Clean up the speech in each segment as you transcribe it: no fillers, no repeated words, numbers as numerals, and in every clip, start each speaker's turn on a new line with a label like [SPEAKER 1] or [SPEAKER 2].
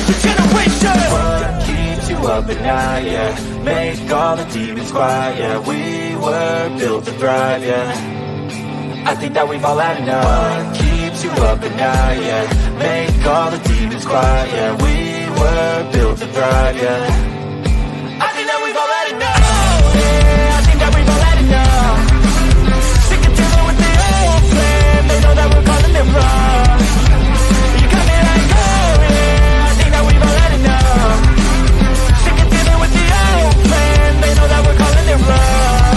[SPEAKER 1] future generation.
[SPEAKER 2] What keeps you up at night, yeah? Make all the demons quiet, yeah. We were built to thrive, yeah. I think that we've all had enough. What keeps you up at night, yeah? Make all the demons quiet, yeah. We were built to thrive, yeah. I think that we've all had enough. Yeah, I think that we've all had enough. Sick and tired with the old plan. They know that we're calling it wrong. You got me like, oh yeah, I think that we've all had enough. Sick and tired with the old plan. They know that we're calling it wrong.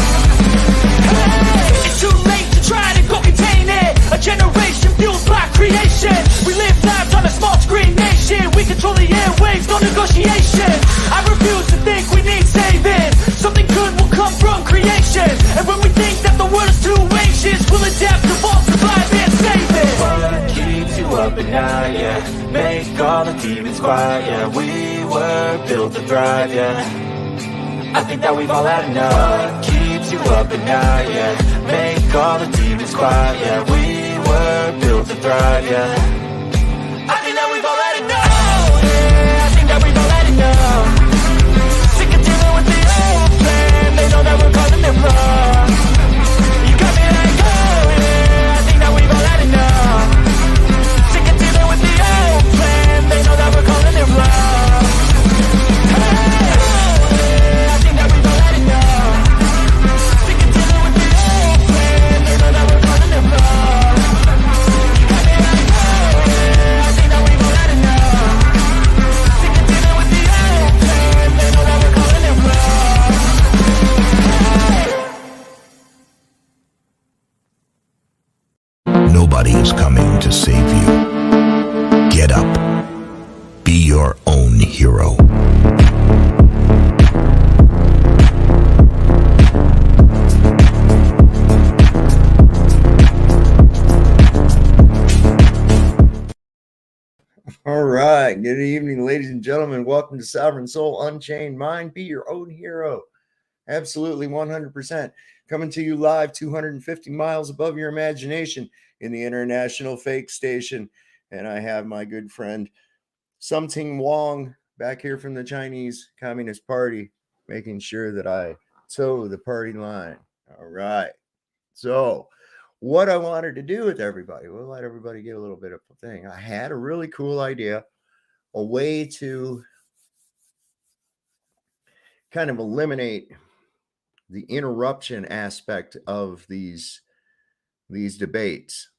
[SPEAKER 2] Hey,
[SPEAKER 1] It's too late to try to go contain it. A generation fueled by creation. We live lives on a small screen nation. We control the airwaves, no negotiation. I refuse to think we need saving. Something good will come from creation. And when we think that the world is too anxious, we'll adapt, evolve, survive, and save it.
[SPEAKER 2] what keeps you up at night, yeah? Make all the demons quiet, yeah. We were built to thrive, yeah. I think that we've all had enough. What keeps you up at night, yeah? Make all the demons quiet, yeah. We were built to thrive, yeah. I think that we've all had enough. Yeah, I think that we've all had enough. Sick of dealing with the old plan. They know that we're calling it wrong. You got me like, oh yeah, I think that we've all had enough. Sick of dealing with the old plan. They know that we're calling it wrong. Hey, oh yeah, I think that we've all had enough. Sick of dealing with the old plan. They know that we're calling it wrong. You got me like, oh yeah, I think that we've all had enough. Sick of dealing with the old plan. They know that we're calling it wrong.
[SPEAKER 3] Nobody is coming to save you. Get up. Be your own hero.
[SPEAKER 4] All right. Good evening, ladies and gentlemen. Welcome to Sovereign Soul Unchained Mind. Be your own hero. Absolutely 100%. Coming to you live 250 miles above your imagination in the International Fake Station. And I have my good friend Something Wong back here from the Chinese Communist Party, making sure that I toe the party line. All right. So, what I wanted to do with everybody, we'll let everybody get a little bit of a thing. I had a really cool idea, a way to kind of eliminate the interruption aspect of these debates.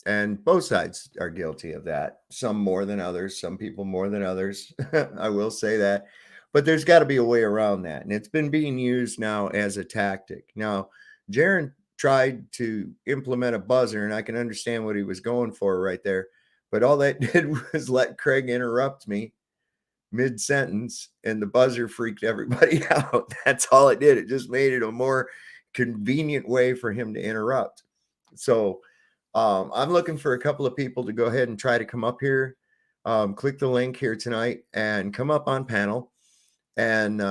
[SPEAKER 4] And both sides are guilty of that. Some more than others, some people more than others. I will say that. But there's got to be a way around that. And it's been being used now as a tactic. Now, Jaron tried to implement a buzzer, and I can understand what he was going for right there. But all that did was let Craig interrupt me mid-sentence, and the buzzer freaked everybody out. That's all it did. It just made it a more convenient way for him to interrupt. So I'm looking for a couple of people to go ahead and try to come up here. Click the link here tonight and come up on panel. And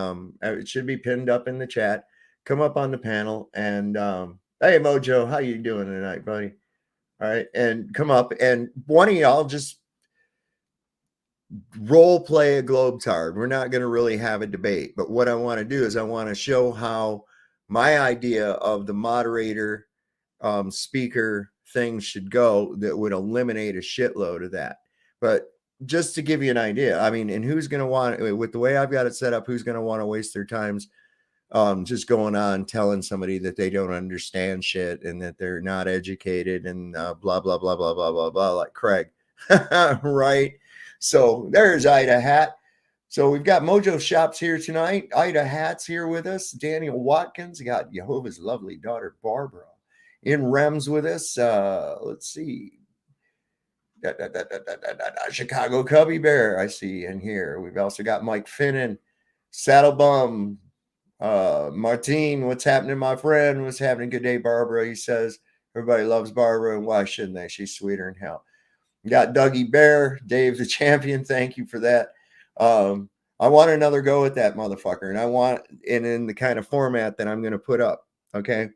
[SPEAKER 4] it should be pinned up in the chat. Come up on the panel and hey, Mojo, how you doing tonight, buddy? All right, and come up, and one of y'all just role play a Globetard. We're not going to really have a debate, but what I want to do is I want to show how my idea of the moderator speaker thing should go that would eliminate a shitload of that. But just to give you an idea, I mean, and who's going to want, with the way I've got it set up, who's going to want to waste their times just going on telling somebody that they don't understand shit and that they're not educated and blah, blah, blah, blah, blah, blah, blah, like Craig. Right? So there's Ida Hat. So we've got Mojo Shops here tonight. Ida Hat's here with us. Daniel Watkins. We got Jehovah's lovely daughter, Barbara, in Rems with us. Let's see. Chicago Cubby Bear, I see in here. We've also got Mike Finnan, Saddle Bum, Martine. What's happening, my friend? What's happening? Good day, Barbara. He says everybody loves Barbara, and why shouldn't they? She's sweeter than hell. We got Dougie Bear, Dave the Champion. Thank you for that. I want another go at that motherfucker, and I want it in the kind of format that I'm going to put up. Okay.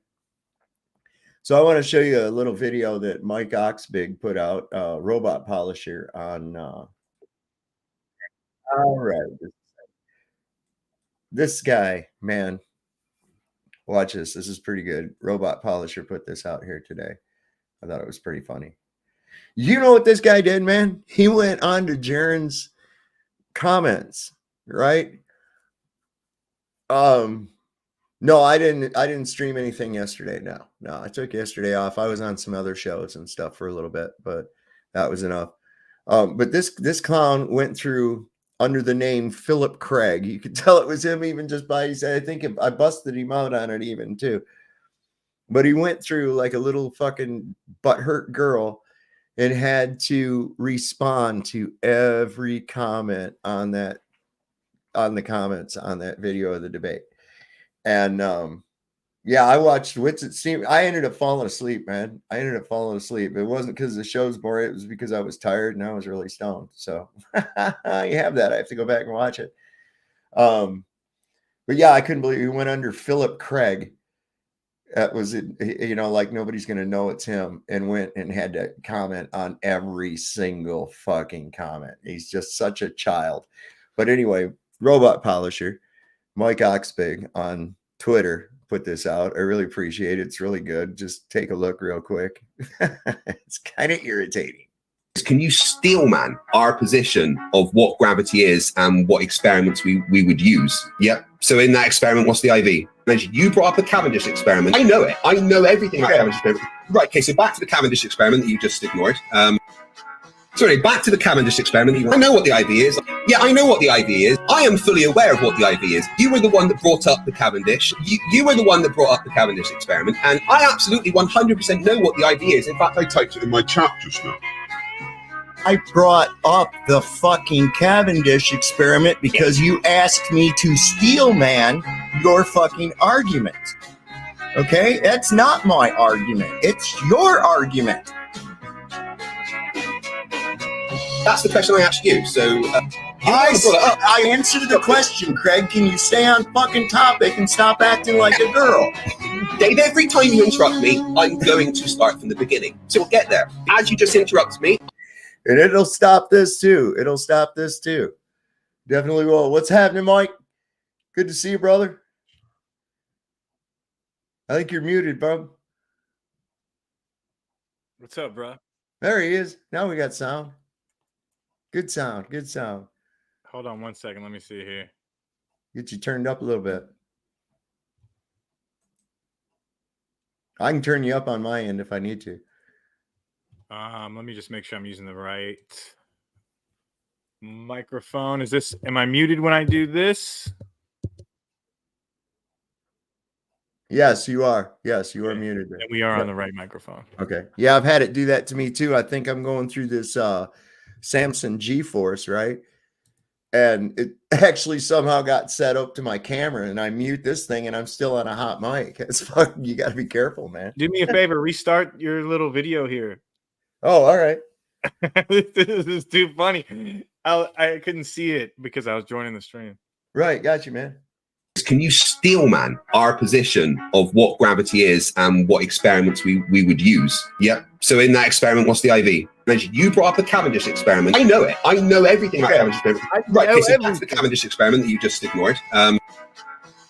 [SPEAKER 4] So I want to show you a little video that Mike Oxbig put out, Robot Polisher, on All right. This guy, man, watch this. This is pretty good. Robot Polisher put this out here today. I thought it was pretty funny. You know what this guy did, man? He went on to Jaren's comments, right? No, I didn't stream anything yesterday. No, I took yesterday off. I was on some other shows and stuff for a little bit, but that was enough. But this clown went through under the name Philip Craig. You could tell it was him even just by he said, I think I busted him out on it even too. But he went through like a little fucking butthurt girl and had to respond to every comment on the comments on that video of the debate. And yeah, I watched what's it seem. I ended up falling asleep, man. It wasn't because the show's boring. It was because I was tired and I was really stoned. So you have that. I have to go back and watch it. But yeah, I couldn't believe he went under Philip Craig. That was it, you know, like nobody's gonna know it's him, and went and had to comment on every single fucking comment. He's just such a child. But anyway, Robot Polisher, Mike Oxbig on Twitter put this out. I really appreciate it. It's really good. Just take a look real quick. It's kind of irritating.
[SPEAKER 5] Can you steelman our position of what gravity is and what experiments we would use? Yep. So in that experiment, what's the IV? You brought up the Cavendish experiment. I know it. I know everything about Cavendish experiment. Right. Okay. So back to the Cavendish experiment that you just ignored. Sorry, back to the Cavendish experiment. I know what the IV is. Yeah, I know what the IV is. I am fully aware of what the IV is. You were the one that brought up the Cavendish. You were the one that brought up the Cavendish experiment. And I absolutely 100% know what the IV is. In fact, I typed it in my chat just now.
[SPEAKER 6] I brought up the fucking Cavendish experiment because you asked me to steelman your fucking argument. Okay? That's not my argument. It's your argument.
[SPEAKER 5] That's the question I asked you. So
[SPEAKER 6] I answered the question, Craig. Can you stay on fucking topic and stop acting like a girl?
[SPEAKER 5] Dave, every time you interrupt me, I'm going to start from the beginning. So we'll get there. As you just interrupted me.
[SPEAKER 4] And it'll stop this too. Definitely will. What's happening, Mike? Good to see you, brother. I think you're muted, bro.
[SPEAKER 7] What's up, bro?
[SPEAKER 4] There he is. Now we got sound. Good sound.
[SPEAKER 7] Hold on 1 second. Let me see here.
[SPEAKER 4] Get you turned up a little bit. I can turn you up on my end if I need to.
[SPEAKER 7] Let me just make sure I'm using the right microphone. Am I muted when I do this?
[SPEAKER 4] Yes, you are.
[SPEAKER 7] Okay.
[SPEAKER 4] Muted. There.
[SPEAKER 7] And we are on the right microphone.
[SPEAKER 4] Okay. Yeah, I've had it do that to me too. I think I'm going through this Samsung GeForce, right? And it actually somehow got set up to my camera, and I mute this thing and I'm still on a hot mic. It's fucking, you got to be careful, man.
[SPEAKER 7] Do me a favor, restart your little video here.
[SPEAKER 4] Oh, all right.
[SPEAKER 7] This is too funny. I couldn't see it because I was joining the stream.
[SPEAKER 4] Right. Got you, man.
[SPEAKER 5] Can you steelman our position of what gravity is and what experiments we would use? Yep. So in that experiment, what's the IV? You brought up the Cavendish experiment. I know it. I know everything about Cavendish experiment. Right. Okay, so back to the Cavendish experiment that you just ignored.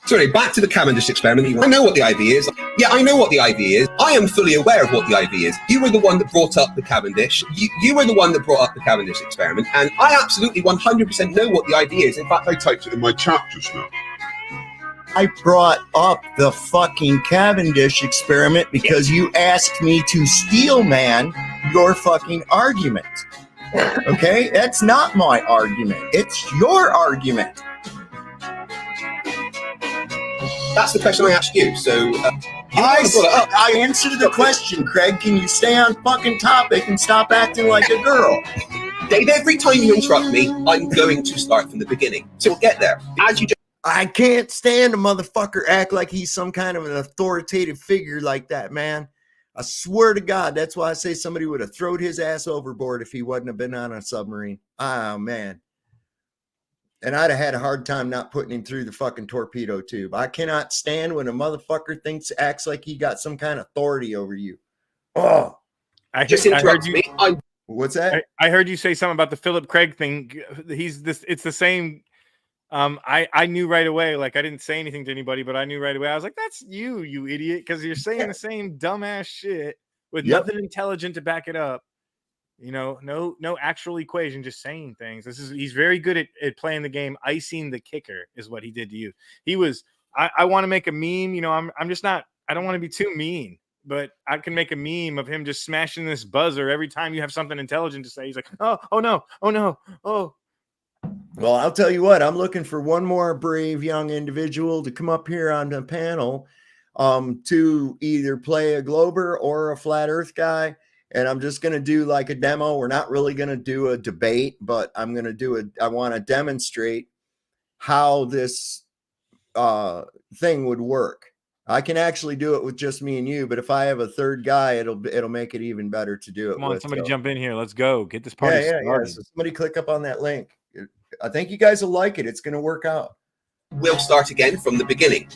[SPEAKER 5] Sorry, back to the Cavendish experiment. I know what the IV is. Yeah, I know what the IV is. I am fully aware of what the IV is. You were the one that brought up the Cavendish. You were the one that brought up the Cavendish experiment. And I absolutely 100% know what the IV is. In fact, I typed it in my chat just now.
[SPEAKER 6] I brought up the fucking Cavendish experiment because you asked me to steelman your fucking argument. Okay? That's not my argument. It's your argument.
[SPEAKER 5] That's the question I asked you. So
[SPEAKER 6] I answered the question, Craig. Can you stay on fucking topic and stop acting like a girl?
[SPEAKER 5] Dave, every time you interrupt me, I'm going to start from the beginning. So we'll get there. As you just
[SPEAKER 4] I can't stand a motherfucker act like he's some kind of an authoritative figure like that, man. I swear to God, that's why I say somebody would have thrown his ass overboard if he wouldn't have been on a submarine. Oh, man. And I'd have had a hard time not putting him through the fucking torpedo tube. I cannot stand when a motherfucker acts like he got some kind of authority over you. Oh,
[SPEAKER 5] just interrupt me.
[SPEAKER 4] What's that?
[SPEAKER 7] I heard you say something about the Philip Craig thing. He's this. It's the same. I knew right away. Like I didn't say anything to anybody, but I knew right away. I was like, "That's you, you idiot," because you're saying the same dumbass shit with
[SPEAKER 4] Yep.
[SPEAKER 7] nothing intelligent to back it up. You know, no actual equation, just saying things. He's very good at playing the game. Icing the kicker is what he did to you. He was. I want to make a meme. You know, I'm just not. I don't want to be too mean. But I can make a meme of him just smashing this buzzer every time you have something intelligent to say. He's like, oh no. Oh.
[SPEAKER 4] Well, I'll tell you what, I'm looking for one more brave young individual to come up here on the panel to either play a Glober or a flat earth guy. And I'm just going to do like a demo. We're not really going to do a debate, but I'm going to I want to demonstrate how this thing would work. I can actually do it with just me and you, but if I have a third guy, it'll make it even better to do it.
[SPEAKER 7] Come on,
[SPEAKER 4] with,
[SPEAKER 7] somebody
[SPEAKER 4] so.
[SPEAKER 7] jump in here. Let's go. Get this party started.
[SPEAKER 4] Yeah. So somebody click up on that link. I think you guys will like it. It's going to work out.
[SPEAKER 5] We'll start again from the beginning.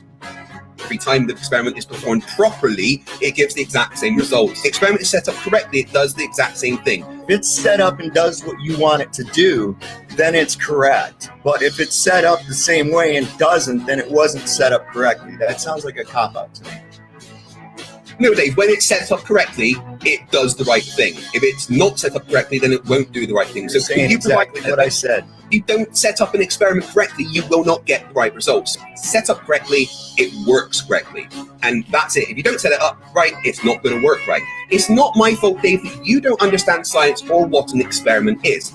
[SPEAKER 5] Every time the experiment is performed properly, it gives the exact same results. The experiment is set up correctly, it does the exact same thing.
[SPEAKER 6] If it's set up and does what you want it to do, then it's correct. But if it's set up the same way and doesn't, then it wasn't set up correctly. That sounds like a cop-out to me.
[SPEAKER 5] No, Dave, when it's set up correctly, it does the right thing. If it's not set up correctly, then it won't do the right thing.
[SPEAKER 6] You're
[SPEAKER 5] So
[SPEAKER 6] saying
[SPEAKER 5] if you
[SPEAKER 6] exactly what I said.
[SPEAKER 5] you don't set up an experiment correctly, you will not get the right results. Set up correctly, it works correctly. And that's it. If you don't set it up right, it's not going to work right. It's not my fault, Dave, that you don't understand science or what an experiment is.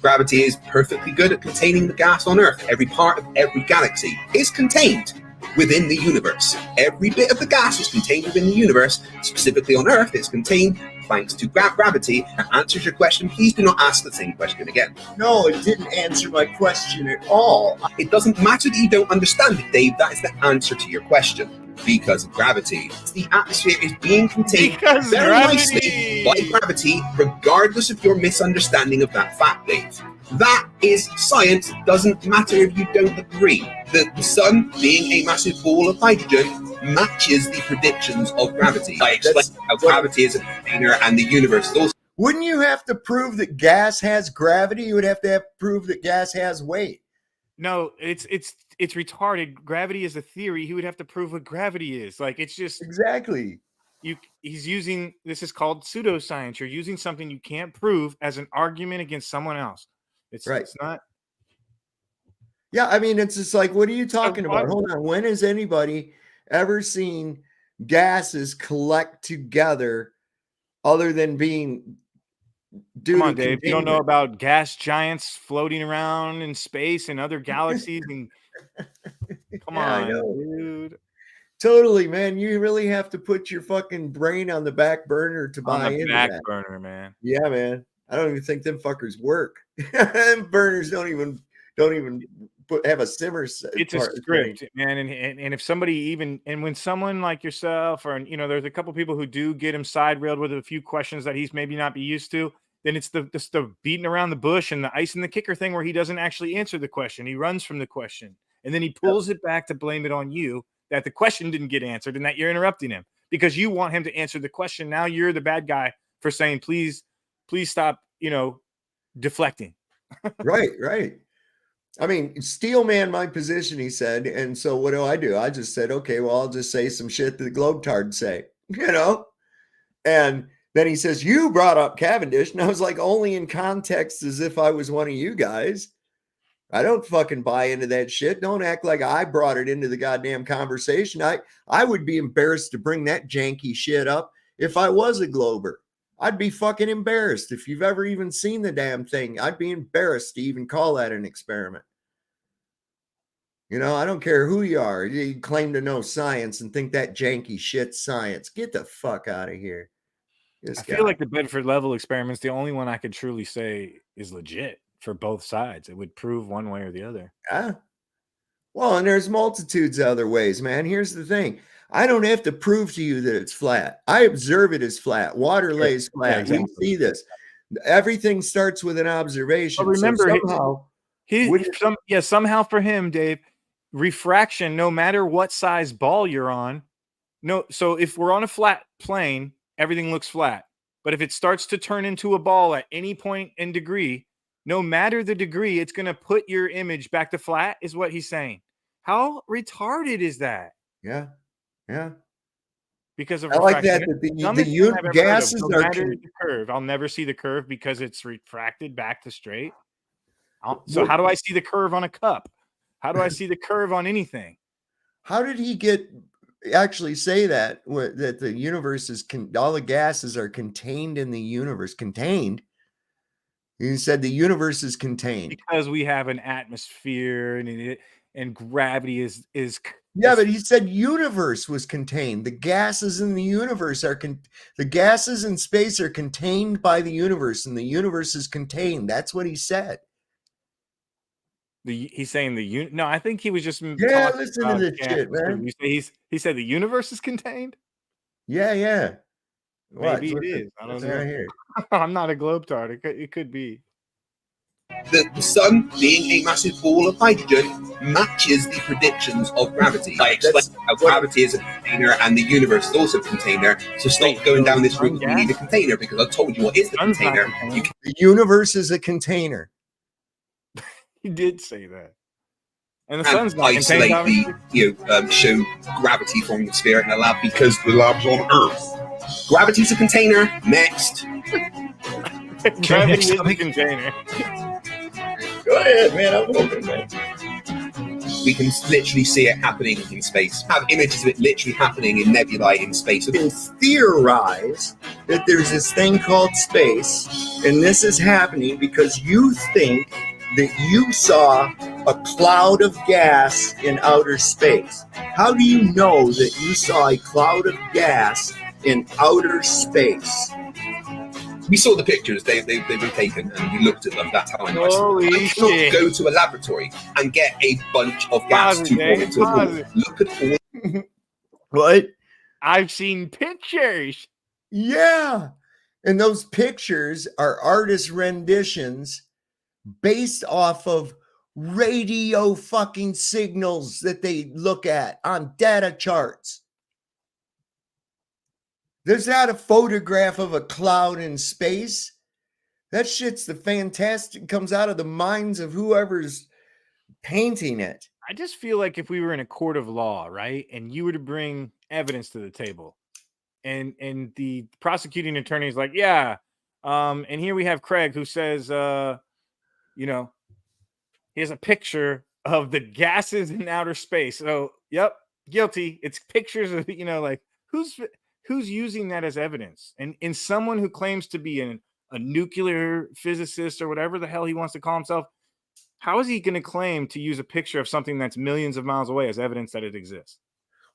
[SPEAKER 5] Gravity is perfectly good at containing the gas on Earth. Every part of every galaxy is contained within the universe. Every bit of the gas is contained within the universe. Specifically on Earth, it's contained thanks to gravity. That answers your question. Please do not ask the same question again.
[SPEAKER 6] No, it didn't answer my question at all.
[SPEAKER 5] It doesn't matter that you don't understand it, Dave. That is the answer to your question. Because of gravity. The atmosphere is being contained
[SPEAKER 7] Because
[SPEAKER 5] very
[SPEAKER 7] gravity.
[SPEAKER 5] nicely by gravity, regardless of your misunderstanding of that fact, Dave. That is science. Doesn't matter if you don't agree. The sun, being a massive ball of hydrogen, matches the predictions of gravity. I explained how gravity is a container and the universe is also.
[SPEAKER 4] Wouldn't you have to prove that gas has gravity? You would have to prove that gas has weight.
[SPEAKER 7] No, it's retarded. Gravity is a theory. He would have to prove what gravity is. Like it's just
[SPEAKER 4] Exactly.
[SPEAKER 7] he's using, this is called pseudoscience. You're using something you can't prove as an argument against someone else. It's
[SPEAKER 4] Right.
[SPEAKER 7] It's not.
[SPEAKER 4] Yeah, I mean, it's just like, what are you talking about?
[SPEAKER 7] why-
[SPEAKER 4] Hold on. When has anybody ever seen gases collect together other than being due
[SPEAKER 7] Come on,
[SPEAKER 4] to
[SPEAKER 7] Dave. You don't know
[SPEAKER 4] containment?
[SPEAKER 7] about gas giants floating around in space and other galaxies and come
[SPEAKER 4] Yeah, I
[SPEAKER 7] on,
[SPEAKER 4] know.
[SPEAKER 7] dude.
[SPEAKER 4] Totally, man. You really have to put your fucking brain on the back burner to buy
[SPEAKER 7] On the
[SPEAKER 4] into
[SPEAKER 7] back
[SPEAKER 4] that.
[SPEAKER 7] burner, man.
[SPEAKER 4] Yeah, man. I don't even think them fuckers work. Them burners don't even have a simmer.
[SPEAKER 7] It's a script, man. And if somebody even, and when someone like yourself, or you know, there's a couple people who do get him side railed with a few questions that he's maybe not be used to, then it's the beating around the bush and the ice and the kicker thing where he doesn't actually answer the question. He runs from the question and then he pulls it back to blame it on you that the question didn't get answered and that you're interrupting him because you want him to answer the question. Now you're the bad guy for saying, please stop, you know, deflecting.
[SPEAKER 4] Right. I mean, steel man my position, he said. And so what do? I just said, okay, well, I'll just say some shit that the Globetards say, you know? And then he says, you brought up Cavendish. And I was like, only in context as if I was one of you guys. I don't fucking buy into that shit. Don't act like I brought it into the goddamn conversation. I would be embarrassed to bring that janky shit up if I was a Glober. I'd be fucking embarrassed. If you've ever even seen the damn thing, I'd be embarrassed to even call that an experiment. You know, I don't care who you are. You claim to know science and think that janky shit's science. Get the fuck out of here.
[SPEAKER 7] I feel like the Bedford level experiment's the only one I could truly say is legit for both sides. It would prove one way or the other.
[SPEAKER 4] Yeah. Well, and there's multitudes of other ways, man. Here's the thing. I don't have to prove to you that it's flat. I observe it as flat. Water lays flat.
[SPEAKER 7] Yeah, exactly.
[SPEAKER 4] We see this. Everything starts with an observation.
[SPEAKER 7] But remember,
[SPEAKER 4] so somehow,
[SPEAKER 7] somehow for him, Dave, refraction, no matter what size ball you're on, so if we're on a flat plane, everything looks flat. But if it starts to turn into a ball at any point in degree, no matter the degree, it's going to put your image back to flat, is what he's saying. How retarded is that?
[SPEAKER 4] Yeah. Yeah.
[SPEAKER 7] Because of
[SPEAKER 4] I like that.
[SPEAKER 7] refraction.
[SPEAKER 4] The
[SPEAKER 7] Dumbest thing I've ever heard of.
[SPEAKER 4] gases
[SPEAKER 7] No
[SPEAKER 4] are.
[SPEAKER 7] matter the curve. I'll never see the curve because it's refracted back to straight. So how do I see the curve on a cup? How do I see the curve on anything?
[SPEAKER 4] How did he actually say that the universe is all the gases are contained in the universe? Contained. He said the universe is contained
[SPEAKER 7] because we have an atmosphere and gravity is.
[SPEAKER 4] Yeah, but he said universe was contained. The gases in the universe are the gases in space are contained by the universe, and the universe is contained. That's what he said.
[SPEAKER 7] He's saying no, I think he was just
[SPEAKER 4] listen to this shit, man.
[SPEAKER 7] He said the universe is contained.
[SPEAKER 4] Yeah.
[SPEAKER 7] Maybe it is. I don't know. Right here. I'm not a globetrotter. It could be.
[SPEAKER 5] The sun, being a massive ball of hydrogen, matches the predictions of gravity. I explained how gravity is a container and the universe is also a container. So stop going down this route. You need a container because I told you what is the container.
[SPEAKER 4] The universe is a container.
[SPEAKER 7] He did say that. And the sun's not
[SPEAKER 5] isolate show gravity from the sphere in a lab because the lab's on Earth. Gravity's a container. Next.
[SPEAKER 7] Gravity is a container.
[SPEAKER 6] Go ahead, man. I'm open, man.
[SPEAKER 5] We can literally see it happening in space. Have images of it literally happening in nebulae in space.
[SPEAKER 6] You can theorize that there's this thing called space, and this is happening because you think that you saw a cloud of gas in outer space. How do you know that you saw a cloud of gas in outer space?
[SPEAKER 5] We saw the pictures, they've been taken, and we looked at them that time.
[SPEAKER 7] Holy shit.
[SPEAKER 5] Go to a laboratory and get a bunch of gas to form into a ball. Look at all.
[SPEAKER 4] What?
[SPEAKER 7] I've seen pictures.
[SPEAKER 4] Yeah. And those pictures are artist renditions based off of radio fucking signals that they look at on data charts. There's not a photograph of a cloud in space. That shit's the fantastic, comes out of the minds of whoever's painting it.
[SPEAKER 7] I just feel like if we were in a court of law, right, and you were to bring evidence to the table, and the prosecuting attorney is like, yeah, and here we have Craig who says, he has a picture of the gases in outer space. So, yep, guilty. It's pictures of, like who's using that as evidence? And in someone who claims to be a nuclear physicist or whatever the hell he wants to call himself, how is he going to claim to use a picture of something that's millions of miles away as evidence that it exists?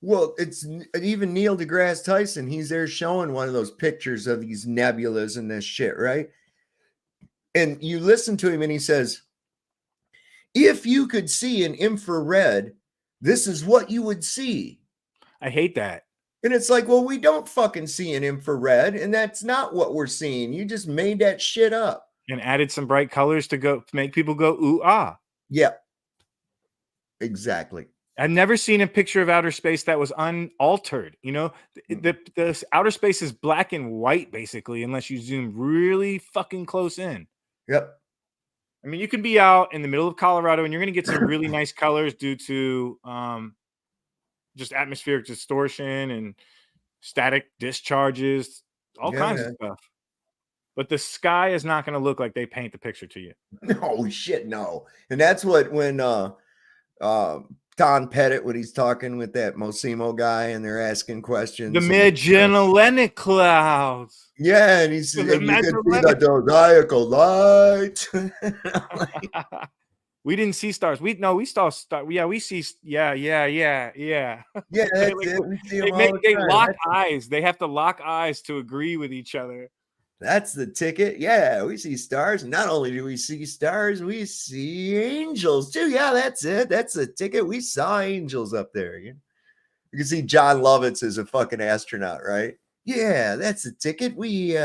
[SPEAKER 4] Well, it's even Neil deGrasse Tyson. He's there showing one of those pictures of these nebulas and this shit, right? And you listen to him and he says, if you could see in infrared, this is what you would see.
[SPEAKER 7] I hate that.
[SPEAKER 4] And it's like, well, we don't fucking see in infrared, and that's not what we're seeing. You just made that shit up.
[SPEAKER 7] And added some bright colors to make people go, ooh, ah.
[SPEAKER 4] Yeah. Exactly.
[SPEAKER 7] I've never seen a picture of outer space that was unaltered. The outer space is black and white, basically, unless you zoom really fucking close in.
[SPEAKER 4] Yep.
[SPEAKER 7] I mean, you can be out in the middle of Colorado and you're going to get some really nice colors due to just atmospheric distortion and static discharges, all kinds of stuff. But the sky is not going to look like they paint the picture to you.
[SPEAKER 4] No shit, no. And that's what when Tom Pettit, when he's talking with that Mosimo guy and they're asking questions.
[SPEAKER 7] The Magellanic clouds.
[SPEAKER 4] Yeah, and he's you can see the zodiacal light.
[SPEAKER 7] We didn't see stars. We saw stars. Yeah, we see. Yeah.
[SPEAKER 4] Yeah, that's it. We see
[SPEAKER 7] they lock eyes. They have to lock eyes to agree with each other.
[SPEAKER 4] That's the ticket. Yeah, we see stars. Not only do we see stars, we see angels too. Yeah, that's it. That's the ticket. We saw angels up there. You can see John Lovitz is a fucking astronaut, right? Yeah, that's the ticket. We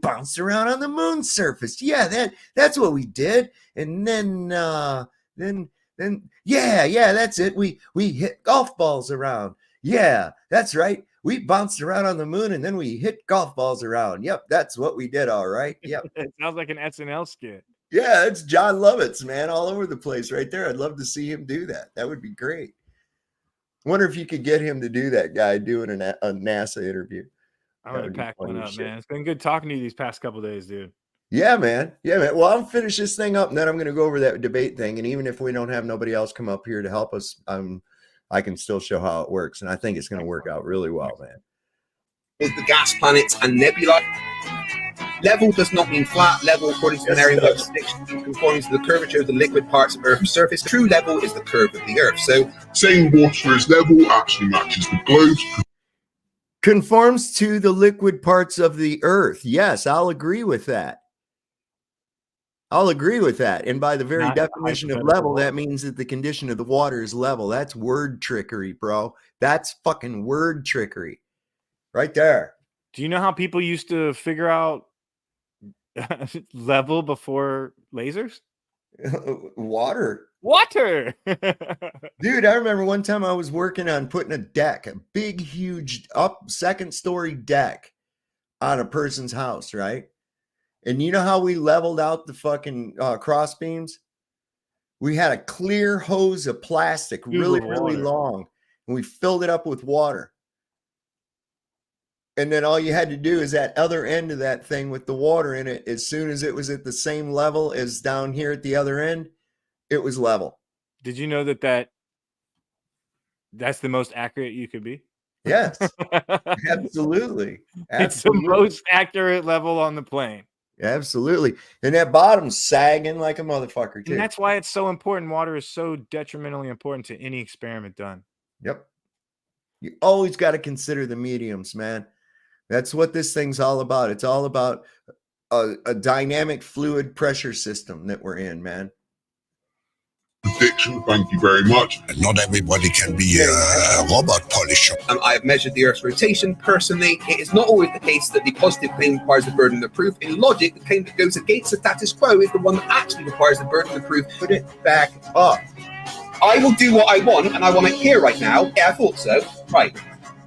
[SPEAKER 4] bounced around on the moon's surface. Yeah, that's what we did. And then yeah, that's it. We hit golf balls around. Yeah, that's right. We bounced around on the moon and then we hit golf balls around. Yep, that's what we did. All right. Yep.
[SPEAKER 7] It sounds like an SNL skit.
[SPEAKER 4] Yeah, it's John Lovitz, man, all over the place right there. I'd love to see him do that. That would be great. Wonder if you could get him to do that, guy doing a NASA interview.
[SPEAKER 7] I'm
[SPEAKER 4] That
[SPEAKER 7] gonna
[SPEAKER 4] would be
[SPEAKER 7] pack one
[SPEAKER 4] funny
[SPEAKER 7] up,
[SPEAKER 4] as shit.
[SPEAKER 7] man. It's been good talking to you these past couple days, dude.
[SPEAKER 4] Yeah, man. Yeah, man. Well, I'll finish this thing up and then I'm going to go over that debate thing. And even if we don't have nobody else come up here to help us, I can still show how it works. And I think it's going to work out really well, man.
[SPEAKER 5] Is the gas planets and nebula. Level does not mean flat. Level, according to
[SPEAKER 4] Yes,
[SPEAKER 5] Merriam-Webster's dictionary, conforms to the curvature of the liquid parts of Earth's surface. True level is the curve of the Earth. So,
[SPEAKER 8] saying water is level actually matches the globe's
[SPEAKER 4] Conforms to the liquid parts of the earth. Yes, I'll agree with that. I'll agree with that. And by the very
[SPEAKER 7] Not
[SPEAKER 4] definition of
[SPEAKER 7] hypothetical
[SPEAKER 4] level,
[SPEAKER 7] water.
[SPEAKER 4] that means that the condition of the water is level. That's word trickery, bro. That's fucking word trickery right there.
[SPEAKER 7] Do you know how people used to figure out level before lasers?
[SPEAKER 4] Water.
[SPEAKER 7] Water.
[SPEAKER 4] Dude, I remember one time I was working on putting a deck, a big, huge second story deck on a person's house, right? And you know how we leveled out the fucking cross beams? We had a clear hose of plastic, really, really long, and we filled it up with water. And then all you had to do is that other end of that thing with the water in it, as soon as it was at the same level as down here at the other end, it was level.
[SPEAKER 7] Did you know that's the most accurate you could be?
[SPEAKER 4] Yes, absolutely.
[SPEAKER 7] It's the most accurate level on the plane.
[SPEAKER 4] Absolutely. And that bottom's sagging like a motherfucker, too.
[SPEAKER 7] And that's why it's so important. Water is so detrimentally important to any experiment done.
[SPEAKER 4] Yep. You always got to consider the mediums, man. That's what this thing's all about. It's all about a dynamic fluid pressure system that we're in, man.
[SPEAKER 8] prediction. Thank you very much.
[SPEAKER 3] Not everybody can be a robot polisher.
[SPEAKER 5] I have measured the Earth's rotation personally. It is not always the case that the positive claim requires the burden of proof. In logic, the claim that goes against the status quo is the one that actually requires the burden of proof.
[SPEAKER 4] Put it back up.
[SPEAKER 5] I will do what I want, and I want it here right now. Yeah, I thought so. Right.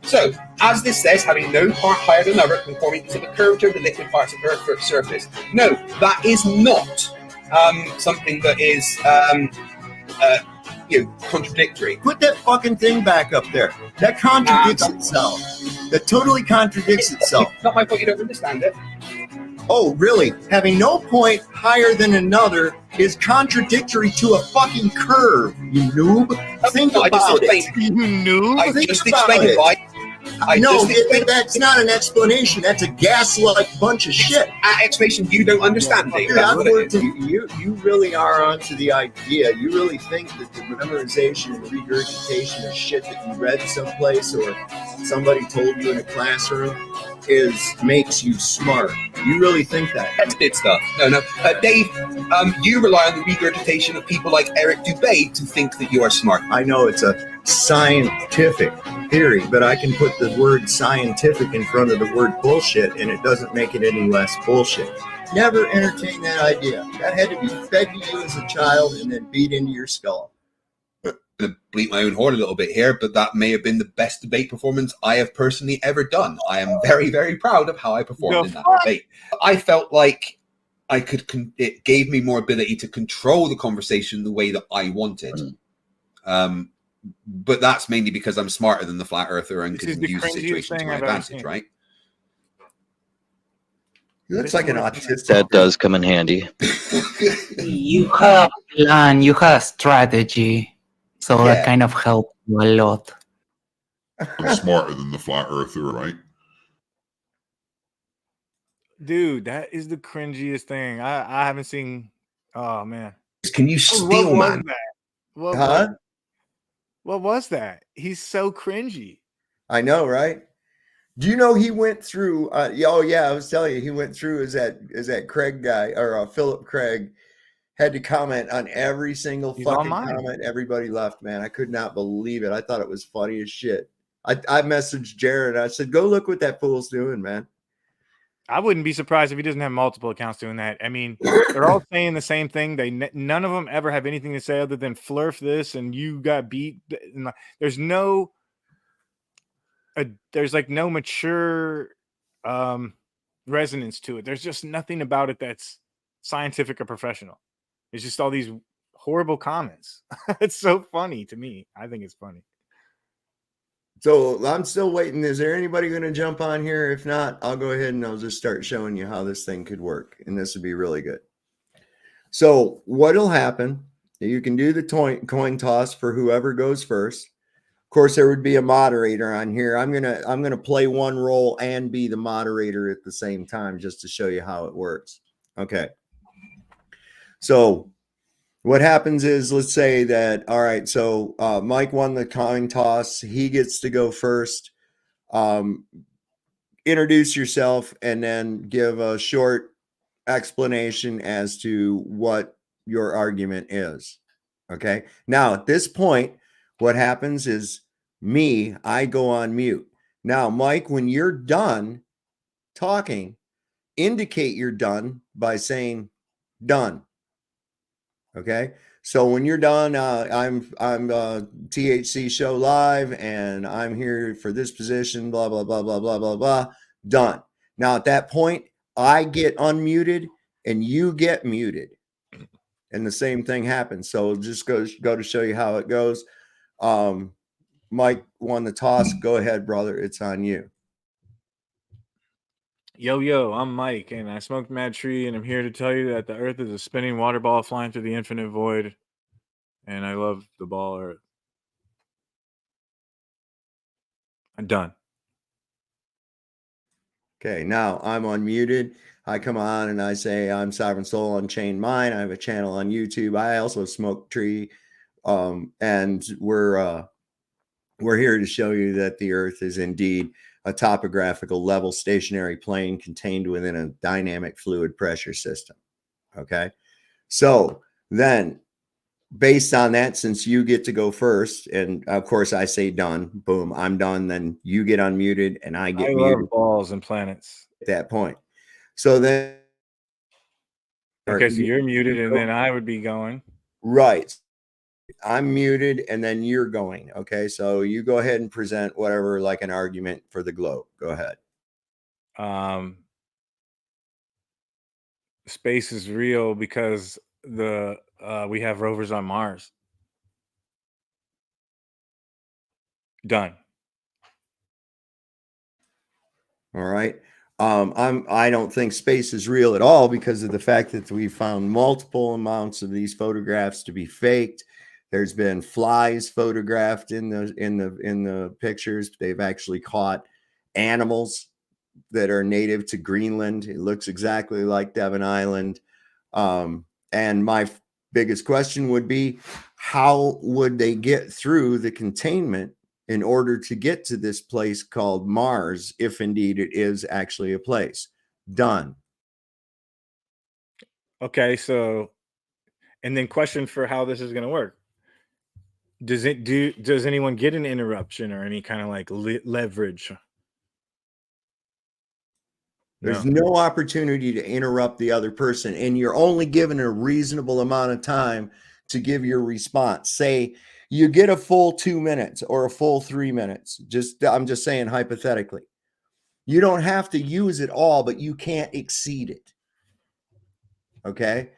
[SPEAKER 5] So, as this says, having no part higher than another, conforming to the curvature of the liquid parts of Earth's surface. No, that is not something that is contradictory.
[SPEAKER 6] Put that fucking thing back up there. That contradicts itself. That totally contradicts itself.
[SPEAKER 5] Not my fault you don't understand it.
[SPEAKER 6] Oh, really? Having no point higher than another is contradictory to a fucking curve, you noob. Think
[SPEAKER 5] I just
[SPEAKER 6] about
[SPEAKER 5] explained.
[SPEAKER 6] it.
[SPEAKER 7] You noob.
[SPEAKER 5] I
[SPEAKER 6] Think
[SPEAKER 5] just
[SPEAKER 6] about
[SPEAKER 5] explained
[SPEAKER 6] it.
[SPEAKER 5] why.
[SPEAKER 6] No, that's not an explanation. That's a gaslight bunch of shit.
[SPEAKER 5] Explanation you don't understand, Dave.
[SPEAKER 6] Dude,
[SPEAKER 5] That's
[SPEAKER 6] I'm
[SPEAKER 5] what it
[SPEAKER 6] going
[SPEAKER 5] is.
[SPEAKER 6] to, you really are onto the idea. You really think that the memorization and regurgitation of shit that you read someplace or somebody told you in a classroom makes you smart. You really think that?
[SPEAKER 5] That's good stuff. No. Dave, you rely on the regurgitation of people like Eric Dubay to think that you are smart.
[SPEAKER 6] I know it's a scientific theory, but I can put the word scientific in front of the word bullshit and it doesn't make it any less bullshit. Never entertain that idea. That had to be fed to you as a child and then beat into your skull.
[SPEAKER 5] I'm going to bleat my own horn a little bit here, but that may have been the best debate performance I have personally ever done. I am very, very proud of how I performed in that debate. I felt like it gave me more ability to control the conversation the way that I wanted. But that's mainly because I'm smarter than the flat earther and
[SPEAKER 7] This is
[SPEAKER 5] can
[SPEAKER 7] the
[SPEAKER 5] use the
[SPEAKER 7] cringiest
[SPEAKER 5] situation to
[SPEAKER 7] thing
[SPEAKER 5] my
[SPEAKER 7] I've ever
[SPEAKER 5] advantage,
[SPEAKER 7] seen.
[SPEAKER 5] right?
[SPEAKER 4] He looks like an autistic.
[SPEAKER 9] That does come in handy.
[SPEAKER 10] You have a plan, you have a strategy, so that kind of helped you a lot.
[SPEAKER 8] I'm smarter than the flat earther, right?
[SPEAKER 7] Dude, that is the cringiest thing. I haven't seen. Oh man,
[SPEAKER 5] Can you
[SPEAKER 7] What
[SPEAKER 5] steal,
[SPEAKER 7] was
[SPEAKER 5] man?
[SPEAKER 7] that? What was that? He's so cringy.
[SPEAKER 4] I know, right? Do you know he went through? I was telling you, he went through as that Craig guy or Philip Craig had to comment on every single
[SPEAKER 7] He's
[SPEAKER 4] fucking
[SPEAKER 7] online.
[SPEAKER 4] comment everybody left. Man, I could not believe it. I thought it was funny as shit. I messaged Jared. I said, "Go look what that fool's doing, man."
[SPEAKER 7] I wouldn't be surprised if he doesn't have multiple accounts doing that. I mean, they're all saying the same thing. None of them ever have anything to say other than flurf this and you got beat. And there's no. there's like no mature resonance to it. There's just nothing about it that's scientific or professional. It's just all these horrible comments. It's so funny to me. I think it's funny.
[SPEAKER 4] So I'm still waiting. Is there anybody going to jump on here? If not, I'll go ahead and I'll just start showing you how this thing could work. And this would be really good. So what'll happen, you can do the coin toss for whoever goes first. Of course, there would be a moderator on here. I'm gonna play one role and be the moderator at the same time just to show you how it works. Okay. So what happens is, let's say that, all right, so Mike won the coin toss. He gets to go first. Introduce yourself and then give a short explanation as to what your argument is. Okay. Now, at this point, what happens is I go on mute. Now, Mike, when you're done talking, indicate you're done by saying done. Okay. So when you're done, I'm THC Show Live and I'm here for this position, blah, blah, blah, blah, blah, blah, blah. Done. Now, at that point, I get unmuted and you get muted. And the same thing happens. So just go to show you how it goes. Mike won the toss. Go ahead, brother. It's on you.
[SPEAKER 7] Yo, I'm Mike, and I smoked Mad Tree, and I'm here to tell you that the Earth is a spinning water ball flying through the infinite void, and I love the ball Earth. I'm done.
[SPEAKER 4] Okay, now I'm unmuted. I come on and I say I'm Sovereign Soul Unchained Mind. I have a channel on YouTube. I also smoke tree, and we're here to show you that the Earth is indeed a topographical level stationary plane contained within a dynamic fluid pressure system. Okay, so then based on that, since you get to go first, and of course I say done, boom, I'm done, then you get unmuted and I get muted
[SPEAKER 7] love balls and planets
[SPEAKER 4] at that point. So then
[SPEAKER 7] okay, so you're muted and then I would be going.
[SPEAKER 4] Right. I'm muted and then you're going. Okay, so you go ahead and present whatever, like an argument for the globe. Go ahead.
[SPEAKER 7] Space is real because we have rovers on Mars. Done.
[SPEAKER 4] All right. I don't think space is real at all because of the fact that we found multiple amounts of these photographs to be faked. There's been flies photographed in the pictures. They've actually caught animals that are native to Greenland. It looks exactly like Devon Island. And my biggest question would be, how would they get through the containment in order to get to this place called Mars, if indeed it is actually a place? Done.
[SPEAKER 7] Okay, so, and then question for how this is going to work. Does anyone get an interruption or any kind of like leverage?
[SPEAKER 4] There's no opportunity to interrupt the other person, and you're only given a reasonable amount of time to give your response. Say you get a full 2 minutes or a full 3 minutes. I'm just saying hypothetically. You don't have to use it all, but you can't exceed it. Okay?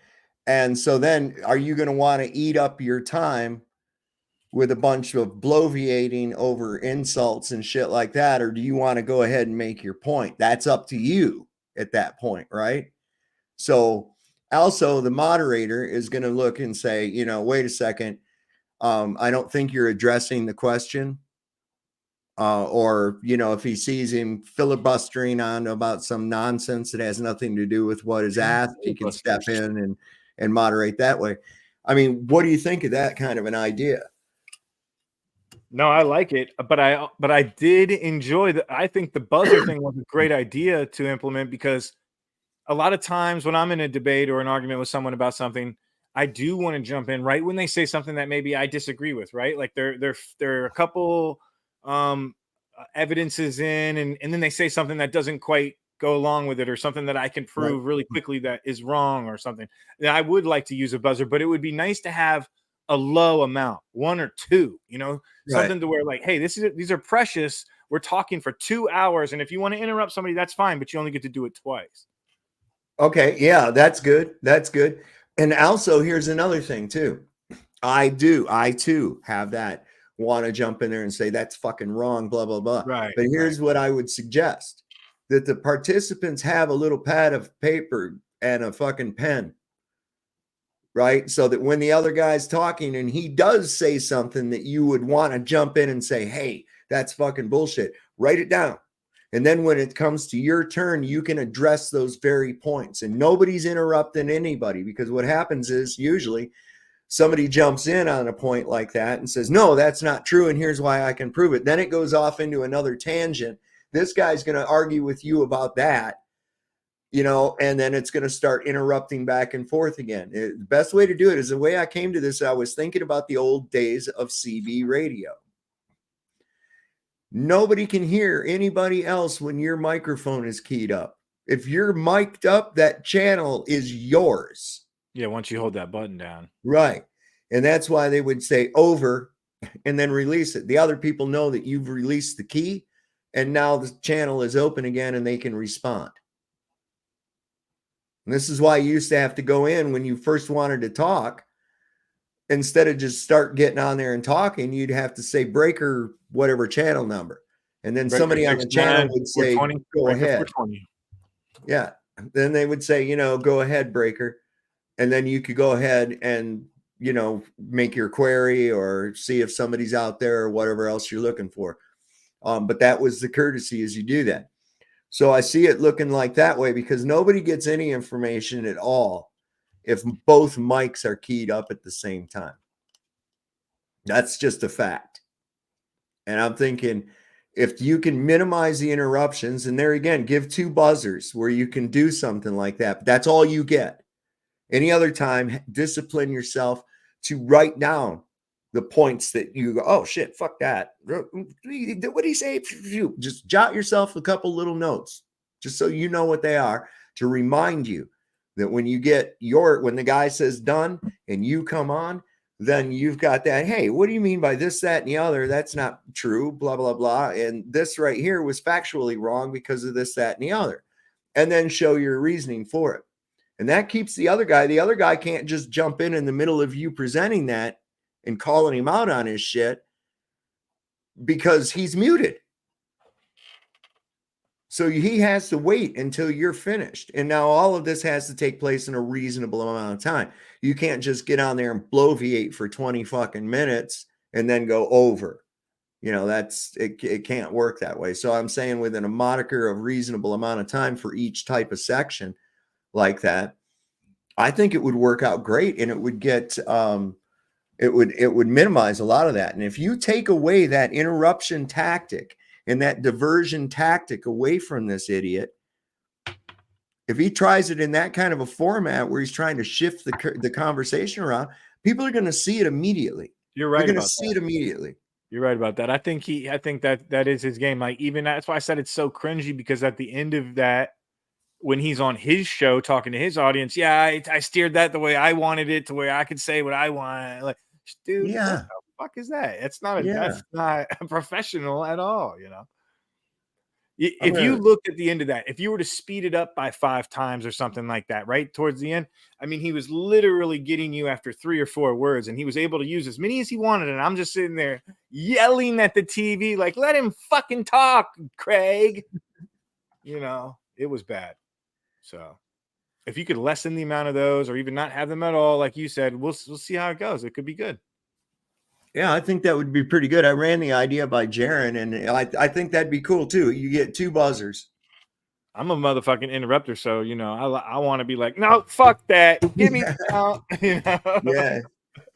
[SPEAKER 4] And so then are you going to want to eat up your time with a bunch of bloviating over insults and shit like that? Or do you want to go ahead and make your point? That's up to you at that point, right? So also the moderator is going to look and say, wait a second. I don't think you're addressing the question. Or, if he sees him filibustering on about some nonsense that has nothing to do with what is asked, he can step in and moderate that way. I mean, what do you think of that kind of an idea?
[SPEAKER 7] No, I like it, but I did enjoy I think the buzzer thing was a great idea to implement, because a lot of times when I'm in a debate or an argument with someone about something, I do want to jump in right when they say something that maybe I disagree with, right? Like there are a couple evidences in, and then they say something that doesn't quite go along with it, or something that I can prove really quickly that is wrong or something. Now, I would like to use a buzzer, but it would be nice to have a low amount, 1 or 2, something to where like, hey, these are precious. We're talking for 2 hours, and if you want to interrupt somebody, that's fine, but you only get to do it twice.
[SPEAKER 4] Okay, yeah, that's good. That's good. And also, here's another thing too. I too have that want to jump in there and say that's fucking wrong, blah blah blah.
[SPEAKER 7] Right.
[SPEAKER 4] But here's what I would suggest: that the participants have a little pad of paper and a fucking pen, right? So that when the other guy's talking and he does say something that you would want to jump in and say, hey, that's fucking bullshit, write it down. And then when it comes to your turn, you can address those very points. And nobody's interrupting anybody, because what happens is usually somebody jumps in on a point like that and says, no, that's not true, and here's why I can prove it. Then it goes off into another tangent. This guy's going to argue with you about that, you know, and then it's going to start interrupting back and forth again. The best way to do it is the way I came to this. I was thinking about the old days of CB radio. Nobody can hear anybody else when your microphone is keyed up. If you're mic'd up, that channel is yours.
[SPEAKER 7] Yeah, once you hold that button down.
[SPEAKER 4] Right. And that's why they would say over and then release it. The other people know that you've released the key, and now the channel is open again and they can respond. And this is why you used to have to go in when you first wanted to talk. Instead of just start getting on there and talking, you'd have to say breaker, whatever channel number. And then somebody on the channel would say, go ahead. Yeah. Then they would say, you know, go ahead, breaker. And then you could go ahead and, you know, make your query or see if somebody's out there or whatever else you're looking for. But that was the courtesy as you do that. So I see it looking like that way, because nobody gets any information at all if both mics are keyed up at the same time. That's just a fact. And I'm thinking, if you can minimize the interruptions, and there again, give 2 buzzers where you can do something like that. But that's all you get. Any other time, discipline yourself to write down the points that you go, oh shit, fuck that. What did he say? Just jot yourself a couple little notes, just so you know what they are, to remind you that when you get when the guy says done and you come on, then you've got that, hey, what do you mean by this, that, and the other? That's not true, blah, blah, blah. And this right here was factually wrong because of this, that, and the other. And then show your reasoning for it. And that keeps the other guy can't just jump in the middle of you presenting that and calling him out on his shit, because he's muted. So he has to wait until you're finished. And now all of this has to take place in a reasonable amount of time. You can't just get on there and bloviate for 20 fucking minutes and then go over. You know, it can't work that way. So I'm saying within a moniker of reasonable amount of time for each type of section like that, I think it would work out great, and it would get it would minimize a lot of that. And if you take away that interruption tactic and that diversion tactic away from this idiot, if he tries it in that kind of a format where he's trying to shift the conversation around, people are going to see it immediately.
[SPEAKER 7] You're right.
[SPEAKER 4] They're going to see it immediately.
[SPEAKER 7] You're right about that. I think that is his game. Like, even that's why I said it's so cringy, because at the end of that, when he's on his show talking to his audience, yeah, I steered that the way I wanted it, to where I could say what I want. Like, dude,
[SPEAKER 4] yeah,
[SPEAKER 7] what the fuck is that? That's not professional at all, you know. If you looked at the end of that, if you were to speed it up by 5 times or something like that, right towards the end, I mean, he was literally getting you after 3 or 4 words, and he was able to use as many as he wanted. And I'm just sitting there yelling at the TV, like, let him fucking talk, Craig. You know, it was bad. So if you could lessen the amount of those, or even not have them at all, like you said, we'll see how it goes. It could be good.
[SPEAKER 4] Yeah, I think that would be pretty good. I ran the idea by Jaron, and I think that'd be cool too. You get 2 buzzers.
[SPEAKER 7] I'm a motherfucking interrupter, so you know I want to be like, no, fuck that, give me out. You know? Yeah,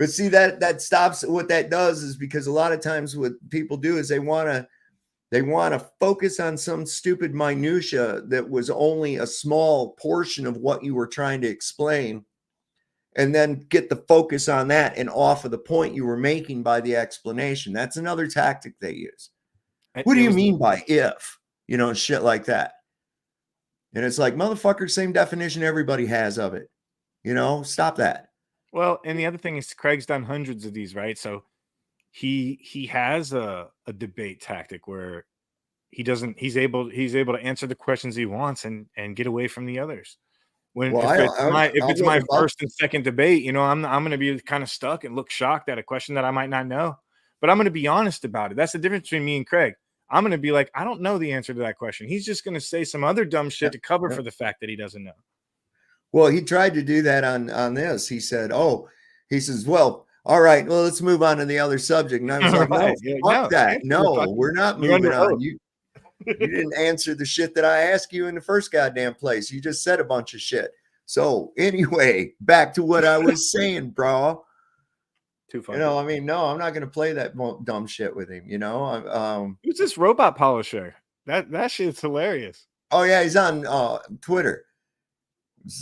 [SPEAKER 4] but see that stops. What that does is, because a lot of times what people do is they want to focus on some stupid minutia that was only a small portion of what you were trying to explain, and then get the focus on that and off of the point you were making by the explanation. That's another tactic they use. What do you mean by if? You know, shit like that. And it's like, motherfucker, same definition everybody has of it. You know, stop that.
[SPEAKER 7] Well, and the other thing is, Craig's done hundreds of these, right? So he has a debate tactic where he's able to answer the questions he wants and get away from the others. When
[SPEAKER 4] Well,
[SPEAKER 7] if it's
[SPEAKER 4] I
[SPEAKER 7] my
[SPEAKER 4] wrote about-
[SPEAKER 7] first and second debate, you know, I'm going to be kind of stuck and look shocked at a question that I might not know, but I'm going to be honest about it. That's the difference between me and Craig. I'm going to be like, I don't know the answer to that question. He's just going to say some other dumb shit to cover for the fact that he doesn't know.
[SPEAKER 4] Well, he tried to do that on this. He said, he says, well, all right, well, let's move on to the other subject. And I was like,
[SPEAKER 7] Right.
[SPEAKER 4] no,
[SPEAKER 7] Yeah,
[SPEAKER 4] fuck
[SPEAKER 7] no,
[SPEAKER 4] that.
[SPEAKER 7] answer the
[SPEAKER 4] No,
[SPEAKER 7] fucking-
[SPEAKER 4] we're not
[SPEAKER 7] you're
[SPEAKER 4] moving
[SPEAKER 7] under
[SPEAKER 4] on.
[SPEAKER 7] oath.
[SPEAKER 4] You didn't answer the shit that I asked you in the first goddamn place. You just said a bunch of shit. So anyway, back to what I was saying, bro.
[SPEAKER 7] Too funny.
[SPEAKER 4] You know, I mean, no, I'm not going to play that dumb shit with him. You know,
[SPEAKER 7] Who's this robot polisher? That shit's hilarious.
[SPEAKER 4] oh yeah, he's on Twitter.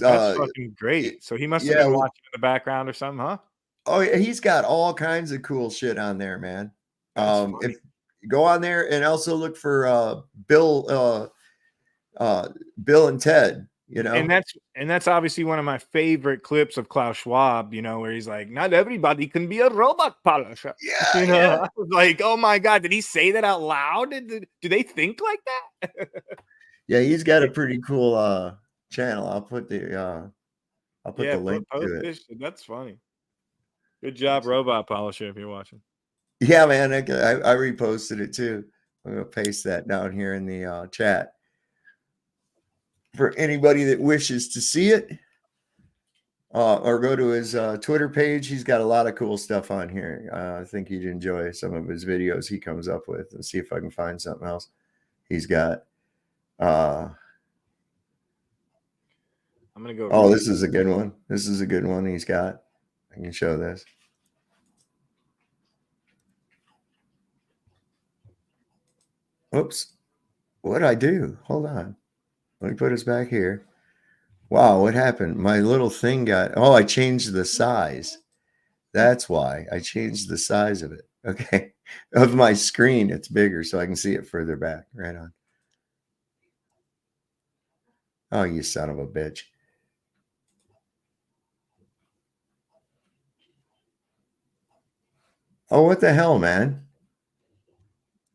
[SPEAKER 7] That's fucking great. So he must have
[SPEAKER 4] yeah,
[SPEAKER 7] been
[SPEAKER 4] well-
[SPEAKER 7] watching in the background or something, huh?
[SPEAKER 4] Oh yeah, he's got all kinds of cool shit on there, man.
[SPEAKER 7] That's funny.
[SPEAKER 4] If go on there and also look for Bill and Ted, you know.
[SPEAKER 7] And that's obviously one of my favorite clips of Klaus Schwab, you know, where he's like, not everybody can be a robot polisher.
[SPEAKER 4] Yeah,
[SPEAKER 7] You know,
[SPEAKER 4] yeah.
[SPEAKER 7] I was like, oh my God, did he say that out loud? Do they think like that?
[SPEAKER 4] Yeah, he's got a pretty cool channel. I'll put the link
[SPEAKER 7] post
[SPEAKER 4] to it.
[SPEAKER 7] this shit. That's funny. Good job, robot polisher, if you're watching.
[SPEAKER 4] Yeah, man, I reposted it too. I'm gonna paste that down here in the chat for anybody that wishes to see it, or go to his Twitter page. He's got a lot of cool stuff on here. I think you'd enjoy some of his videos he comes up with. Let's see if I can find something else he's got.
[SPEAKER 7] I'm gonna go.
[SPEAKER 4] Oh, this is a good one. This is a good one he's got. I can show this. Oops. What'd I do? Hold on. Let me put us back here. Wow, what happened? My little thing I changed the size. That's why I changed the size of it. Okay. Of my screen, it's bigger so I can see it further back. Right on. Oh, you son of a bitch. Oh, what the hell, man?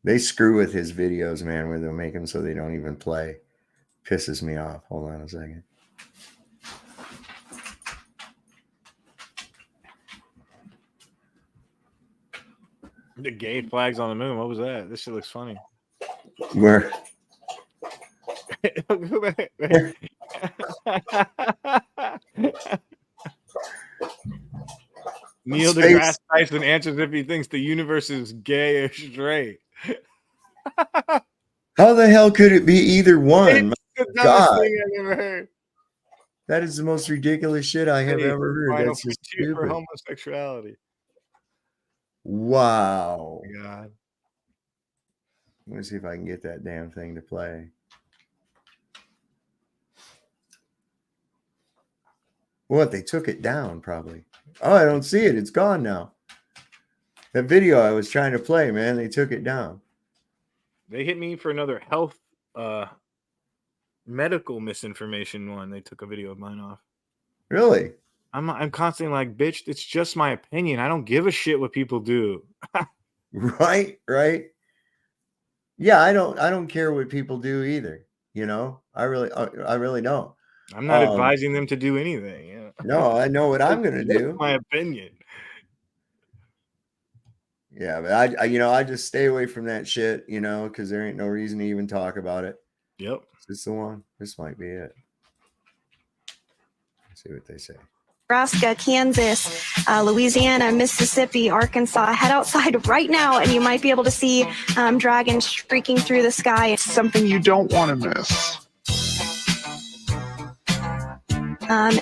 [SPEAKER 4] They screw with his videos, man, where they'll make them so they don't even play. Pisses me off. Hold on a second.
[SPEAKER 7] The gay flags on the moon. What was that? This shit looks funny.
[SPEAKER 4] Where?
[SPEAKER 7] Neil
[SPEAKER 4] Space.
[SPEAKER 7] deGrasse Tyson answers if he thinks the universe is gay or straight.
[SPEAKER 4] How the hell could it be either one?
[SPEAKER 7] It's the dumbest
[SPEAKER 4] God.
[SPEAKER 7] thing I've ever heard.
[SPEAKER 4] That is the most ridiculous shit I have
[SPEAKER 7] Hey,
[SPEAKER 4] ever heard.
[SPEAKER 7] final
[SPEAKER 4] That's just
[SPEAKER 7] frontier for
[SPEAKER 4] stupid.
[SPEAKER 7] homosexuality.
[SPEAKER 4] Wow.
[SPEAKER 7] God.
[SPEAKER 4] Let me see if I can get that damn thing to play. What? They took it down, probably. Oh, I don't see it. It's gone now. That video I was trying to play, man, they took it down.
[SPEAKER 7] They hit me for another health medical misinformation one. They took a video of mine off.
[SPEAKER 4] Really?
[SPEAKER 7] I'm constantly like, bitch, it's just my opinion. I don't give a shit what people do.
[SPEAKER 4] Right? Yeah, I don't care what people do either. You know, I really don't.
[SPEAKER 7] I'm not advising them to do anything. Yeah.
[SPEAKER 4] No, I know what I'm gonna
[SPEAKER 7] It's just
[SPEAKER 4] do.
[SPEAKER 7] my opinion.
[SPEAKER 4] Yeah, but I just stay away from that shit, you know, because there ain't no reason to even talk about it.
[SPEAKER 7] Yep.
[SPEAKER 4] Is this the one? This might be it. Let's see what they say.
[SPEAKER 9] Nebraska, Kansas, Louisiana, Mississippi, Arkansas. Head outside right now and you might be able to see dragons streaking through the sky. It's
[SPEAKER 11] Something you don't want to miss.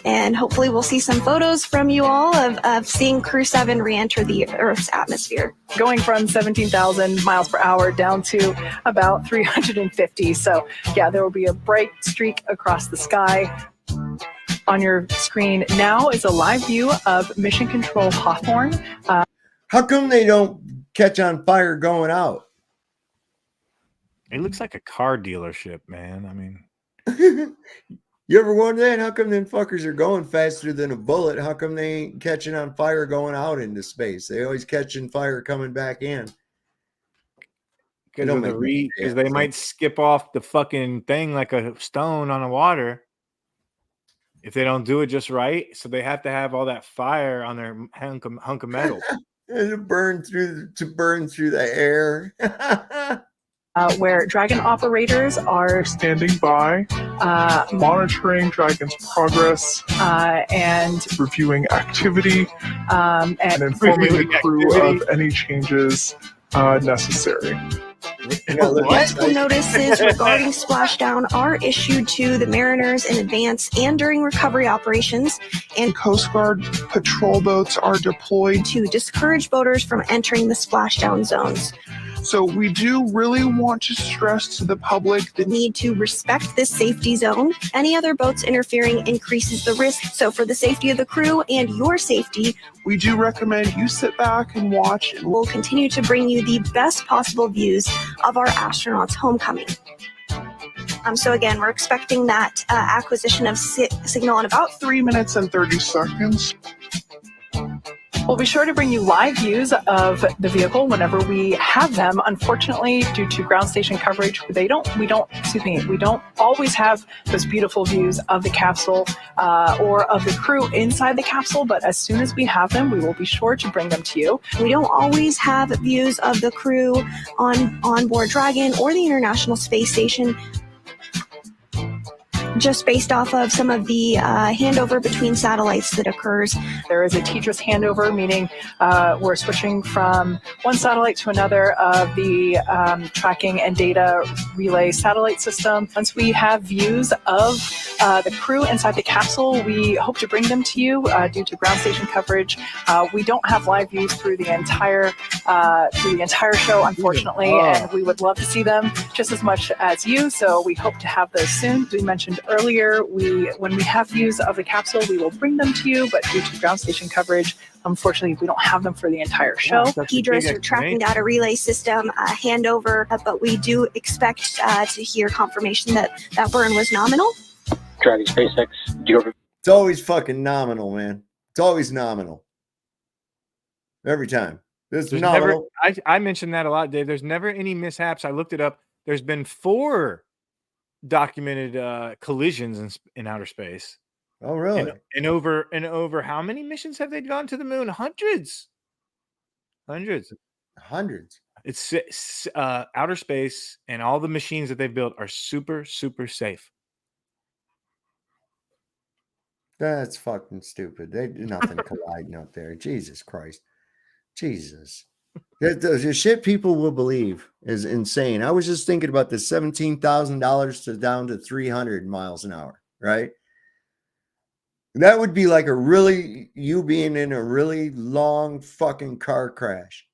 [SPEAKER 9] and hopefully we'll see some photos from you all of seeing Crew 7 re-enter the Earth's atmosphere.
[SPEAKER 12] Going from 17,000 miles per hour down to about 350. So yeah, there will be a bright streak across the sky. On your screen now is a live view of Mission Control Hawthorne.
[SPEAKER 4] How come they don't catch on fire going out?
[SPEAKER 7] It looks like a car dealership, man. I mean,
[SPEAKER 4] You ever wonder that? How come them fuckers are going faster than a bullet? How come they ain't catching on fire going out into space? They always catching fire coming back in.
[SPEAKER 7] because
[SPEAKER 4] don't
[SPEAKER 7] of the
[SPEAKER 4] make any
[SPEAKER 7] because
[SPEAKER 4] damn
[SPEAKER 7] they might skip off the fucking thing like a stone on the water if they don't do it just right. So they have to have all that fire on their hunk of metal.
[SPEAKER 4] And to burn through the air.
[SPEAKER 12] Where Dragon operators are
[SPEAKER 11] Standing by, monitoring Dragon's progress,
[SPEAKER 12] and
[SPEAKER 11] reviewing activity,
[SPEAKER 12] and
[SPEAKER 11] informing the
[SPEAKER 7] reviewing
[SPEAKER 11] crew
[SPEAKER 7] activity.
[SPEAKER 11] of any changes necessary.
[SPEAKER 9] Multiple notices regarding splashdown are issued to the mariners in advance and during recovery operations, and
[SPEAKER 11] Coast Guard patrol boats are deployed.
[SPEAKER 9] to discourage boaters from entering the splashdown zones.
[SPEAKER 11] So we do really want to stress to the public
[SPEAKER 9] The
[SPEAKER 11] that
[SPEAKER 9] need to respect this safety zone. Any other boats interfering increases the risk. So for the safety of the crew and your safety,
[SPEAKER 11] we do recommend you sit back and watch.
[SPEAKER 9] we'll continue to bring you the best possible views of our astronauts' homecoming. So again, we're expecting that acquisition of signal in about
[SPEAKER 11] 3 minutes and 30 seconds.
[SPEAKER 12] we'll be sure to bring you live views of the vehicle whenever we have them. Unfortunately, due to ground station coverage, we don't always have those beautiful views of the capsule or of the crew inside the capsule, but as soon as we have them, we will be sure to bring them to you.
[SPEAKER 9] We don't always have views of the crew on board Dragon or the International Space Station, just based off of some of the handover between satellites that occurs.
[SPEAKER 12] There is a TDRS handover, meaning we're switching from one satellite to another of the tracking and data relay satellite system. Once we have views of the crew inside the capsule, we hope to bring them to you due to ground station coverage. We don't have live views through the entire show, unfortunately, and we would love to see them just as much as you. So we hope to have those soon. As we mentioned earlier, when we have views of the capsule, we will bring them to you, but due to ground station coverage, unfortunately, we don't have them for the entire show.
[SPEAKER 9] TDRS, or tracking data relay system, handover, but we do expect to hear confirmation that that burn was nominal.
[SPEAKER 13] Dragon SpaceX,
[SPEAKER 4] It's always fucking nominal, man. It's always nominal. Every time. It's
[SPEAKER 7] There's
[SPEAKER 4] nominal.
[SPEAKER 7] never, I mentioned that a lot, Dave. There's never any mishaps. I looked it up. There's been 4 documented collisions in outer space.
[SPEAKER 4] Oh, really?
[SPEAKER 7] And over how many missions have they gone to the moon? Hundreds. It's outer space, and all the machines that they've built are super, super safe.
[SPEAKER 4] That's fucking stupid. They do nothing colliding up there. Jesus Christ. Jesus. The shit people will believe is insane. I was just thinking about the $17,000 to down to 300 miles an hour, right? That would be like you being in a really long fucking car crash.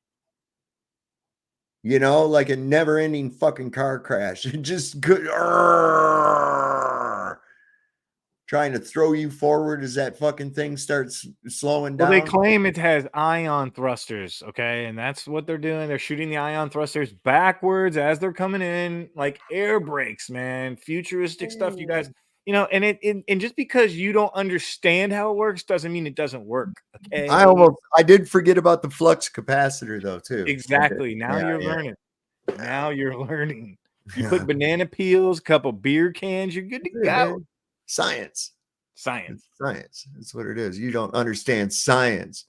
[SPEAKER 4] You know, like a never ending fucking car crash. It just good. Trying to throw you forward as that fucking thing starts slowing down.
[SPEAKER 7] Well, they claim it has ion thrusters, okay? And that's what they're doing. They're shooting the ion thrusters backwards as they're coming in, like air brakes, man. Futuristic stuff, you guys. You know, and just because you don't understand how it works doesn't mean it doesn't work. Okay.
[SPEAKER 4] I did forget about the flux capacitor though, too.
[SPEAKER 7] Exactly. Now you're learning. Now you're learning. You put banana peels, a couple beer cans, you're good to go.
[SPEAKER 4] Science. That's what it is. You don't understand science.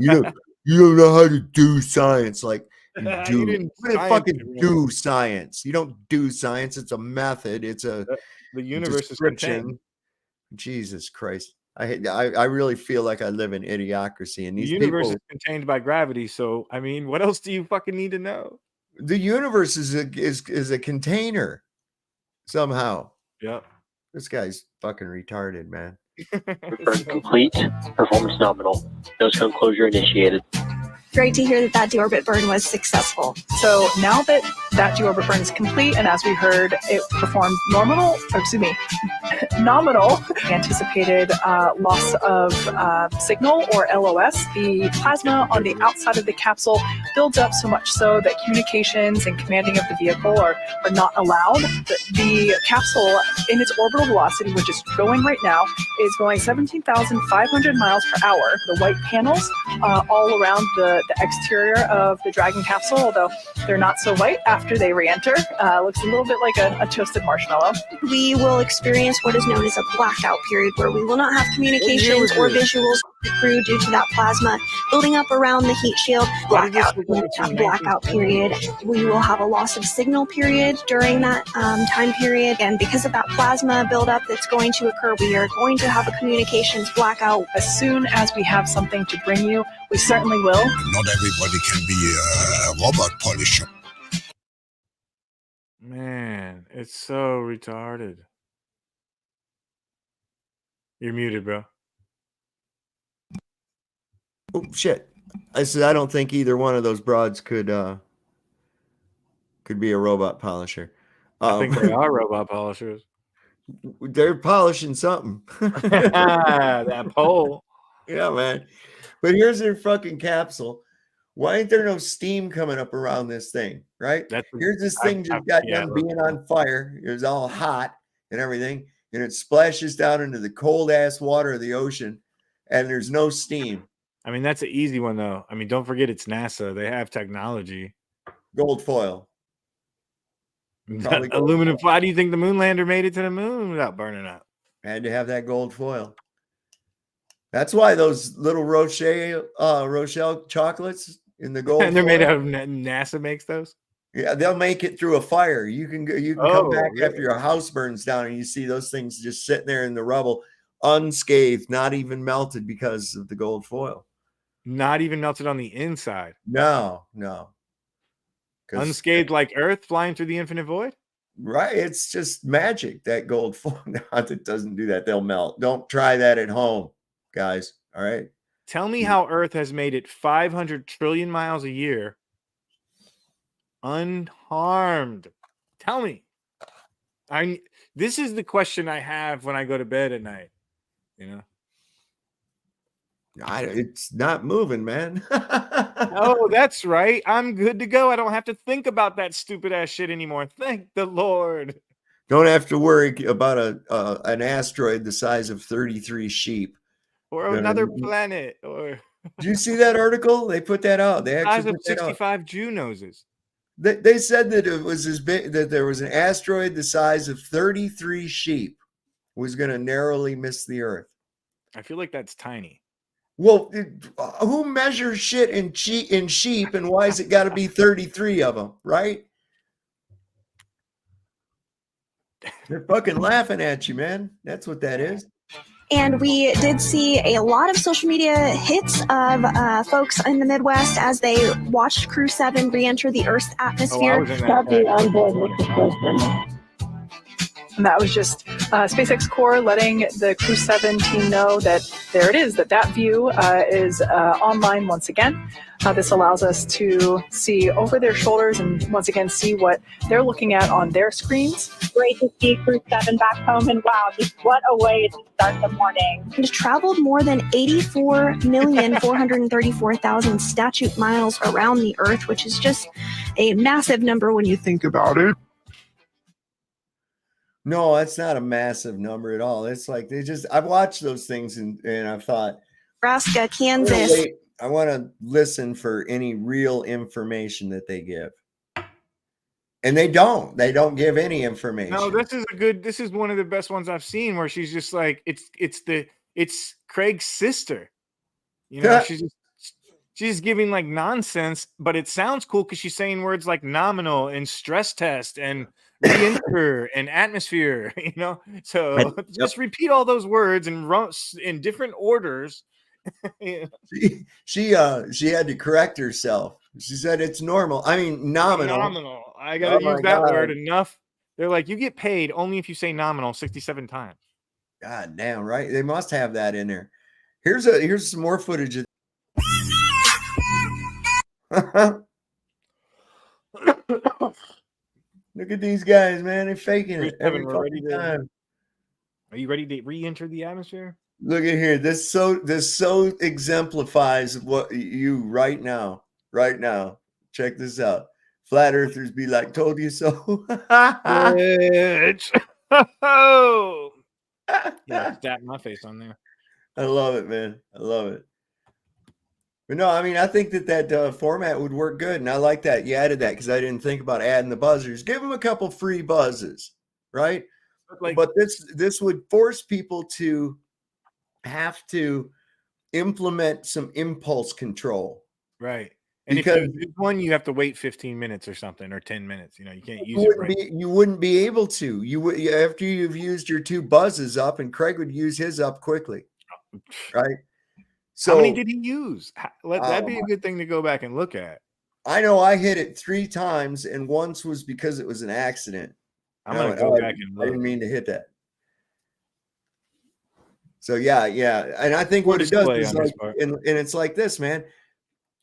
[SPEAKER 4] You don't know how to do science like you do. You didn't fucking do science. You don't do science. It's a method. It's a
[SPEAKER 7] the universe is contained.
[SPEAKER 4] Jesus Christ. I really feel like I live in idiocracy, and these
[SPEAKER 7] the universe
[SPEAKER 4] people,
[SPEAKER 7] is contained by gravity. So I mean, what else do you fucking need to know?
[SPEAKER 4] The universe is a container somehow.
[SPEAKER 7] Yep.
[SPEAKER 4] This guy's fucking retarded, man.
[SPEAKER 13] Burn complete. Performance nominal. Nose cone closure initiated.
[SPEAKER 9] Great to hear that deorbit burn was successful.
[SPEAKER 12] So now that deorbit burn is complete, and as we heard, it performed nominal, anticipated loss of signal, or LOS. The plasma on the outside of the capsule builds up so much so that communications and commanding of the vehicle are not allowed. The capsule, in its orbital velocity, which is going right now, is going 17,500 miles per hour. The white panels all around the the exterior of the Dragon capsule, although they're not so white after they re-enter. Looks a little bit like a toasted marshmallow.
[SPEAKER 9] We will experience what is known as a blackout period, where we will not have communications or visuals with the crew due to that plasma building up around the heat shield. Blackout period. We will have a loss of signal period during that time period, and because of that plasma buildup that's going to occur, we are going to have a communications blackout.
[SPEAKER 12] As soon as we have something to bring you, we certainly will.
[SPEAKER 3] Not everybody can be a robot polisher.
[SPEAKER 7] Man, it's so retarded. You're muted, bro.
[SPEAKER 4] Oh shit! I said I don't think either one of those broads could be a robot polisher.
[SPEAKER 7] I think they are robot polishers.
[SPEAKER 4] They're polishing something.
[SPEAKER 7] That pole.
[SPEAKER 4] Yeah, man. But here's their fucking capsule. Why ain't there no steam coming up around this thing? Right? Here's this thing just got done being on fire. It was all hot and everything, and it splashes down into the cold ass water of the ocean, and there's no steam.
[SPEAKER 7] I mean, that's an easy one though. I mean, don't forget it's NASA. They have technology.
[SPEAKER 4] Gold foil.
[SPEAKER 7] Aluminum. Why do you think the moon lander made it to the moon without burning up?
[SPEAKER 4] Had to have that gold foil. That's why those little Rochelle chocolates in the gold.
[SPEAKER 7] And they're
[SPEAKER 4] foil,
[SPEAKER 7] made out of NASA makes those.
[SPEAKER 4] Yeah, they'll make it through a fire. You can come back after your house burns down, and you see those things just sitting there in the rubble, unscathed, not even melted because of the gold foil.
[SPEAKER 7] Not even melted on the inside.
[SPEAKER 4] No.
[SPEAKER 7] Unscathed like Earth flying through the infinite void?
[SPEAKER 4] Right. It's just magic, that gold foil. No, it doesn't do that. They'll melt. Don't try that at home, guys. All right.
[SPEAKER 7] Tell me how Earth has made it 500 trillion miles a year unharmed. Tell me. This is the question I have when I go to bed at night. You know?
[SPEAKER 4] It's not moving, man.
[SPEAKER 7] Oh, that's right. I'm good to go. I don't have to think about that stupid ass shit anymore. Thank the Lord.
[SPEAKER 4] Don't have to worry about an asteroid the size of 33 sheep.
[SPEAKER 7] Or another planet. Or
[SPEAKER 4] did you see that article? They put that out. They actually put
[SPEAKER 7] 65 Jew noses.
[SPEAKER 4] They said that it was as big, that there was an asteroid the size of 33 sheep was going to narrowly miss the Earth.
[SPEAKER 7] I feel like that's tiny.
[SPEAKER 4] Well, who measures shit in sheep, and why is it got to be 33 of them, right? They're fucking laughing at you, man. That's what that is.
[SPEAKER 9] And we did see a lot of social media hits of folks in the Midwest as they watched Crew 7 re-enter the Earth's atmosphere.
[SPEAKER 12] On board with the president. And that was just SpaceX Core letting the Crew 7 team know that there it is, that view is online once again. This allows us to see over their shoulders and once again see what they're looking at on their screens.
[SPEAKER 14] Great to see Crew 7 back home, and wow, just what a way to start the morning.
[SPEAKER 9] And traveled more than 84,434,000 statute miles around the Earth, which is just a massive number when you think about it.
[SPEAKER 4] No, that's not a massive number at all. It's like I've watched those things and I've thought,
[SPEAKER 9] Nebraska, Kansas.
[SPEAKER 4] I want to listen for any real information that they give. And they don't give any information.
[SPEAKER 7] No, this is one of the best ones I've seen, where she's just like, it's Craig's sister. You know, she's giving like nonsense, but it sounds cool because she's saying words like nominal and stress test and re-enter and atmosphere, you know. So just repeat all those words and run in different orders.
[SPEAKER 4] She had to correct herself. She said it's normal. I mean, nominal.
[SPEAKER 7] Nominal. I gotta use that word enough. They're like, you get paid only if you say nominal 67 times.
[SPEAKER 4] God damn right. They must have that in there. Here's some more footage of look at these guys, man. They're faking it every fucking time.
[SPEAKER 7] Are you ready to re-enter the atmosphere?
[SPEAKER 4] Look at here. This so exemplifies what you right now. Right now. Check this out. Flat earthers be like, told you so.
[SPEAKER 7] Bitch. Oh. Yeah, tap my face on there.
[SPEAKER 4] I love it, man. I love it. But no, I mean, I think that format would work good, and I like that you added that because I didn't think about adding the buzzers. Give them a couple free buzzes, right? But this would force people to have to implement some impulse control,
[SPEAKER 7] right? And
[SPEAKER 4] because
[SPEAKER 7] if you use one, you have to wait 15 minutes or something, or 10 minutes. You know, you can't use it right.
[SPEAKER 4] you wouldn't be able to. You would after you've used your 2 buzzes up, and Craig would use his up quickly, right? So
[SPEAKER 7] how many did he use? That'd be a good thing to go back and look at.
[SPEAKER 4] I know I hit it 3 times, and once was because it was an accident.
[SPEAKER 7] I'm gonna go back and look.
[SPEAKER 4] I didn't mean to hit that. So yeah, and I think what it does is like, and it's like this, man.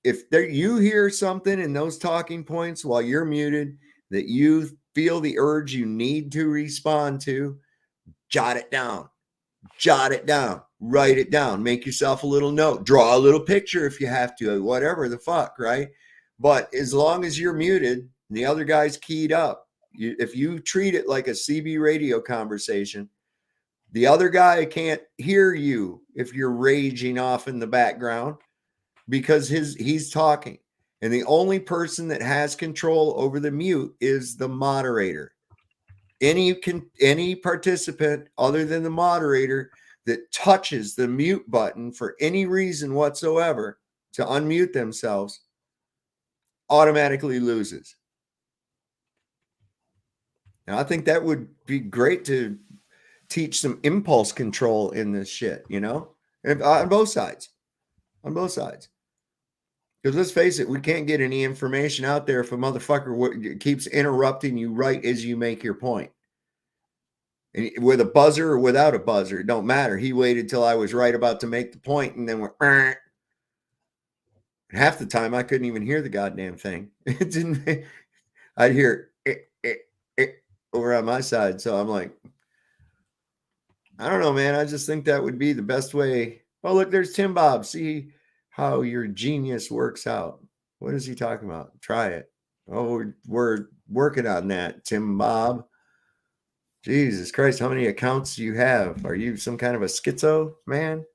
[SPEAKER 4] If you hear something in those talking points while you're muted that you feel the urge you need to respond to, jot it down, write it down, make yourself a little note, draw a little picture if you have to, whatever the fuck, right? But as long as you're muted and the other guy's keyed up, if you treat it like a CB radio conversation, the other guy can't hear you if you're raging off in the background because he's talking. And the only person that has control over the mute is the moderator. Any participant other than the moderator that touches the mute button for any reason whatsoever to unmute themselves automatically loses. Now, I think that would be great to teach some impulse control in this shit, you know, and on both sides. Because let's face it, we can't get any information out there if a motherfucker keeps interrupting you right as you make your point. And with a buzzer or without a buzzer, it don't matter. He waited till I was right about to make the point and then went, and half the time I couldn't even hear the goddamn thing. It didn't. I'd hear it over on my side. So I'm like, I don't know, man. I just think that would be the best way. Oh, look, there's Tim Bob. See how your genius works out. What is he talking about? Try it. Oh, we're working on that, Tim Bob. Jesus Christ, how many accounts do you have? Are you some kind of a schizo man?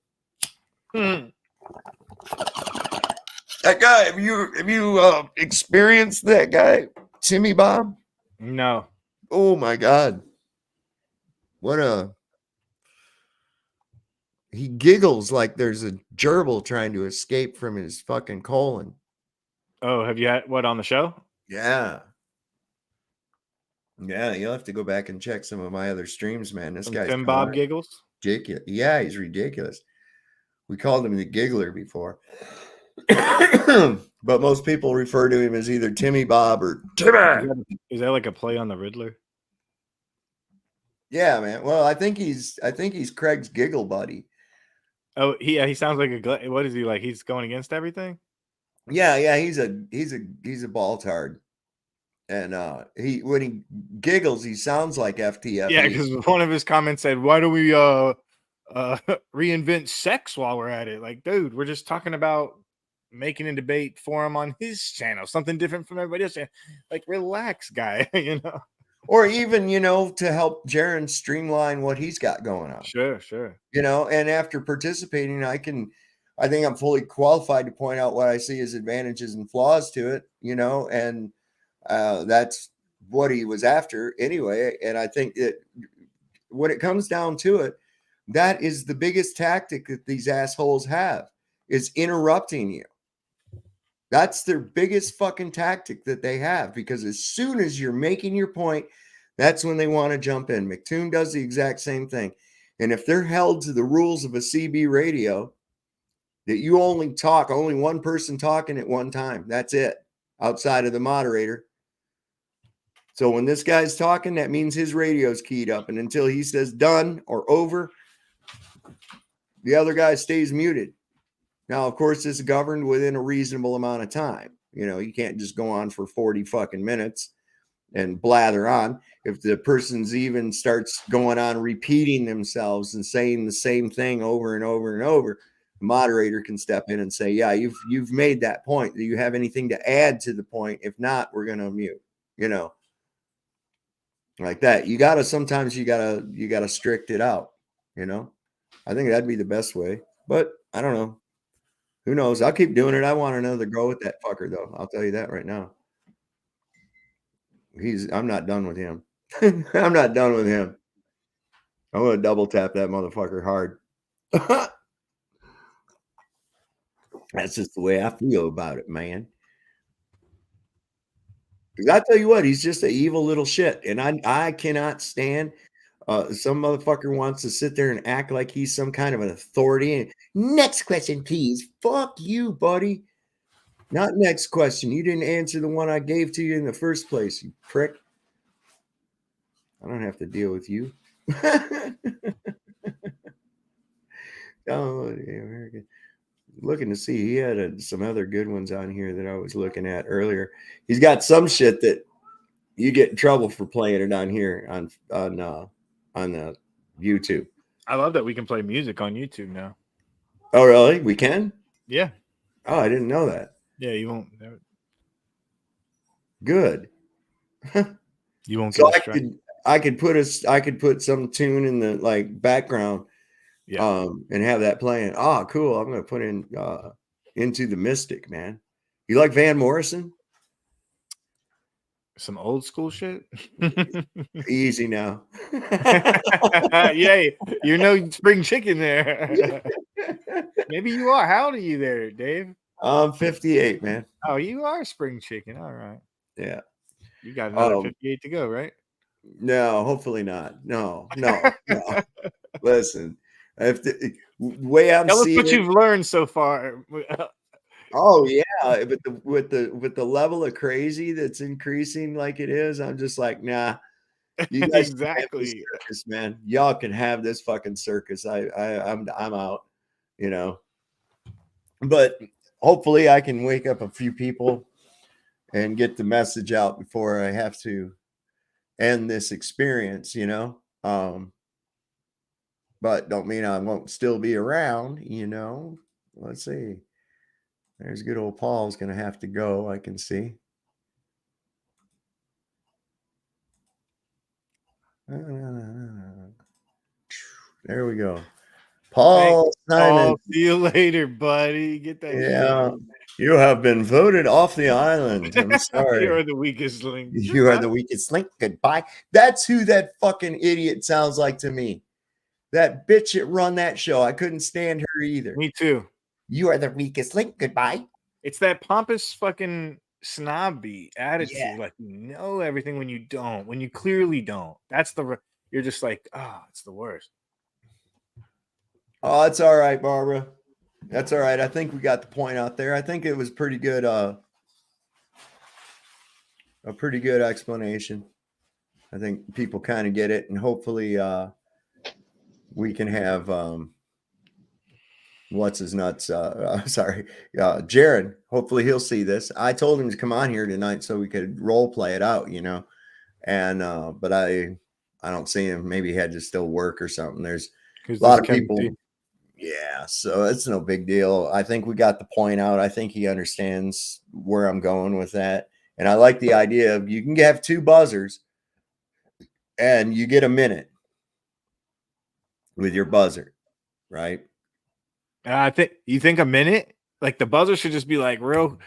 [SPEAKER 4] That guy, have you experienced that guy, Timmy Bob?
[SPEAKER 7] No.
[SPEAKER 4] Oh my God. He giggles like there's a gerbil trying to escape from his fucking colon.
[SPEAKER 7] Oh, have you had what on the show?
[SPEAKER 4] Yeah. Yeah, you'll have to go back and check some of my other streams, man. This guy's
[SPEAKER 7] Tim Bob giggles.
[SPEAKER 4] Yeah, he's ridiculous. We called him the Giggler before. But most people refer to him as either Timmy Bob or Timmy.
[SPEAKER 7] Is that like a play on the Riddler?
[SPEAKER 4] Yeah, man. Well, I think he's Craig's giggle buddy.
[SPEAKER 7] Oh, he sounds like a what is he like? He's going against everything?
[SPEAKER 4] Yeah, he's a ball-tard. And when he giggles, he sounds like FTF.
[SPEAKER 7] Yeah, because one of his comments said, "Why do we reinvent sex while we're at it?" Like, dude, we're just talking about making a debate forum on his channel, something different from everybody else. Like, relax, guy. You know,
[SPEAKER 4] or even to help Jaron streamline what he's got going on.
[SPEAKER 7] Sure.
[SPEAKER 4] And after participating, I think I'm fully qualified to point out what I see as advantages and flaws to it. And that's what he was after anyway. And I think that when it comes down to it, that is the biggest tactic that these assholes have, is interrupting you. That's their biggest fucking tactic that they have, because as soon as you're making your point, that's when they want to jump in. McToon does the exact same thing. And if they're held to the rules of a CB radio, that you only one person talking at one time, that's it, outside of the moderator. So when this guy's talking, that means his radio's keyed up. And until he says done or over, the other guy stays muted. Now, of course, this is governed within a reasonable amount of time. You can't just go on for 40 fucking minutes and blather on. If the person's even starts going on repeating themselves and saying the same thing over and over and over, the moderator can step in and say, yeah, you've made that point. Do you have anything to add to the point? If not, we're going to mute, like that. Sometimes you gotta strict it out, I think that'd be the best way, but I don't know. Who knows? I'll keep doing it. I want another go at that fucker, though. I'll tell you that right now. I'm not done with him. I'm not done with him. I'm gonna double tap that motherfucker hard. That's just the way I feel about it, man. Because I tell you what, he's just an evil little shit, and I cannot stand. Some motherfucker wants to sit there and act like he's some kind of an authority. And next question, please. Fuck you, buddy. Not next question. You didn't answer the one I gave to you in the first place, you prick. I don't have to deal with you. Oh, American. Looking to see. He had some other good ones on here that I was looking at earlier. He's got some shit that you get in trouble for playing it on here on YouTube.
[SPEAKER 7] I love that we can play music on YouTube now.
[SPEAKER 4] Oh, really? We can?
[SPEAKER 7] Yeah.
[SPEAKER 4] Oh, I didn't know that.
[SPEAKER 7] Yeah, you won't.
[SPEAKER 4] Good.
[SPEAKER 7] You won't.
[SPEAKER 4] So I could put some tune in the like background, and have that playing. Oh, cool. I'm gonna put in Into the Mystic, man. You like Van Morrison?
[SPEAKER 7] Some old school shit.
[SPEAKER 4] Easy now.
[SPEAKER 7] Yeah, you're no spring chicken there. Maybe you are. How old are you there, Dave?
[SPEAKER 4] I'm 58, man.
[SPEAKER 7] Oh, you are spring chicken. All right.
[SPEAKER 4] Yeah.
[SPEAKER 7] You got another 58 to go, right?
[SPEAKER 4] No, hopefully not. No. Listen, if the way I'm
[SPEAKER 7] Tell us
[SPEAKER 4] seeing
[SPEAKER 7] what you've learned so far.
[SPEAKER 4] Oh yeah, but with the level of crazy that's increasing like it is, I'm just like, nah. You guys
[SPEAKER 7] Exactly.
[SPEAKER 4] can have this circus, man. Y'all can have this fucking circus. I'm out, you know. But hopefully I can wake up a few people and get the message out before I have to end this experience, you know. But don't mean I won't still be around, you know. Let's see. There's good old Paul's gonna have to go, I can see. There we go. Paul Simon.
[SPEAKER 7] See you later, buddy. Get that.
[SPEAKER 4] Yeah. You have been voted off the island. I'm sorry.
[SPEAKER 7] You are the weakest link.
[SPEAKER 4] You are the weakest link. Goodbye. That's who that fucking idiot sounds like to me. That bitch that run that show. I couldn't stand her either.
[SPEAKER 7] Me too.
[SPEAKER 4] You are the weakest link. Goodbye.
[SPEAKER 7] It's that pompous fucking snobby attitude.
[SPEAKER 4] Yeah.
[SPEAKER 7] Like you know everything when you don't, when you clearly don't. That's you're just like, oh, it's the worst.
[SPEAKER 4] Oh, it's all right, Barbara. That's all right. I think we got the point out there. I think it was pretty good. A pretty good explanation. I think people kind of get it, and hopefully we can have what's his nuts. Jared. Hopefully he'll see this. I told him to come on here tonight so we could role play it out, you know. And but I don't see him. Maybe he had to still work or something. There's a lot of people. Yeah, so it's no big deal. I think we got the point out. I think he understands where I'm going with that. And I like the idea of you can have 2 buzzers and you get a minute with your buzzer, right?
[SPEAKER 7] I think a minute, like the buzzer should just be like real,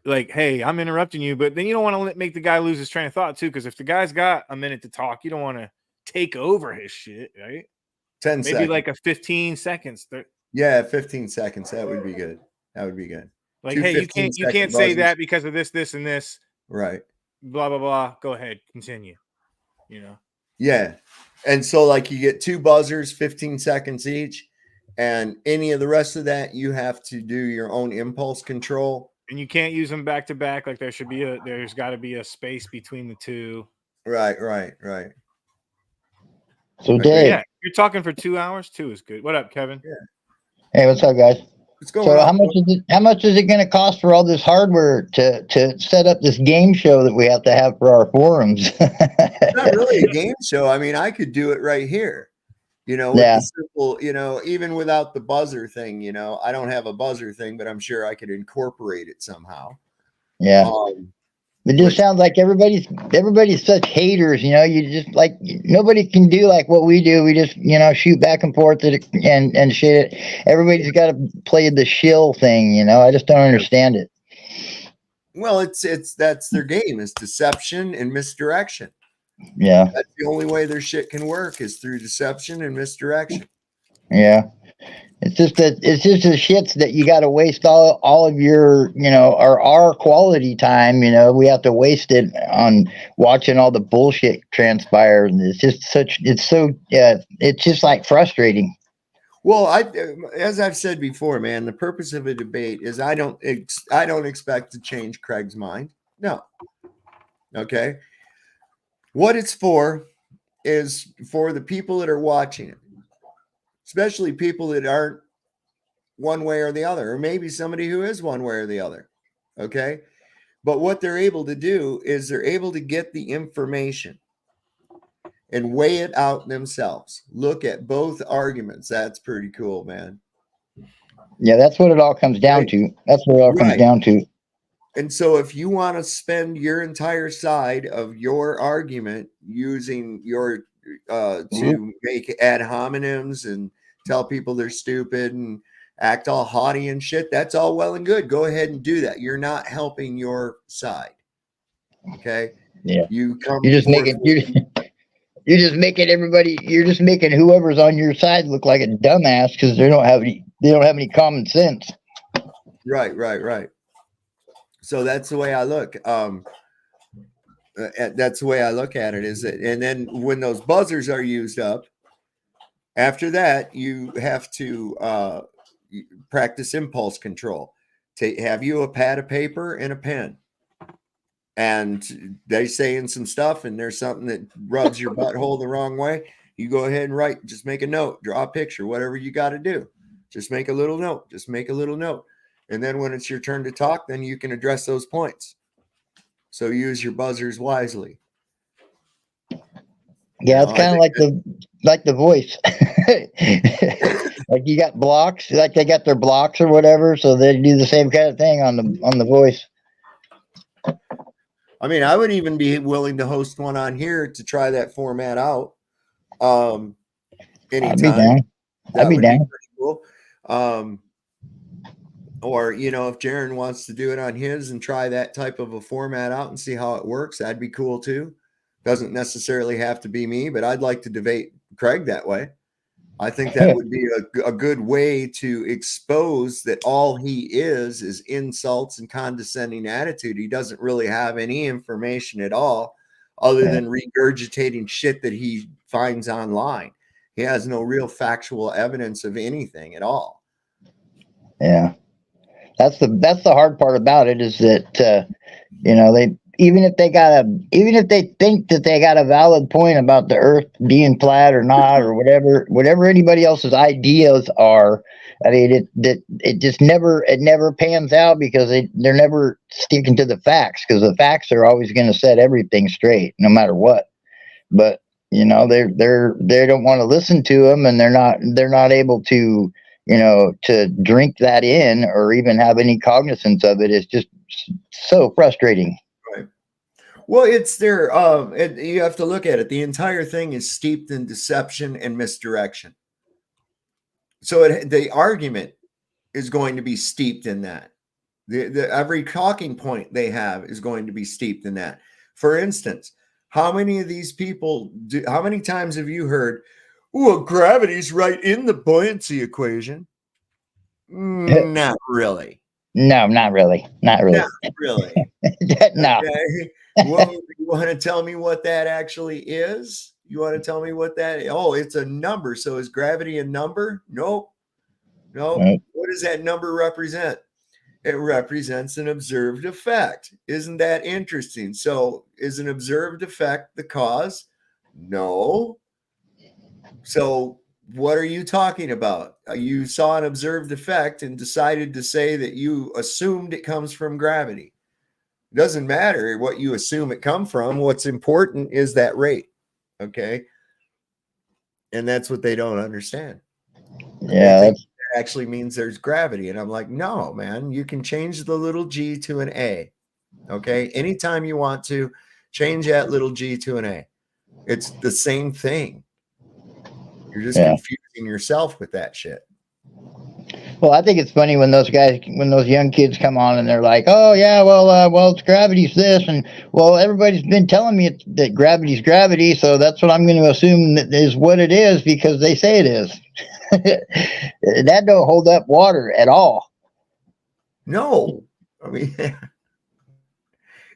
[SPEAKER 7] like, hey, I'm interrupting you, but then you don't want to make the guy lose his train of thought too, because if the guy's got a minute to talk, you don't want to take over his shit, right?
[SPEAKER 4] 10
[SPEAKER 7] maybe
[SPEAKER 4] seconds.
[SPEAKER 7] like a 15 seconds.
[SPEAKER 4] Yeah, 15 seconds. That would be good. That would be good.
[SPEAKER 7] Like, hey, you can't say that because of this, and this.
[SPEAKER 4] Right.
[SPEAKER 7] Blah blah blah. Go ahead, continue. You know.
[SPEAKER 4] Yeah, and so like you get 2 buzzers, 15 seconds each, and any of the rest of that you have to do your own impulse control.
[SPEAKER 7] And you can't use them back to back. Like there's got to be a space between the 2.
[SPEAKER 4] Right.
[SPEAKER 15] So Dave,
[SPEAKER 7] yeah, you're talking for 2 hours. 2 is good. What up, Kevin?
[SPEAKER 4] Yeah.
[SPEAKER 15] Hey, what's up, guys?
[SPEAKER 4] What's going
[SPEAKER 15] so
[SPEAKER 4] on?
[SPEAKER 15] how much is it going to cost for all this hardware to set up this game show that we have to have for our forums?
[SPEAKER 4] It's not really a game show. I mean, I could do it right here. You know, with the simple, you know, even without the buzzer thing, you know, I don't have a buzzer thing, but I'm sure I could incorporate it somehow.
[SPEAKER 15] Yeah. It just sounds like everybody's such haters, you know. You just like nobody can do like what we do. We just shoot back and forth and shit. Everybody's got to play the shill thing, you know. I just don't understand it.
[SPEAKER 4] Well, that's their game, is deception and misdirection.
[SPEAKER 15] Yeah,
[SPEAKER 4] that's the only way their shit can work, is through deception and misdirection.
[SPEAKER 15] Yeah. It's just the shits that you got to waste all of your, or our quality time. We have to waste it on watching all the bullshit transpire. And it's just like frustrating.
[SPEAKER 4] Well, as I've said before, man, the purpose of a debate is I don't expect to change Craig's mind. No. Okay. What it's for is for the people that are watching it. Especially people that aren't one way or the other, or maybe somebody who is one way or the other. Okay. But what they're able to do is they're able to get the information and weigh it out themselves. Look at both arguments. That's pretty cool, man.
[SPEAKER 15] Yeah, that's what it all comes down to. That's what it all comes down to.
[SPEAKER 4] And so if you want to spend your entire side of your argument using your to make ad hominems and tell people they're stupid and act all haughty and shit, that's all well and good. Go ahead and do that. You're not helping your side. Okay.
[SPEAKER 15] Yeah.
[SPEAKER 4] You're
[SPEAKER 15] just making whoever's on your side look like a dumbass because they don't have any common sense.
[SPEAKER 4] Right. So that's the way I look. That's the way I look at it, is that, and then when those buzzers are used up, after that, you have to practice impulse control. Have you a pad of paper and a pen, and they saying some stuff and there's something that rubs your butthole the wrong way, you go ahead and write, just make a note, draw a picture, whatever you got to do. Just make a little note. And then when it's your turn to talk, then you can address those points. So use your buzzers wisely.
[SPEAKER 15] Yeah, it's kind of like the voice. Like you got blocks, like they got their blocks or whatever, so they do the same kind of thing on the voice.
[SPEAKER 4] I mean, I would even be willing to host one on here to try that format out. Anytime.
[SPEAKER 15] I'd be down.
[SPEAKER 4] Pretty cool. Or, if Jaron wants to do it on his and try that type of a format out and see how it works, that'd be cool too. Doesn't necessarily have to be me, but I'd like to debate Craig that way. I think that would be a good way to expose that all he is insults and condescending attitude. He doesn't really have any information at all other than regurgitating shit that he finds online. He has no real factual evidence of anything at all.
[SPEAKER 15] Yeah. That's the hard part about it, is that they even if they think that they got a valid point about the earth being flat or not, or whatever anybody else's ideas are, I mean it just never pans out because they're never sticking to the facts, because the facts are always going to set everything straight no matter what. But they don't want to listen to them, and they're not able to to drink that in or even have any cognizance of it. Is just so frustrating.
[SPEAKER 4] Right. Well, it's their, you have to look at it. The entire thing is steeped in deception and misdirection. So the argument is going to be steeped in that. Every talking point they have is going to be steeped in that. For instance, how many of these people how many times have you heard, well, gravity's right in the buoyancy equation? Not really.
[SPEAKER 15] No, not really. Not really.
[SPEAKER 4] Not really.
[SPEAKER 15] No.
[SPEAKER 4] Okay. You want to tell me what that actually is? You want to tell me what that is? Oh, it's a number. So is gravity a number? Nope. No. Nope. What does that number represent? It represents an observed effect. Isn't that interesting? So is an observed effect the cause? No. So what are you talking about? You saw an observed effect and decided to say that you assumed it comes from gravity. It doesn't matter what you assume it come from. What's important is that rate. Okay. And that's what they don't understand.
[SPEAKER 15] Yeah.
[SPEAKER 4] That actually means there's gravity. And I'm like, no, man, you can change the little g to an A. Okay. Anytime you want to change that little G to an A, it's the same thing. You're just confusing yourself with that shit.
[SPEAKER 15] Well, I think it's funny when those young kids come on and they're like, "Oh yeah, well, it's gravity's this," and well, everybody's been telling me that gravity's gravity, so that's what I'm going to assume that is what it is because they say it is. That don't hold up water at all.
[SPEAKER 4] No, I mean,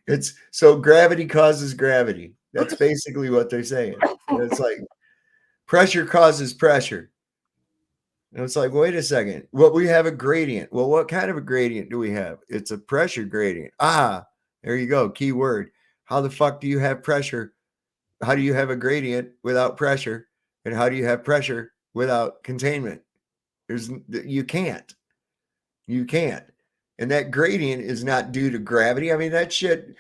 [SPEAKER 4] it's so gravity causes gravity. That's basically what they're saying. It's like pressure causes pressure. And it's like, wait a second. Well, we have a gradient. Well, what kind of a gradient do we have? It's a pressure gradient. Ah, there you go. Key word. How the fuck do you have pressure? How do you have a gradient without pressure? And how do you have pressure without containment? You can't. You can't. And that gradient is not due to gravity. I mean, that shit.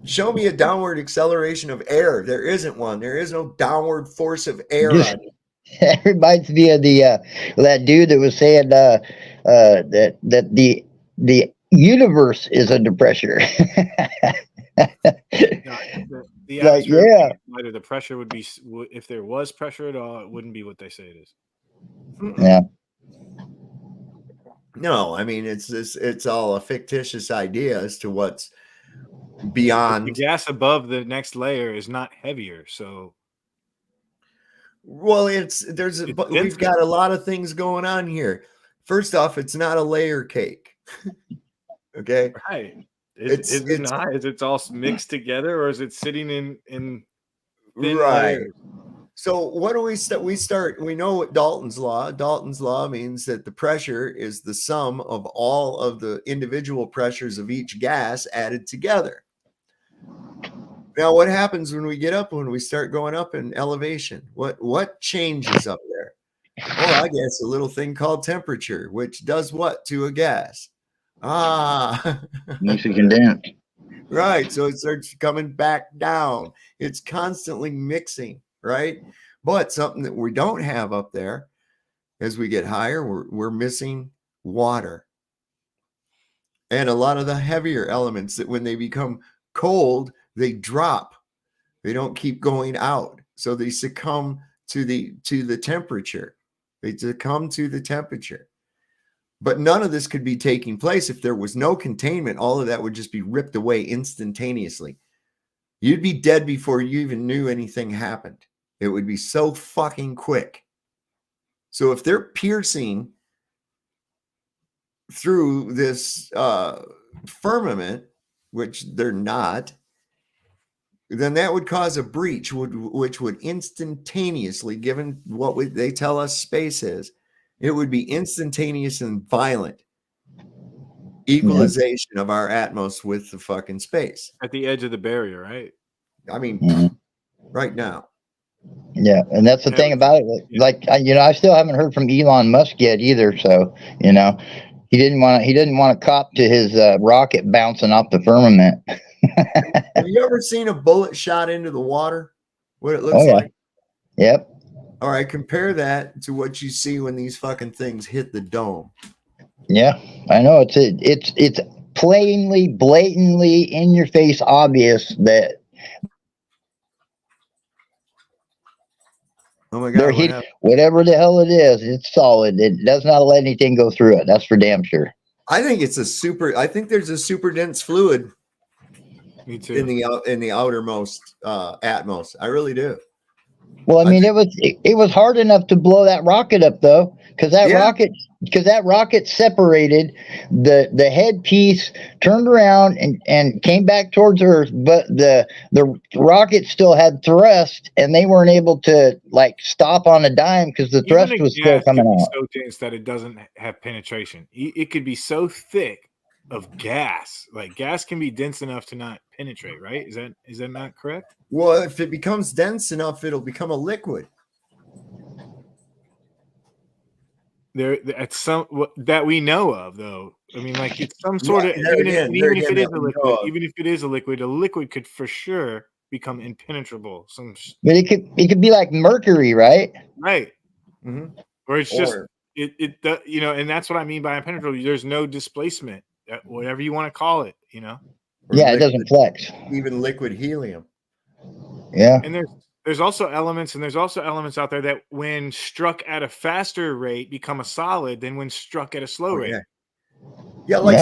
[SPEAKER 4] Show me a downward acceleration of air. There isn't one. There is no downward force of air on it.
[SPEAKER 15] It reminds me of that dude that was saying that the universe is under pressure.
[SPEAKER 7] The atmosphere would the pressure would be, if there was pressure at all, it wouldn't be what they say it is.
[SPEAKER 15] Yeah.
[SPEAKER 4] No, I mean it's all a fictitious idea as to what's beyond.
[SPEAKER 7] The gas above the next layer is not heavier, so.
[SPEAKER 4] Well, we've got a lot of things going on here. First off, it's not a layer cake. Okay.
[SPEAKER 7] Right. Is it all mixed together, or is it sitting in thin layers?
[SPEAKER 4] So what do we start? We know what Dalton's law. Dalton's law means that the pressure is the sum of all of the individual pressures of each gas added together. Now, what happens when we start going up in elevation? What changes up there? Well, I guess a little thing called temperature, which does what to a gas?
[SPEAKER 15] Makes it condense.
[SPEAKER 4] Right. So it starts coming back down. It's constantly mixing, right? But something that we don't have up there as we get higher, we're missing water. And a lot of the heavier elements that when they become cold, they drop. They don't keep going out. So they succumb to the temperature. They succumb to the temperature. But none of this could be taking place if there was no containment. All of that would just be ripped away instantaneously. You'd be dead before you even knew anything happened. It would be so fucking quick. So if they're piercing through this firmament, which they're not, then that would cause a breach, which would instantaneously, given what they tell us space is, it would be instantaneous and violent equalization of our atmos with the fucking space.
[SPEAKER 7] At the edge of the barrier, right?
[SPEAKER 4] I mean, right now.
[SPEAKER 15] Yeah, and that's the thing about it. Like, I still haven't heard from Elon Musk yet either. So, he didn't want to cop to his rocket bouncing off the firmament.
[SPEAKER 4] Have you ever seen a bullet shot into the water? What it looks like?
[SPEAKER 15] Yep.
[SPEAKER 4] All right, compare that to what you see when these fucking things hit the dome.
[SPEAKER 15] Yeah, I know it's plainly, blatantly in your face obvious that
[SPEAKER 4] oh my God,
[SPEAKER 15] whatever the hell it is, it's solid. It does not let anything go through it. That's for damn sure.
[SPEAKER 4] I think there's a super dense fluid.
[SPEAKER 7] Me too.
[SPEAKER 4] In the outermost atmos. I really do.
[SPEAKER 15] Well, I mean, it was hard enough to blow that rocket up though, because that rocket separated the headpiece, turned around and came back towards Earth, but the rocket still had thrust, and they weren't able to stop on a dime because the thrust was still coming out.
[SPEAKER 7] So dense that it doesn't have penetration. It could be so thick of gas, like gas can be dense enough to not penetrate, right? Is that not correct?
[SPEAKER 4] Well, if it becomes dense enough, it'll become a liquid.
[SPEAKER 7] At some that we know of, though. I mean, like it's some sort of even if it is a liquid, a liquid could for sure become impenetrable.
[SPEAKER 15] But it could be like mercury, right?
[SPEAKER 7] Right.
[SPEAKER 4] Mm-hmm.
[SPEAKER 7] Or it's just and that's what I mean by impenetrable. There's no displacement, whatever you want to call it.
[SPEAKER 15] Yeah, it doesn't flex.
[SPEAKER 4] Even liquid helium.
[SPEAKER 15] Yeah.
[SPEAKER 7] And there's also elements out there that when struck at a faster rate become a solid than when struck at a slow rate.
[SPEAKER 4] Yeah, like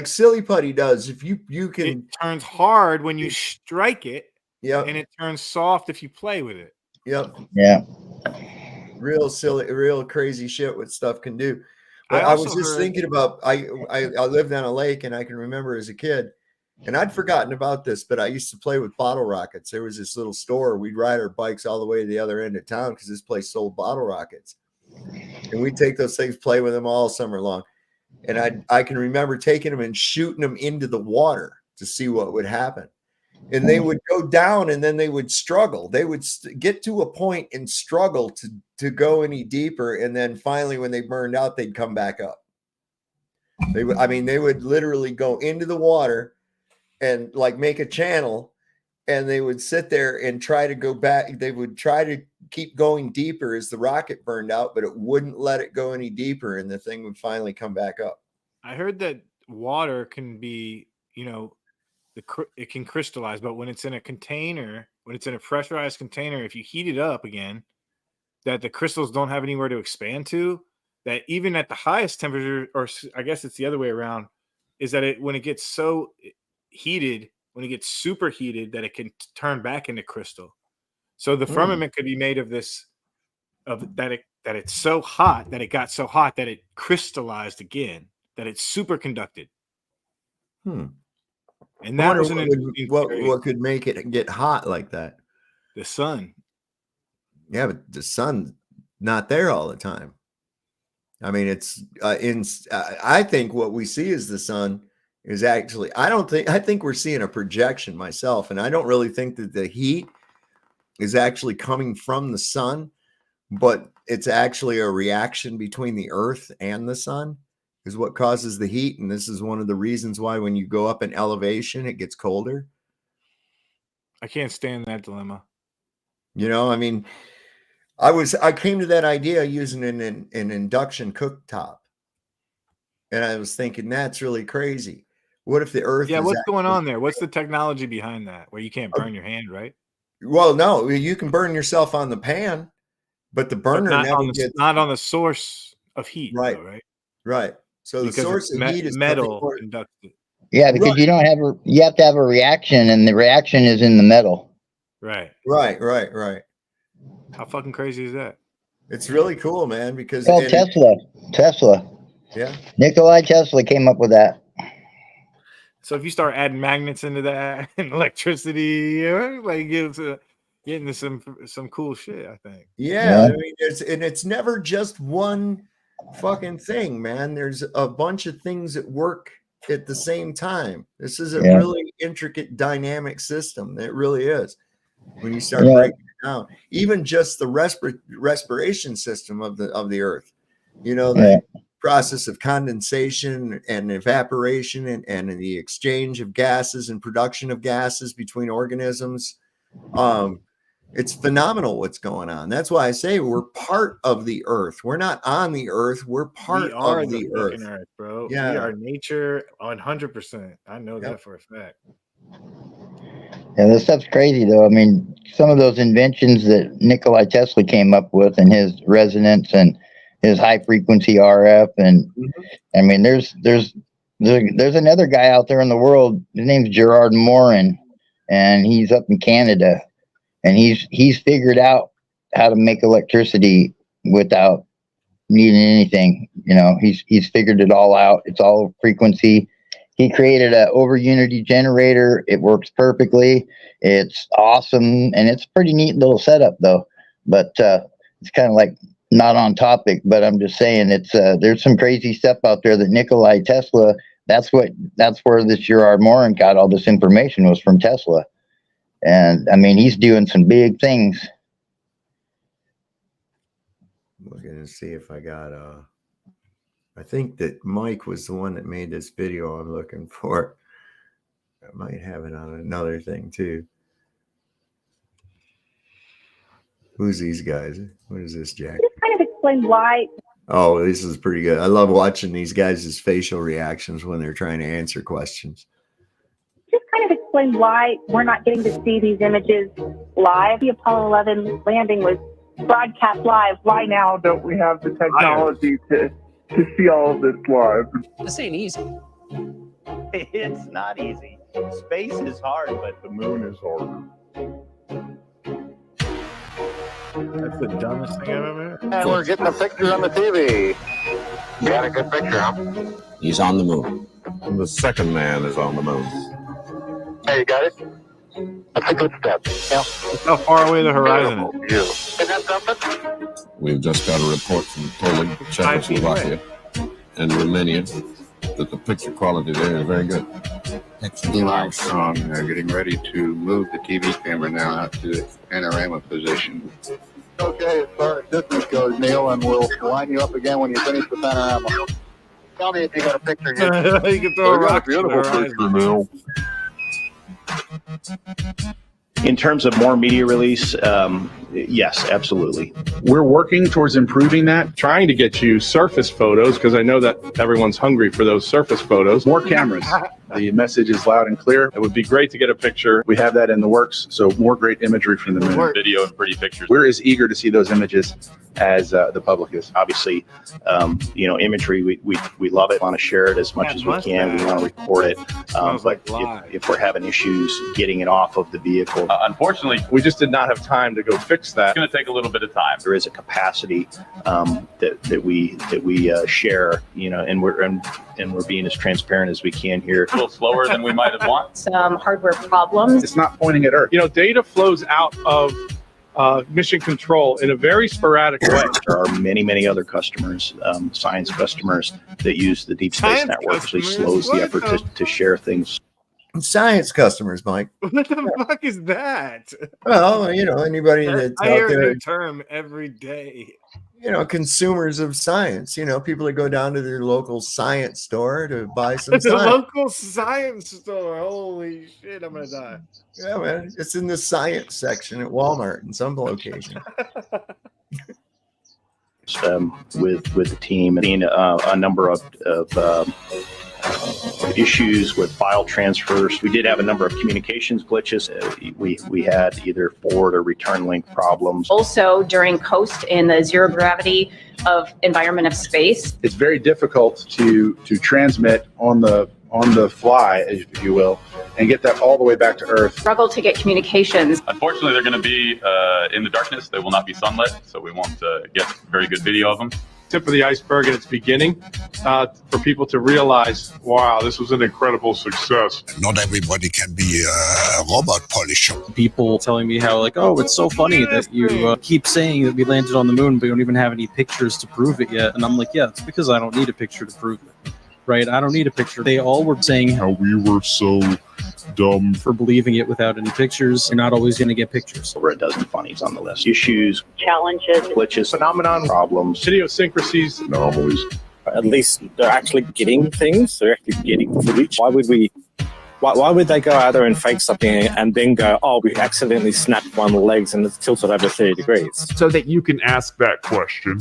[SPEAKER 4] silly putty does. If you can,
[SPEAKER 7] it turns hard when you strike it.
[SPEAKER 4] Yeah,
[SPEAKER 7] and it turns soft if you play with it.
[SPEAKER 4] Yep.
[SPEAKER 15] Yeah.
[SPEAKER 4] Real silly, real crazy shit what stuff can do. But I was just thinking about I lived on a lake, and I can remember as a kid, and I'd forgotten about this, but I used to play with bottle rockets. There was this little store. We'd ride our bikes all the way to the other end of town because this place sold bottle rockets, and we'd take those things, play with them all summer long. And I can remember taking them and shooting them into the water to see what would happen. And they would go down, and then they would struggle. They would get to a point and struggle to go any deeper. And then finally, when they burned out, they'd come back up. They would literally go into the water and like make a channel, and they would sit there and try to go back. They would try to keep going deeper as the rocket burned out, but it wouldn't let it go any deeper, and the thing would finally come back up.
[SPEAKER 7] I heard that water can be, it can crystallize, but when it's in a container, when it's in a pressurized container, if you heat it up again, that the crystals don't have anywhere to expand to, that even at the highest temperature, or I guess it's the other way around, is that when it gets so heated, when it gets super heated, that it can turn back into crystal. So the firmament could be made of this, that it's so hot that it got so hot that it crystallized again, that it's superconducted. And that was
[SPEAKER 4] what could make it get hot like that?
[SPEAKER 7] The sun.
[SPEAKER 4] Yeah, but the sun's not there all the time. I mean, it's I think what we see as the sun is actually, I think we're seeing a projection myself, and I don't really think that the heat is actually coming from the sun, but it's actually a reaction between the earth and the sun is what causes the heat. And this is one of the reasons why when you go up in elevation, it gets colder.
[SPEAKER 7] I can't stand that dilemma.
[SPEAKER 4] I mean, I came to that idea using an induction cooktop. And I was thinking, that's really crazy. What if the earth
[SPEAKER 7] what's going on there? What's the technology behind that? Where you can't burn your hand, right?
[SPEAKER 4] Well, no, you can burn yourself on the pan, but the burner
[SPEAKER 7] not on the source of heat,
[SPEAKER 4] right?
[SPEAKER 7] Though, right.
[SPEAKER 4] Right. So the source of heat is
[SPEAKER 7] metal conducted.
[SPEAKER 15] Yeah, because you have to have a reaction, and the reaction is in the metal.
[SPEAKER 7] Right.
[SPEAKER 4] How
[SPEAKER 7] fucking crazy is that?
[SPEAKER 4] It's really cool, man, because
[SPEAKER 15] Tesla.
[SPEAKER 4] Yeah.
[SPEAKER 15] Nikolai Tesla came up with that.
[SPEAKER 7] So if you start adding magnets into that and electricity, like get into some cool shit, I think.
[SPEAKER 4] Yeah. I mean, it's never just one fucking thing, man. There's a bunch of things that work at the same time. This is a really intricate dynamic system. It really is. When you start breaking it down, even just the respiration system of the earth, the process of condensation and evaporation and the exchange of gases and production of gases between organisms. It's phenomenal what's going on. That's why I say we're part of the earth. We're not on the earth. We're part of the earth,
[SPEAKER 7] bro.
[SPEAKER 4] Yeah.
[SPEAKER 7] We are nature 100%. I know that for a fact.
[SPEAKER 15] Yeah, this stuff's crazy, though. I mean, some of those inventions that Nikolai Tesla came up with, and his resonance and his high frequency RF, and I mean, there's another guy out there in the world. His name's Gerard Morin, and he's up in Canada, and he's figured out how to make electricity without needing anything. He's figured it all out. It's all frequency. He created an over unity generator. It works perfectly. It's awesome. And it's a pretty neat little setup though. But it's kind of like not on topic, but I'm just saying there's some crazy stuff out there that Nikolai Tesla, that's where this Gerard Morin got all this information, was from Tesla. And I mean, he's doing some big things.
[SPEAKER 4] We're going to see if I got I think that Mike was the one that made this video I'm looking for. I might have it on another thing too. Who's these guys? What is this, Jack?
[SPEAKER 14] Just kind of explain why.
[SPEAKER 4] Oh, this is pretty good. I love watching these guys' facial reactions when they're trying to answer questions.
[SPEAKER 14] explain why we're not getting to see these images live? The Apollo 11 landing was broadcast live. Why now don't we have the technology to see all of this live?
[SPEAKER 16] This ain't easy. It's not easy. Space is hard, but the moon is harder.
[SPEAKER 7] That's the dumbest thing I've ever heard.
[SPEAKER 17] And we're getting a picture on the TV. You got a good picture, huh?
[SPEAKER 18] He's on the moon. And the second man is on the moon.
[SPEAKER 17] Hey, you got it? That's a good step. Yeah.
[SPEAKER 7] Look how far away the horizon is.
[SPEAKER 17] You. Is that something?
[SPEAKER 18] We've just got a report from Poland, Czechoslovakia, and Romania that the picture quality there is very good.
[SPEAKER 17] Neil Armstrong getting ready to move the TV camera now out to its panorama position. Okay, as far as distance goes, Neil, and we'll line you up again when you finish the panorama. Tell me if you got a picture here.
[SPEAKER 7] You can throw a rock.
[SPEAKER 17] Beautiful picture, Neil.
[SPEAKER 19] In terms of more media release, yes, absolutely.
[SPEAKER 20] We're working towards improving that, trying to get you surface photos because I know that everyone's hungry for those surface photos. More cameras. The message is loud and clear. It would be great to get a picture. We have that in the works, so more great imagery from the moon.
[SPEAKER 19] Video and pretty pictures.
[SPEAKER 20] We're as eager to see those images as the public is.
[SPEAKER 19] Obviously, imagery, we love it, want to share it as much as we can. We want to record it. But if we're having issues getting it off of the vehicle,
[SPEAKER 20] unfortunately, we just did not have time to go fix that.
[SPEAKER 19] it's going to take a little bit of time. There is a capacity that we share, and we're being as transparent as we can here. A little slower than we might have wanted.
[SPEAKER 14] Some hardware problems.
[SPEAKER 20] It's not pointing at Earth. Data flows out of mission control in a very sporadic way.
[SPEAKER 19] There are many other customers, science customers, that use the Deep Space
[SPEAKER 7] Science
[SPEAKER 19] Network. Actually
[SPEAKER 7] customers?
[SPEAKER 19] slows the effort to share things.
[SPEAKER 4] Science customers, Mike.
[SPEAKER 7] What the fuck is that?
[SPEAKER 4] Well, anybody that's
[SPEAKER 7] I
[SPEAKER 4] out
[SPEAKER 7] hear a
[SPEAKER 4] there,
[SPEAKER 7] new term every day.
[SPEAKER 4] consumers of science, people that go down to their local science store to buy some
[SPEAKER 7] It's a
[SPEAKER 4] science.
[SPEAKER 7] local science store. Holy shit, I'm gonna die.
[SPEAKER 4] Yeah, man. It's in the science section at Walmart in some location.
[SPEAKER 19] With the team, and a number of issues with file transfers. We did have a number of communications glitches. We had either forward or return link problems.
[SPEAKER 14] Also, during coast in the zero gravity of environment of space.
[SPEAKER 20] It's very difficult to transmit on the fly, if you will, and get that all the way back to Earth.
[SPEAKER 14] Struggle to get communications.
[SPEAKER 19] Unfortunately, they're going to be in the darkness. They will not be sunlit, so we won't get very good video of them.
[SPEAKER 20] Tip of the iceberg at its beginning for people to realize, wow, this was an incredible success.
[SPEAKER 3] Not everybody can be a robot polisher.
[SPEAKER 21] People telling me how, oh, it's so funny that you keep saying that we landed on the moon, but you don't even have any pictures to prove it yet. And I'm like, yeah, it's because I don't need a picture to prove it. Right? I don't need a picture. They all were saying how we were so dumb for believing it without any pictures. You're not always going to get pictures.
[SPEAKER 19] Over a dozen funnies on the list. Issues,
[SPEAKER 14] Challenges,
[SPEAKER 19] glitches, phenomenon, problems,
[SPEAKER 20] idiosyncrasies,
[SPEAKER 18] anomalies.
[SPEAKER 22] At least they're actually getting things. They're actually getting footage. Why would they go out there and fake something and then go, oh, we accidentally snapped one of the legs and it's tilted over 30 degrees?
[SPEAKER 23] So that you can ask that question.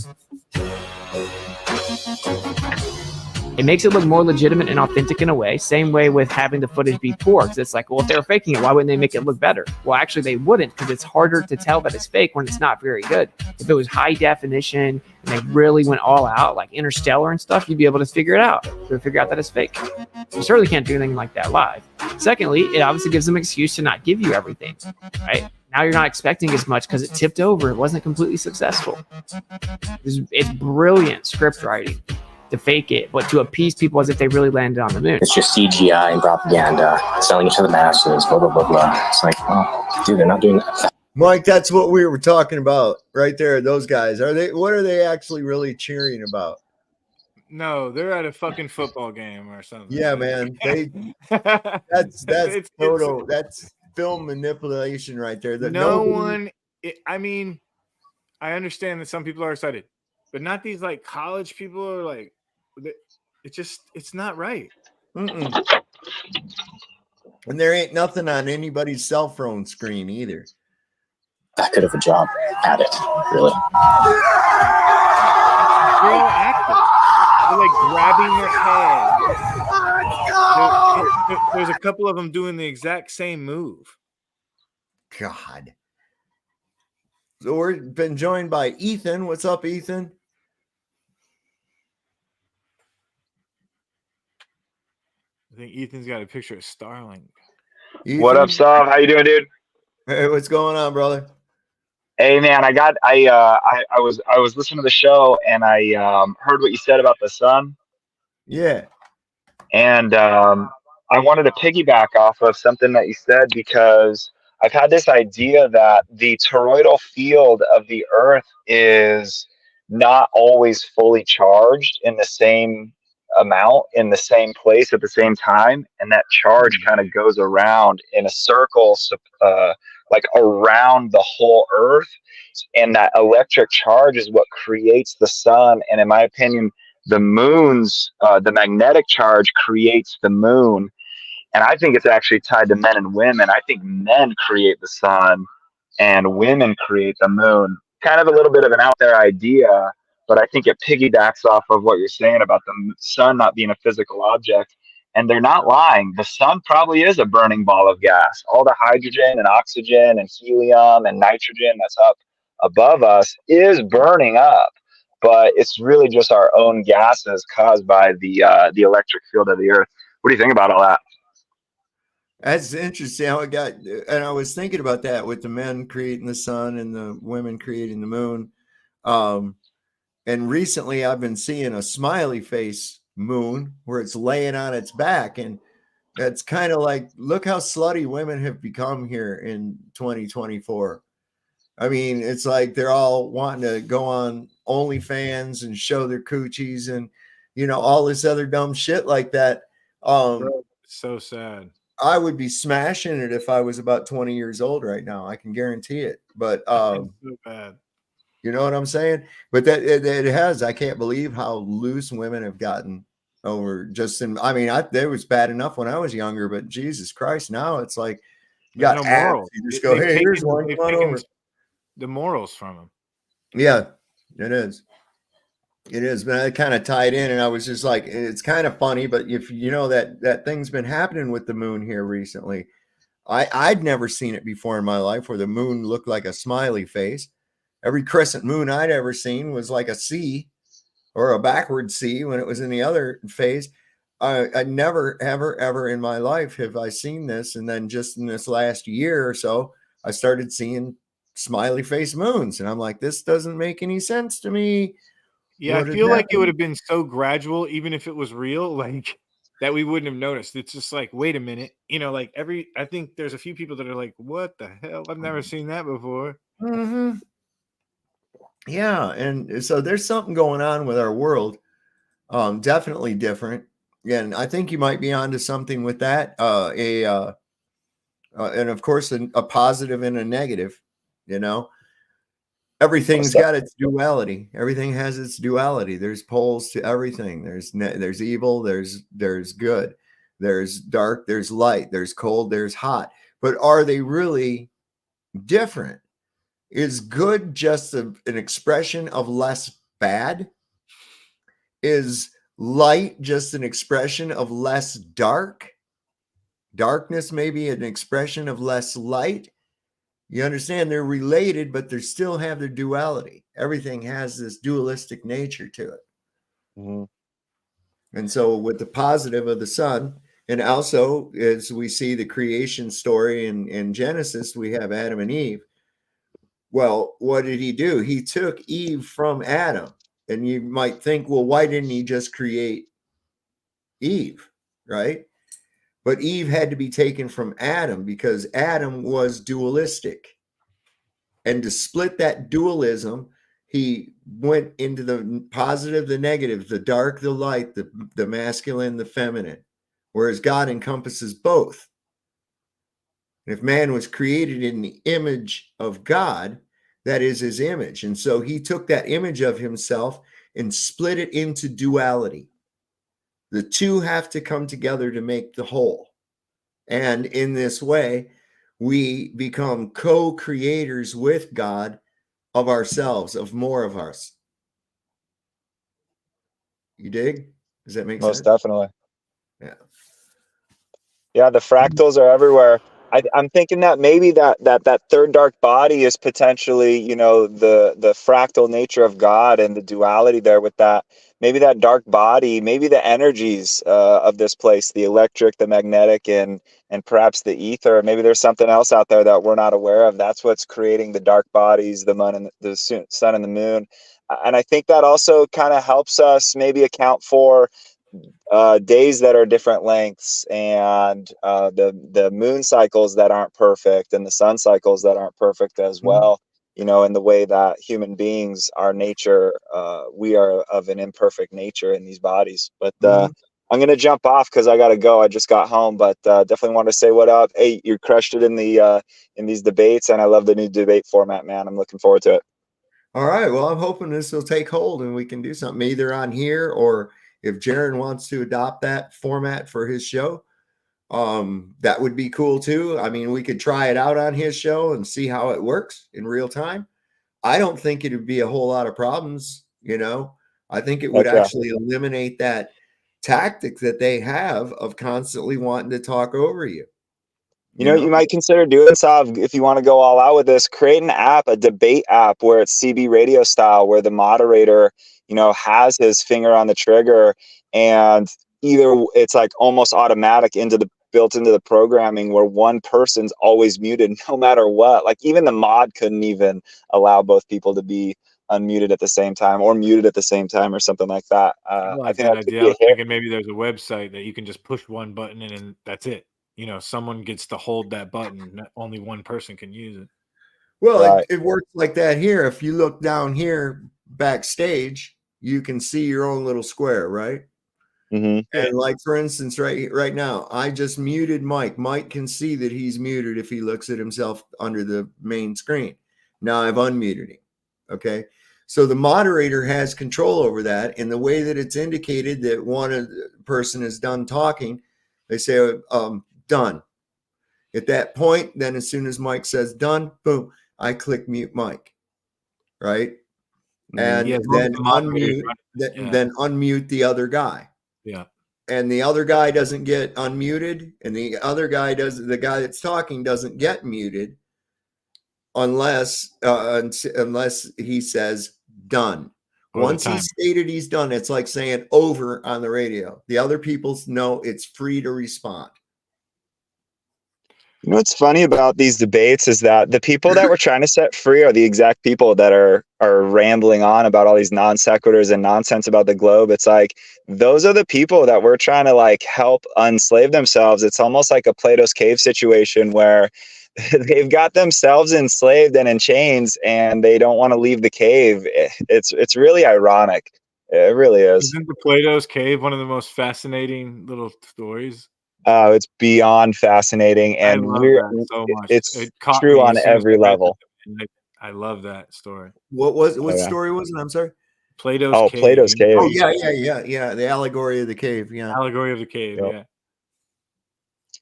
[SPEAKER 24] It makes it look more legitimate and authentic in a way. Same way with having the footage be poor, because it's like, well, if they were faking it, why wouldn't they make it look better? Well, actually, they wouldn't, because it's harder to tell that it's fake when it's not very good. If it was high definition and they really went all out, like Interstellar and stuff, you'd be able to figure it out. To figure out that it's fake. You certainly can't do anything like that live. Secondly, it obviously gives them an excuse to not give you everything, right? Now you're not expecting as much because it tipped over. It wasn't completely successful. It's brilliant script writing to fake it, but to appease people as if they really landed on the moon.
[SPEAKER 22] It's just CGI and propaganda, selling it to the masses, blah, blah, blah, blah. It's like, oh, dude, they're not doing that.
[SPEAKER 4] Mike, that's what we were talking about right there. Those guys, what are they actually really cheering about?
[SPEAKER 7] No, they're at a fucking football game or something.
[SPEAKER 4] Yeah, man. That's total. That's film manipulation right there. That
[SPEAKER 7] I understand that some people are excited, but not these college people are like, it's not right.
[SPEAKER 4] Mm-mm. And there ain't nothing on anybody's cell phone screen either.
[SPEAKER 22] That could have a job at it, really.
[SPEAKER 7] They're all active. They're grabbing their head. There's a couple of them doing the exact same move.
[SPEAKER 4] God. So we've been joined by Ethan. What's up, Ethan?
[SPEAKER 7] I think Ethan's got a picture of Starlink.
[SPEAKER 4] Ethan?
[SPEAKER 1] What up, Sav? How you doing, dude?
[SPEAKER 4] Hey, what's going on, brother?
[SPEAKER 1] Hey, man, I was listening to the show and I heard what you said about the sun,
[SPEAKER 4] Yeah.
[SPEAKER 1] and I wanted to piggyback off of something that you said because I've had this idea that the toroidal field of the Earth is not always fully charged in the same amount in the same place at the same time, and that charge kind of goes around in a circle, like around the whole Earth, and that electric charge is what creates the sun. And in my opinion, the moon's the magnetic charge creates the moon, and I think it's actually tied to men and women. I think men create the sun and women create the moon. Kind of a little bit of an out there idea, but I think it piggybacks off of what you're saying about the sun not being a physical object. And they're not lying. The sun probably is a burning ball of gas. All the hydrogen and oxygen and helium and nitrogen that's up above us is burning up, but it's really just our own gases caused by the electric field of the Earth. What do you think about all that?
[SPEAKER 4] That's interesting how it got, and I was thinking about that with the men creating the sun and the women creating the moon. And recently I've been seeing a smiley face moon where it's laying on its back, and that's kind of like, look how slutty women have become here in 2024. I mean, it's like they're all wanting to go on OnlyFans and show their coochies and, you know, all this other dumb shit like that.
[SPEAKER 7] So sad.
[SPEAKER 4] I would be smashing it if I was about 20 years old right now. I can guarantee it. But
[SPEAKER 7] So bad.
[SPEAKER 4] you know what I'm saying? But that it has. I can't believe how loose women have gotten over just in. I mean, it was bad enough when I was younger, but Jesus Christ, now it's like you got
[SPEAKER 7] There's no
[SPEAKER 4] abs.
[SPEAKER 7] morals.
[SPEAKER 4] You just go, hey, here's one.
[SPEAKER 7] They've
[SPEAKER 4] Come on
[SPEAKER 7] taken
[SPEAKER 4] over.
[SPEAKER 7] the morals from them.
[SPEAKER 4] Yeah, it is. It is, but I kind of tied in, and I was just like, it's kind of funny, but if you know that thing's been happening with the moon here recently. I'd never seen it before in my life where the moon looked like a smiley face. Every crescent moon I'd ever seen was like a C or a backward C when it was in the other phase. I never, ever in my life have I seen this. And then just in this last year or so, I started seeing smiley face moons. And I'm like, this doesn't make any sense to me.
[SPEAKER 7] Yeah,
[SPEAKER 4] What
[SPEAKER 7] I
[SPEAKER 4] is
[SPEAKER 7] feel like it would
[SPEAKER 4] happening?
[SPEAKER 7] have been so gradual, even if it was real, like that we wouldn't have noticed. It's just like, wait a minute, you know, like I think there's a few people that are like, what the hell? I've never seen that before.
[SPEAKER 4] Mm-hmm. Yeah, and so there's something going on with our world. Definitely different. And I think you might be onto something with that. And of course, a positive and a negative. You know, everything's got its duality. Everything has its duality. There's poles to everything. There's evil. There's good. There's dark. There's light. There's cold. There's hot. But are they really different? Is good just an expression of less bad? Is light just an expression of less dark? Darkness may be an expression of less light. You understand they're related, but they still have their duality. Everything has this dualistic nature to it. And so with the positive of the sun, and also as we see the creation story in Genesis, we have Adam and Eve. Well, what did he do? He took Eve from Adam. And you might think, well, why didn't he just create Eve, right? But Eve had to be taken from Adam because Adam was dualistic. And to split that dualism, he went into the positive, the negative, the dark, the light, the masculine, the feminine, whereas God encompasses both. And if man was created in the image of God, that is his image. And so he took that image of himself and split it into duality. The two have to come together to make the whole. And in this way, we become co-creators with God of ourselves, of more of us. You dig? Does that make sense?
[SPEAKER 1] Most definitely.
[SPEAKER 4] Yeah.
[SPEAKER 1] Yeah, the fractals are everywhere. I'm thinking that maybe that third dark body is potentially, you know, the fractal nature of God and the duality there with that. Maybe that dark body, maybe the energies of this place, the electric, the magnetic, and perhaps the ether. Maybe there's something else out there that we're not aware of. That's what's creating the dark bodies, the moon and the sun and the moon. And I think that also kind of helps us maybe account for days that are different lengths, and the moon cycles that aren't perfect, and the sun cycles that aren't perfect as well. You know, in the way that human beings, our nature, we are of an imperfect nature in these bodies. But I'm gonna jump off because I gotta go. I just got home, but definitely want to say what up. Hey, you crushed it in these debates, and I love the new debate format, man. I'm looking forward to it.
[SPEAKER 4] All right. Well, I'm hoping this will take hold and we can do something either on here, or if Jaron wants to adopt that format for his show, that would be cool too. I mean, we could try it out on his show and see how it works in real time. I don't think it would be a whole lot of problems. You know, I think it would actually eliminate that tactic that they have of constantly wanting to talk over you.
[SPEAKER 1] You know, you might consider doing, Sav, if you want to go all out with this, create an app, a debate app where it's CB radio style, where the moderator, you know, has his finger on the trigger, and either it's like almost automatic built into the programming where one person's always muted no matter what. Like even the mod couldn't even allow both people to be unmuted at the same time or muted at the same time or something like that.
[SPEAKER 7] I
[SPEAKER 1] think that
[SPEAKER 7] idea. I was thinking maybe there's a website that you can just push one button in and that's it. You know, someone gets to hold that button. Only one person can use it.
[SPEAKER 4] Well, it works like that here. If you look down here backstage, you can see your own little square, right? And like, for instance, right now, I just muted Mike. Mike can see that he's muted if he looks at himself under the main screen. Now I've unmuted him. Okay. So the moderator has control over that. In the way that it's indicated that one person is done talking, they say, done. At that point, then as soon as Mike says done, boom, I click mute Mike, right? And then unmute the other guy.
[SPEAKER 7] Yeah.
[SPEAKER 4] And the other guy doesn't get unmuted, and the other guy the guy that's talking doesn't get muted unless he says done. Once he's stated he's done, it's like saying over on the radio. The other people know it's free to respond.
[SPEAKER 1] You know what's funny about these debates is that the people that we're trying to set free are the exact people that are rambling on about all these non sequiturs and nonsense about the globe. It's like those are the people that we're trying to like help unslave themselves. It's almost like a Plato's Cave situation where they've got themselves enslaved and in chains, and they don't want to leave the cave. It's really ironic. It really is.
[SPEAKER 7] Isn't the Plato's Cave one of the most fascinating little stories?
[SPEAKER 1] It's beyond fascinating, and
[SPEAKER 7] so much.
[SPEAKER 1] It's true on every level.
[SPEAKER 7] I love that story.
[SPEAKER 4] What story was it? I'm sorry.
[SPEAKER 7] Plato's Cave.
[SPEAKER 1] Plato's Cave.
[SPEAKER 4] Oh yeah. The allegory of the cave. Yeah.
[SPEAKER 7] Allegory of the cave. Yep. Yeah.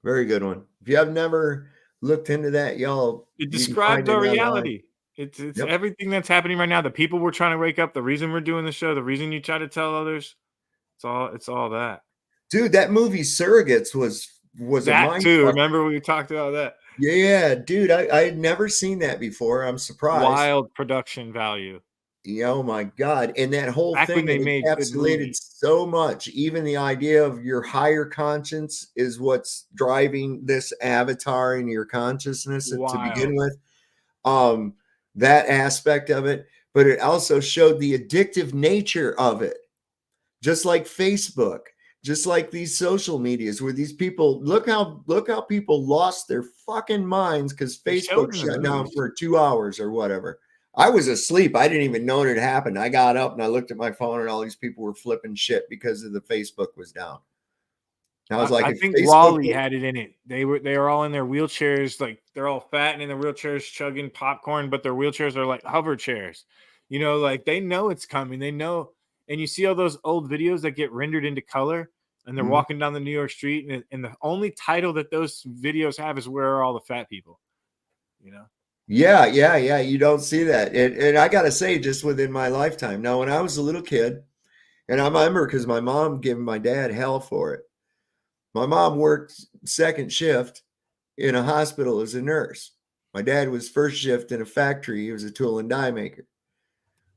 [SPEAKER 4] Very good one. If you have never looked into that, y'all.
[SPEAKER 7] It describes our reality. It's everything that's happening right now. The people we're trying to wake up. The reason we're doing the show. The reason you try to tell others. It's all that.
[SPEAKER 4] Dude, that movie Surrogates was
[SPEAKER 7] that too. Remember we talked about that?
[SPEAKER 4] Yeah, dude, I had never seen that before. I'm surprised.
[SPEAKER 7] Wild production value.
[SPEAKER 4] Oh my god! And that whole thing encapsulated so much. Even the idea of your higher conscience is what's driving this avatar in your consciousness to begin with. That aspect of it, but it also showed the addictive nature of it, just like Facebook. Just like these social medias where these people look how people lost their fucking minds because Facebook shut down for 2 hours or whatever. I was asleep. I didn't even know it had happened. I got up and I looked at my phone and all these people were flipping shit because of the Facebook was down. I was like,
[SPEAKER 7] I think Raleigh had it in it. They were all in their wheelchairs, like they're all fat and in their wheelchairs chugging popcorn, but their wheelchairs are like hover chairs. You know, like they know it's coming. They know. And you see all those old videos that get rendered into color and they're walking down the New York street. And the only title that those videos have is where are all the fat people, you know?
[SPEAKER 4] Yeah. You don't see that. And I got to say, just within my lifetime. Now, when I was a little kid, and I remember because my mom gave my dad hell for it. My mom worked second shift in a hospital as a nurse. My dad was first shift in a factory. He was a tool and die maker.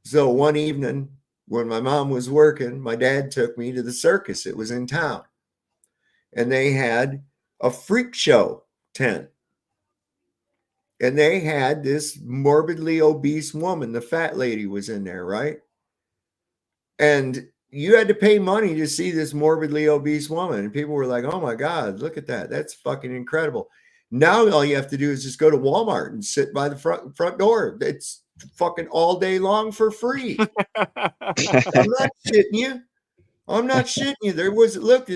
[SPEAKER 4] So one evening when my mom was working, my dad took me to the circus. It was in town. And they had a freak show tent. And they had this morbidly obese woman. The fat lady was in there, right? And you had to pay money to see this morbidly obese woman. And people were like, oh my God, look at that. That's fucking incredible. Now all you have to do is just go to Walmart and sit by the front door. It's fucking all day long for free. I'm not shitting you. I'm not shitting you. There was, look,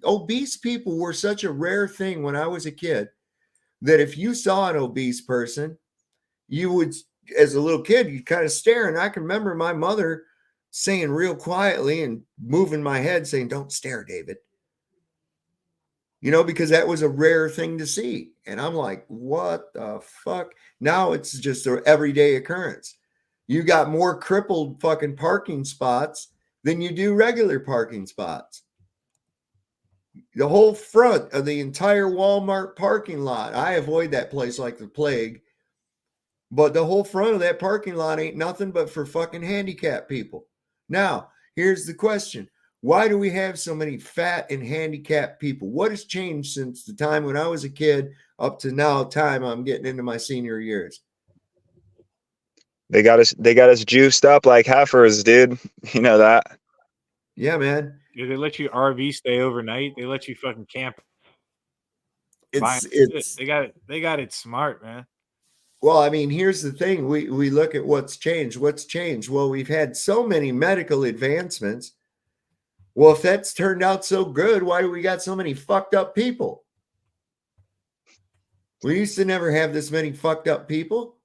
[SPEAKER 4] obese people were such a rare thing when I was a kid that if you saw an obese person, you would, as a little kid, you'd kind of stare. And I can remember my mother saying real quietly and moving my head saying, don't stare, David. You know, because that was a rare thing to see. And I'm like, what the fuck? Now it's just an everyday occurrence. You got more crippled fucking parking spots than you do regular parking spots. The whole front of the entire Walmart parking lot, I avoid that place like the plague. But the whole front of that parking lot ain't nothing but for fucking handicapped people. Now, here's the question. Why do we have so many fat and handicapped people? What has changed since the time when I was a kid up to now time I'm getting into my senior years?
[SPEAKER 1] They got us juiced up like heifers, dude. You know that.
[SPEAKER 4] Yeah, man.
[SPEAKER 7] Yeah, they let you RV stay overnight. They let you fucking camp.
[SPEAKER 4] It's
[SPEAKER 7] They got it smart, man.
[SPEAKER 4] Well, I mean, here's the thing. We look at what's changed. What's changed? Well, we've had so many medical advancements. Well, if that's turned out so good, why do we got so many fucked up people? We used to never have this many fucked up people.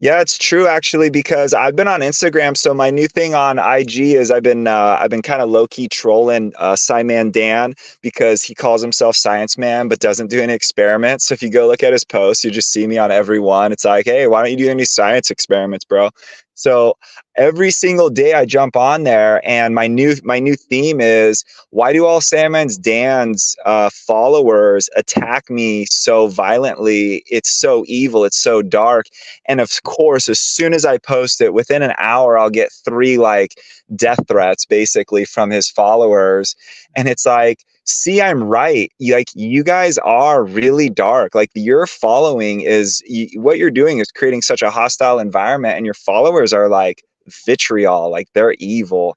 [SPEAKER 1] Yeah, it's true actually, because I've been on Instagram. So my new thing on IG is I've been kind of low key trolling Sci-Man Dan because he calls himself Science Man but doesn't do any experiments. So if you go look at his posts, you just see me on every one. It's like, hey, why don't you do any science experiments, bro? So every single day I jump on there, and my new theme is, why do all Sci-Man Dan's followers attack me so violently? It's so evil. It's so dark. And of course, as soon as I post it, within an hour, I'll get 3 like death threats basically from his followers. And it's like, see, I'm right. You guys are really dark. Like, your following is, what you're doing is creating such a hostile environment, and your followers are like vitriol, like they're evil.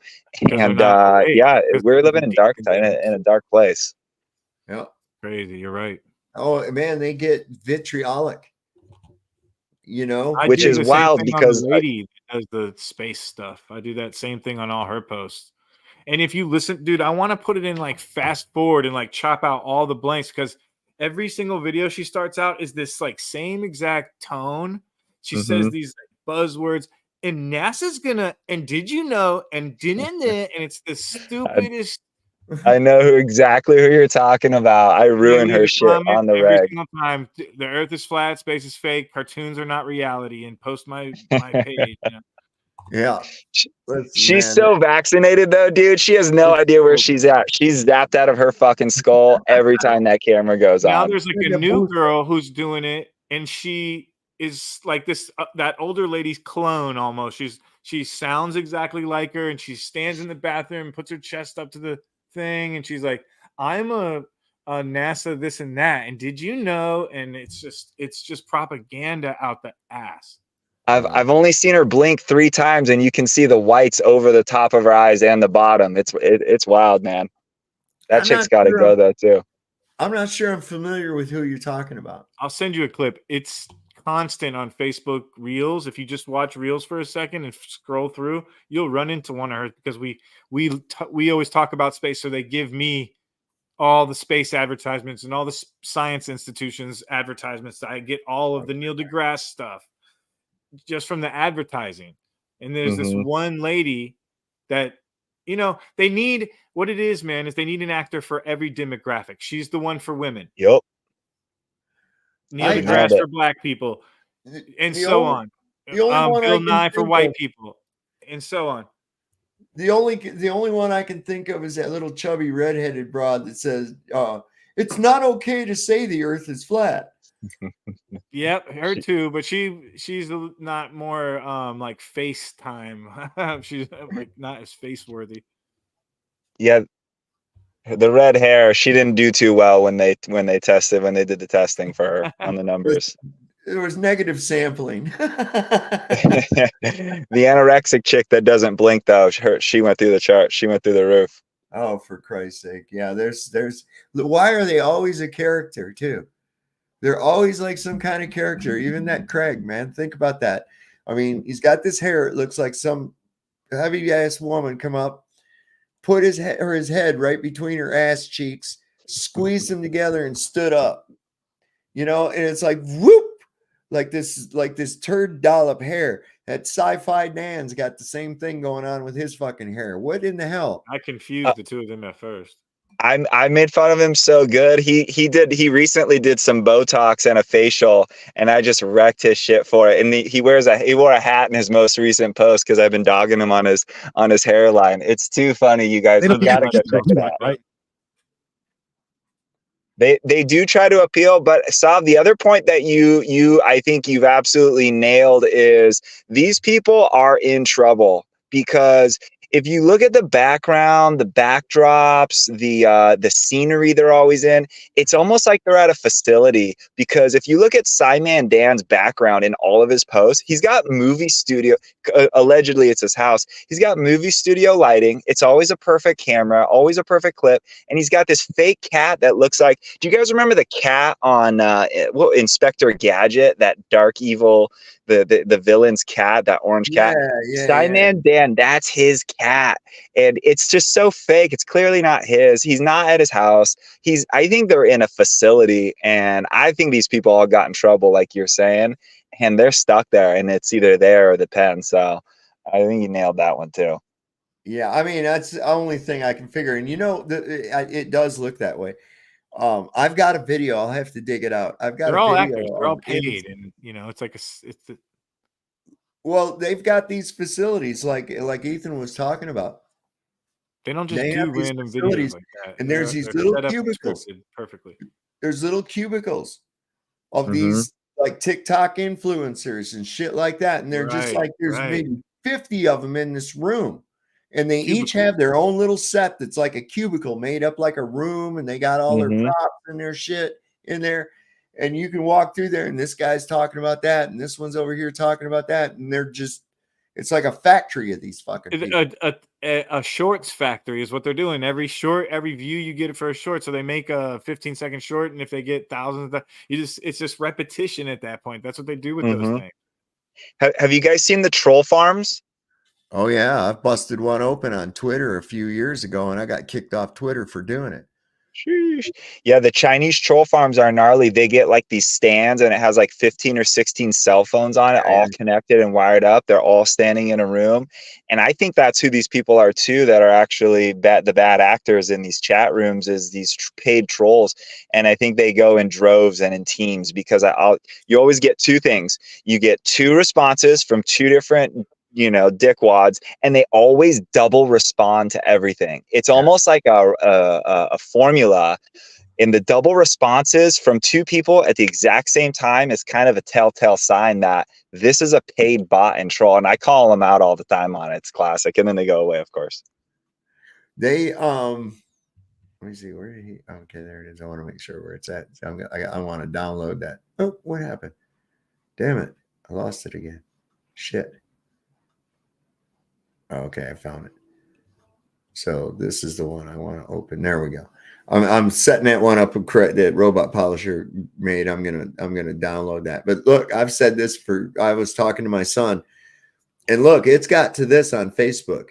[SPEAKER 1] And yeah, we're living in a dark place.
[SPEAKER 4] Yeah,
[SPEAKER 7] crazy. You're right.
[SPEAKER 4] Oh man, they get vitriolic. You know,
[SPEAKER 1] which is wild because
[SPEAKER 7] the lady does the space stuff. I do that same thing on all her posts. And if you listen, dude, I want to put it in like fast forward and like chop out all the blanks, because every single video she starts out is this like same exact tone. She says these buzzwords, and NASA's gonna, and did you know, and didn't it? And it's the stupidest.
[SPEAKER 1] I know exactly who you're talking about. I ruin her shit on the reg.
[SPEAKER 7] Time, the Earth is flat, space is fake, cartoons are not reality, and post my page. You know?
[SPEAKER 4] Yeah.
[SPEAKER 1] She's so vaccinated though, dude. She has no idea where she's at. She's zapped out of her fucking skull every time that camera goes on.
[SPEAKER 7] Now there's like a new girl who's doing it, and she is like this that older lady's clone almost. She sounds exactly like her, and she stands in the bathroom and puts her chest up to the thing, and she's like, I'm a NASA this and that, and did you know? And it's just propaganda out the ass.
[SPEAKER 1] I've only seen her blink 3 times, and you can see the whites over the top of her eyes and the bottom. It's wild, man. That chick's got to go though too.
[SPEAKER 4] I'm not sure I'm familiar with who you're talking about.
[SPEAKER 7] I'll send you a clip. It's constant on Facebook Reels. If you just watch Reels for a second and scroll through, you'll run into one of her, because we always talk about space, so they give me all the space advertisements and all the science institutions advertisements. I get all of the Neil deGrasse stuff just from the advertising. And there's this one lady that, you know, they need, what it is, man, is they need an actor for every demographic. She's the one for women.
[SPEAKER 1] Yep.
[SPEAKER 7] Neil deGrasse for black people, and so on. Bill Nye for white people, and so on.
[SPEAKER 4] The only one I can think of is that little chubby redheaded broad that says, "It's not okay to say the Earth is flat."
[SPEAKER 7] Yep, her too, but she's not more like FaceTime. She's like not as face worthy.
[SPEAKER 1] Yeah, the red hair, she didn't do too well when they did the testing for her on the numbers.
[SPEAKER 4] There was negative sampling.
[SPEAKER 1] The anorexic chick that doesn't blink though, she went through the chart. She went through the roof.
[SPEAKER 4] Oh, for Christ's sake. Yeah, there's why are they always a character too? They're always like some kind of character. Even that Craig, man, think about that. I mean, he's got this hair. It looks like some heavy ass woman come up, put his head right between her ass cheeks, squeezed them together, and stood up. You know, and it's like whoop, like this turd dollop hair. That sci-fi Dan's got the same thing going on with his fucking hair. What in the hell?
[SPEAKER 7] I confused the two of them at first.
[SPEAKER 1] I made fun of him so good. He recently did some Botox and a facial, and I just wrecked his shit for it. And he wore a hat in his most recent post because I've been dogging him on his hairline. It's too funny, you guys. You gotta go check it out.
[SPEAKER 7] Right?
[SPEAKER 1] They do try to appeal, but Sav, the other point that I think you've absolutely nailed is these people are in trouble because if you look at the background, the backdrops, the scenery they're always in, it's almost like they're at a facility. Because if you look at Simon Dan's background in all of his posts, he's got movie studio. Allegedly, it's his house. He's got movie studio lighting. It's always a perfect camera, always a perfect clip, and he's got this fake cat that looks like. Do you guys remember the cat on Inspector Gadget? That dark evil. The villain's cat, that orange cat. Simon Dan, that's his cat. And it's just so fake. It's clearly not his. He's not at his house. I think they're in a facility, and I think these people all got in trouble, like you're saying, and they're stuck there, and it's either there or the pen. So I think you nailed that one too.
[SPEAKER 4] Yeah, I mean, that's the only thing I can figure. And you know, it does look that way. I've got a video. I'll have to dig it out. I've got
[SPEAKER 7] They're
[SPEAKER 4] a
[SPEAKER 7] all
[SPEAKER 4] video.
[SPEAKER 7] actors. They're all paid, and you know, it's like
[SPEAKER 4] well, they've got these facilities like Ethan was talking about.
[SPEAKER 7] They don't just
[SPEAKER 4] They
[SPEAKER 7] do
[SPEAKER 4] have these
[SPEAKER 7] random
[SPEAKER 4] facilities,
[SPEAKER 7] videos like that.
[SPEAKER 4] and there's these
[SPEAKER 7] They're
[SPEAKER 4] little
[SPEAKER 7] set up and
[SPEAKER 4] cubicles.
[SPEAKER 7] scripted perfectly.
[SPEAKER 4] There's little cubicles of these like TikTok influencers and shit like that, and they're just like there's maybe 50 of them in this room. And they each have their own little set that's like a cubicle made up like a room, and they got all their props and their shit in there. And you can walk through there, and this guy's talking about that, and this one's over here talking about that, and they're just, it's like a factory of these fucking people.
[SPEAKER 7] A shorts factory is what they're doing. Every view you get it for a short, so they make a 15-second short, and if they get thousands of it's just repetition at that point. That's what they do with those things.
[SPEAKER 1] Have you guys seen the troll farms?
[SPEAKER 4] Oh yeah, I've busted one open on Twitter a few years ago, and I got kicked off Twitter for doing it.
[SPEAKER 1] Sheesh. Yeah, the Chinese troll farms are gnarly. They get like these stands, and it has like 15 or 16 cell phones on it, all connected and wired up. They're all standing in a room, and I think that's who these people are too. That are actually the bad actors in these chat rooms is these paid trolls, and I think they go in droves and in teams because you always get two things. You get two responses from two different dickwads, and they always double respond to everything. It's almost like a formula. In the double responses from two people at the exact same time is kind of a telltale sign that this is a paid bot and troll. And I call them out all the time on it. It's classic. And then they go away, of course.
[SPEAKER 4] They let me see, where did he? Okay, there it is. I want to make sure where it's at. So I want to download that. Oh, what happened? Damn it, I lost it again. Shit. Okay, I found it. So this is the one I want to open. There we go. I'm setting that one up that Robot Polisher made. I'm gonna download that. But look, I've said this I was talking to my son, and look, it's got to this on Facebook.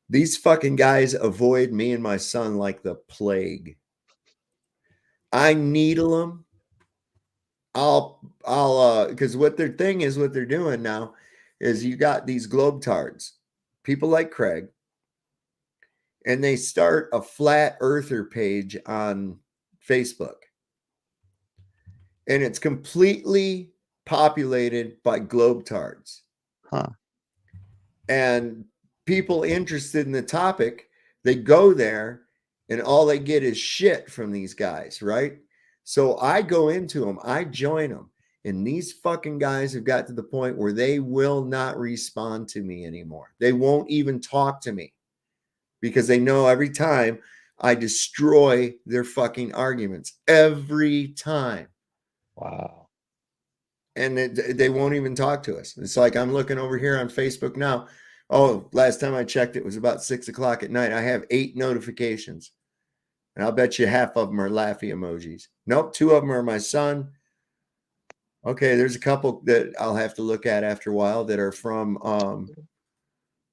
[SPEAKER 4] These fucking guys avoid me and my son like the plague. I needle them. I'll because what they're doing now is you got these globetards, people like Craig, and they start a flat earther page on Facebook. And it's completely populated by globetards.
[SPEAKER 1] Huh.
[SPEAKER 4] And people interested in the topic, they go there and all they get is shit from these guys, right? So I go into them, I join them, and these fucking guys have got to the point where they will not respond to me anymore. They won't even talk to me because they know every time I destroy their fucking arguments. Every time.
[SPEAKER 1] Wow.
[SPEAKER 4] And they won't even talk to us. It's like I'm looking over here on Facebook now. Oh, last time I checked, it was about 6 o'clock at night. I have 8 notifications. And I'll bet you half of them are laughy emojis. Nope, 2 of them are my son. Okay, there's a couple that I'll have to look at after a while that are from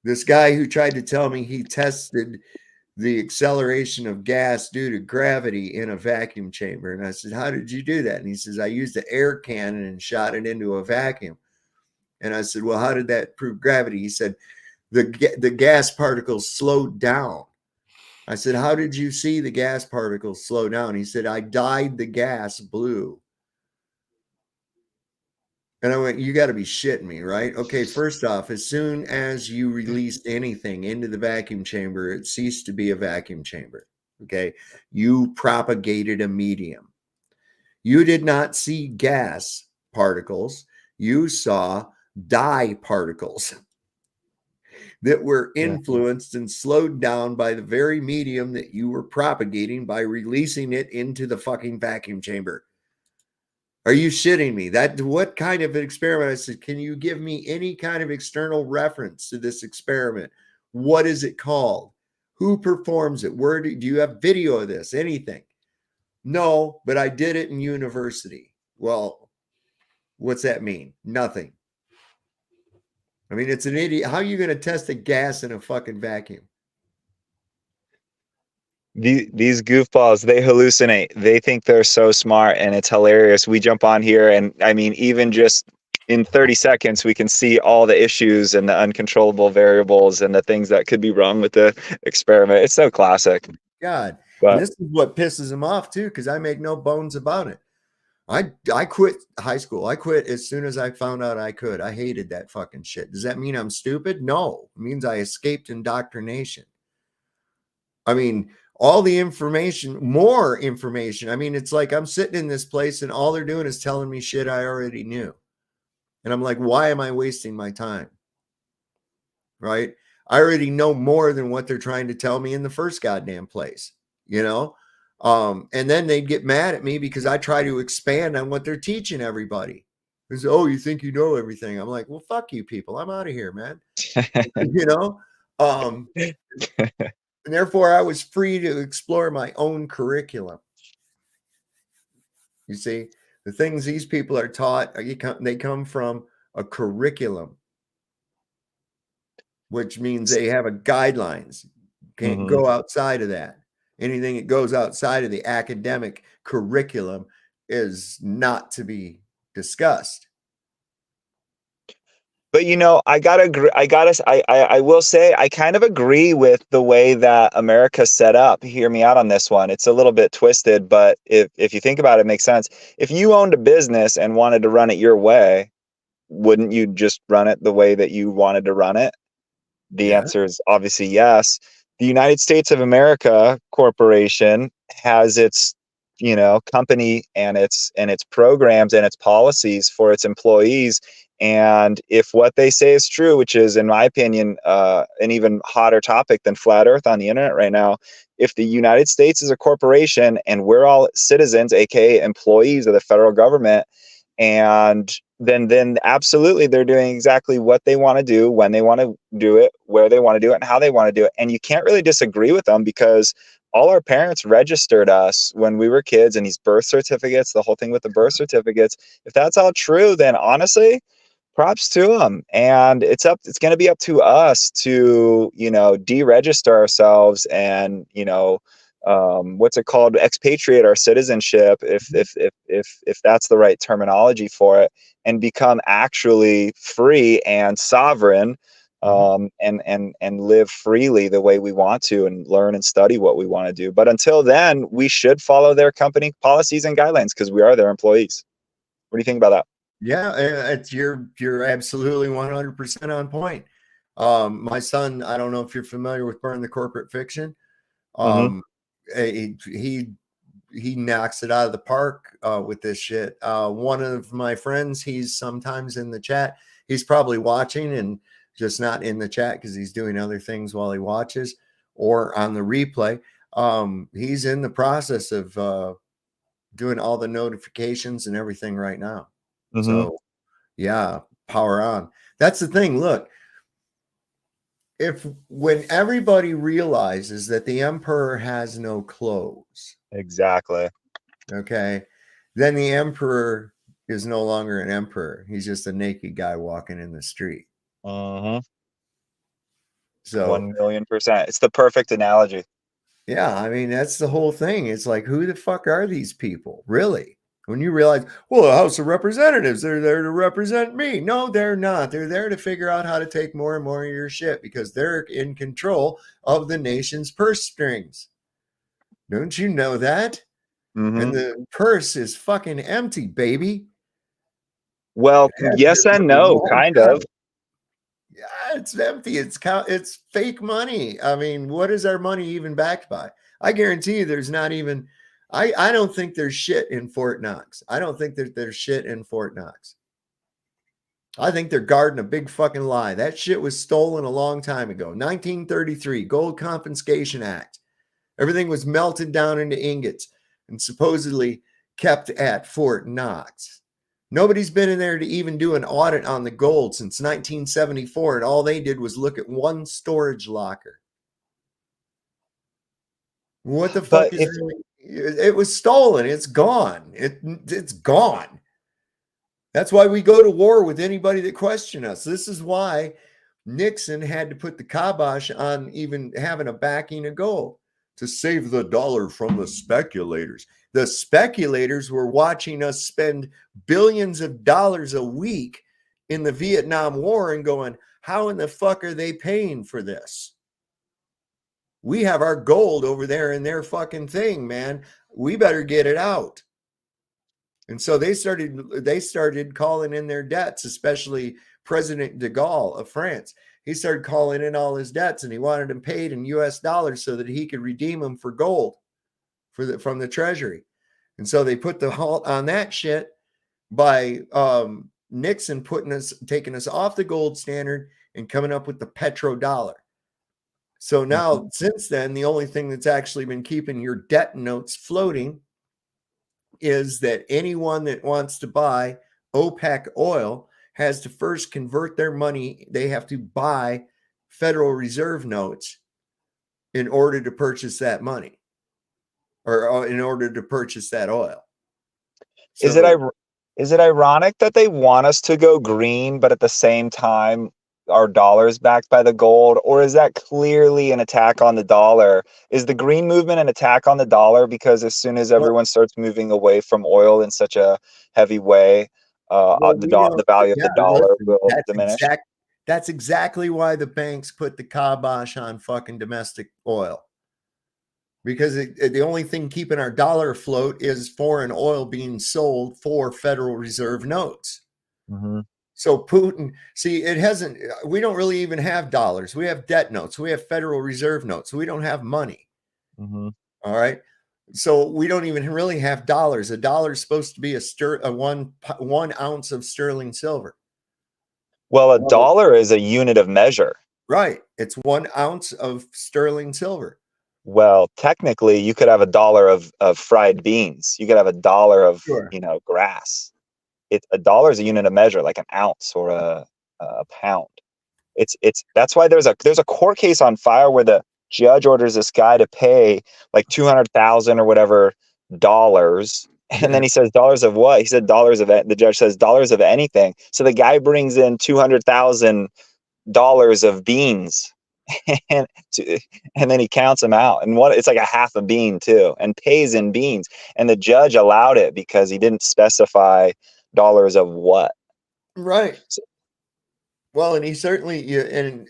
[SPEAKER 4] this guy who tried to tell me he tested the acceleration of gas due to gravity in a vacuum chamber. And I said, how did you do that? And he says, I used an air cannon and shot it into a vacuum. And I said, well, how did that prove gravity? He said, the gas particles slowed down. I said, how did you see the gas particles slow down? He said, I dyed the gas blue. And I went, you got to be shitting me, right? Okay, first off, as soon as you released anything into the vacuum chamber, it ceased to be a vacuum chamber. Okay, you propagated a medium. You did not see gas particles. You saw dye particles that were influenced and slowed down by the very medium that you were propagating by releasing it into the fucking vacuum chamber. Are you shitting me? What kind of an experiment? I said, can you give me any kind of external reference to this experiment? What is it called? Who performs it? Where do you have video of this? Anything? No, but I did it in university. Well, what's that mean? Nothing. I mean, it's an idiot. How are you going to test a gas in a fucking vacuum?
[SPEAKER 1] These goofballs, they hallucinate. They think they're so smart, and it's hilarious. We jump on here, and I mean, even just in 30 seconds, we can see all the issues and the uncontrollable variables and the things that could be wrong with the experiment. It's so classic.
[SPEAKER 4] God,
[SPEAKER 1] But
[SPEAKER 4] this is what pisses them off too, because I make no bones about it. I quit high school. I quit as soon as I found out I could. I hated that fucking shit. Does that mean I'm stupid? No, it means I escaped indoctrination. I mean, all the information, more information. I mean, it's like I'm sitting in this place and all they're doing is telling me shit I already knew. And I'm like, why am I wasting my time? Right? I already know more than what they're trying to tell me in the first goddamn place, you know? And then they'd get mad at me because I try to expand on what they're teaching everybody. It's, oh, you think you know everything? I'm like, well, fuck you people. I'm out of here, man. You know? And therefore I was free to explore my own curriculum. You see, the things these people are taught, they come from a curriculum, which means they have a guidelines. Can't go outside of that. Anything that goes outside of the academic curriculum is not to be discussed.
[SPEAKER 1] But you know, I will say I kind of agree with the way that America's set up. Hear me out on this one. It's a little bit twisted, but if you think about it, it makes sense. If you owned a business and wanted to run it your way, wouldn't you just run it the way that you wanted to run it? The answer is obviously yes. The United States of America Corporation has its, you know, company and its programs and its policies for its employees. And if what they say is true, which is, in my opinion, an even hotter topic than flat Earth on the internet right now, if the United States is a corporation and we're all citizens, aka employees of the federal government, and then absolutely they're doing exactly what they want to do, when they want to do it, where they want to do it, and how they want to do it. And you can't really disagree with them because all our parents registered us when we were kids, and these birth certificates, the whole thing with the birth certificates, if that's all true, then honestly, props to them. And it's going to be up to us to, you know, deregister ourselves and, you know, what's it called? Expatriate our citizenship, if that's the right terminology for it, and become actually free and sovereign, and live freely the way we want to, and learn and study what we want to do. But until then, we should follow their company policies and guidelines because we are their employees. What do you think about that?
[SPEAKER 4] Yeah, you're absolutely 100% on point. My son, I don't know if you're familiar with Burn the Corporate Fiction. He knocks it out of the park with this shit. One of my friends, he's sometimes in the chat. He's probably watching and just not in the chat because he's doing other things while he watches or on the replay. He's in the process of doing all the notifications and everything right now. So yeah, power on. That's the thing. Look, when everybody realizes that the emperor has no clothes,
[SPEAKER 1] exactly,
[SPEAKER 4] okay, then the emperor is no longer an emperor. He's just a naked guy walking in the street.
[SPEAKER 1] So
[SPEAKER 4] 1,000,000%.
[SPEAKER 1] It's the perfect analogy.
[SPEAKER 4] Yeah, I mean, that's the whole thing. It's like, who the fuck are these people? Really? When you realize, well, the House of Representatives, they're there to represent me. No, they're not. They're there to figure out how to take more and more of your shit because they're in control of the nation's purse strings. Don't you know that? And the purse is fucking empty, baby.
[SPEAKER 1] Well, yes and no, kind of.
[SPEAKER 4] Yeah, it's empty. It's fake money. I mean, what is our money even backed by? I guarantee you there's not even, I don't think there's shit in Fort Knox. I don't think that there's shit in Fort Knox. I think they're guarding a big fucking lie. That shit was stolen a long time ago. 1933, Gold Confiscation Act. Everything was melted down into ingots and supposedly kept at Fort Knox. Nobody's been in there to even do an audit on the gold since 1974, and all they did was look at one storage locker. What the fuck is it was stolen. It's gone. It's gone. That's why we go to war with anybody that question us. This is why Nixon had to put the kibosh on even having a backing of gold to save the dollar from the speculators. The speculators were watching us spend billions of dollars a week in the Vietnam War and going, how in the fuck are they paying for this? We have our gold over there in their fucking thing, man. We better get it out. And so they started calling in their debts, especially President de Gaulle of France. He started calling in all his debts and he wanted them paid in US dollars so that he could redeem them for gold from the treasury. And so they put the halt on that shit by Nixon taking us off the gold standard and coming up with the petrodollar. So now, since then, the only thing that's actually been keeping your debt notes floating is that anyone that wants to buy OPEC oil has to first convert their money. They have to buy Federal Reserve notes in order to purchase that money or in order to purchase that oil. So,
[SPEAKER 1] is it ironic that they want us to go green, but at the same time, our dollar is backed by the gold? Or is that clearly an attack on the dollar? Is the green movement an attack on the dollar? Because as soon as everyone starts moving away from oil in such a heavy way, the value of the dollar will diminish.
[SPEAKER 4] That's exactly why the banks put the kibosh on fucking domestic oil. Because the only thing keeping our dollar afloat is foreign oil being sold for Federal Reserve notes. So Putin, we don't really even have dollars. We have debt notes. We have Federal Reserve notes. We don't have money. All right. So we don't even really have dollars. A dollar is supposed to be a 1 ounce of sterling silver.
[SPEAKER 1] Well, a dollar is a unit of measure.
[SPEAKER 4] Right. It's 1 ounce of sterling silver.
[SPEAKER 1] Well, technically, you could have $1 of fried beans. You could have $1 of grass. A dollar is a unit of measure, like an ounce or a pound. That's why there's a court case on file where the judge orders this guy to pay like $200,000 or whatever dollars, and then he says dollars of what? He said dollars of it. The judge says dollars of anything. So the guy brings in $200,000 of beans. And then he counts them out, and it's like a half a bean too, and pays in beans. And the judge allowed it because he didn't specify dollars of what.
[SPEAKER 4] Right. Well, and he certainly,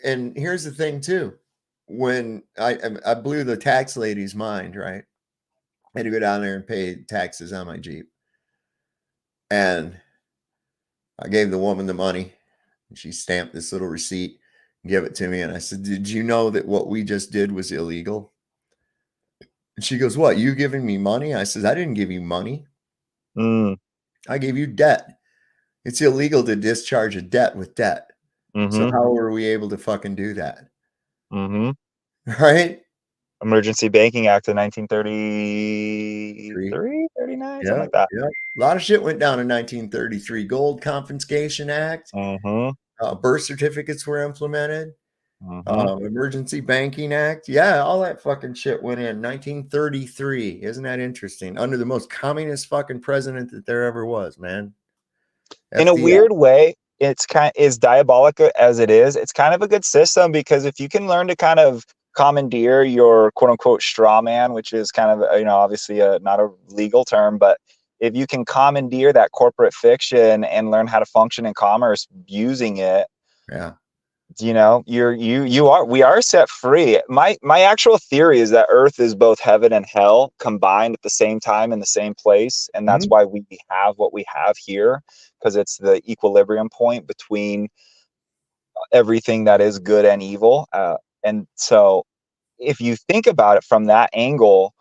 [SPEAKER 4] and here's the thing too. When I blew the tax lady's mind, right? I had to go down there and pay taxes on my Jeep, and I gave the woman the money, and she stamped this little receipt. give it to me. And I said, did you know that what we just did was illegal? And she goes, what, you giving me money? I says, I didn't give you money. I gave you debt. It's illegal to discharge a debt with debt. So how were we able to fucking do that? Right?
[SPEAKER 1] Emergency Banking Act of 1933, 39, something like that.
[SPEAKER 4] Yeah. A lot of shit went down in 1933. Gold Confiscation Act. Birth certificates were implemented. Emergency Banking Act. Yeah, all that fucking shit went in 1933. Isn't that interesting? Under the most communist fucking president that there ever was, man.
[SPEAKER 1] In a weird way, it's as diabolic as it is. It's kind of a good system, because if you can learn to kind of commandeer your quote unquote straw man, which is kind of, obviously not a legal term, but if you can commandeer that corporate fiction and learn how to function in commerce using it, we are set free. My actual theory is that Earth is both heaven and hell combined at the same time in the same place, and that's why we have what we have here, because it's the equilibrium point between everything that is good and evil. And so if you think about it from that angle,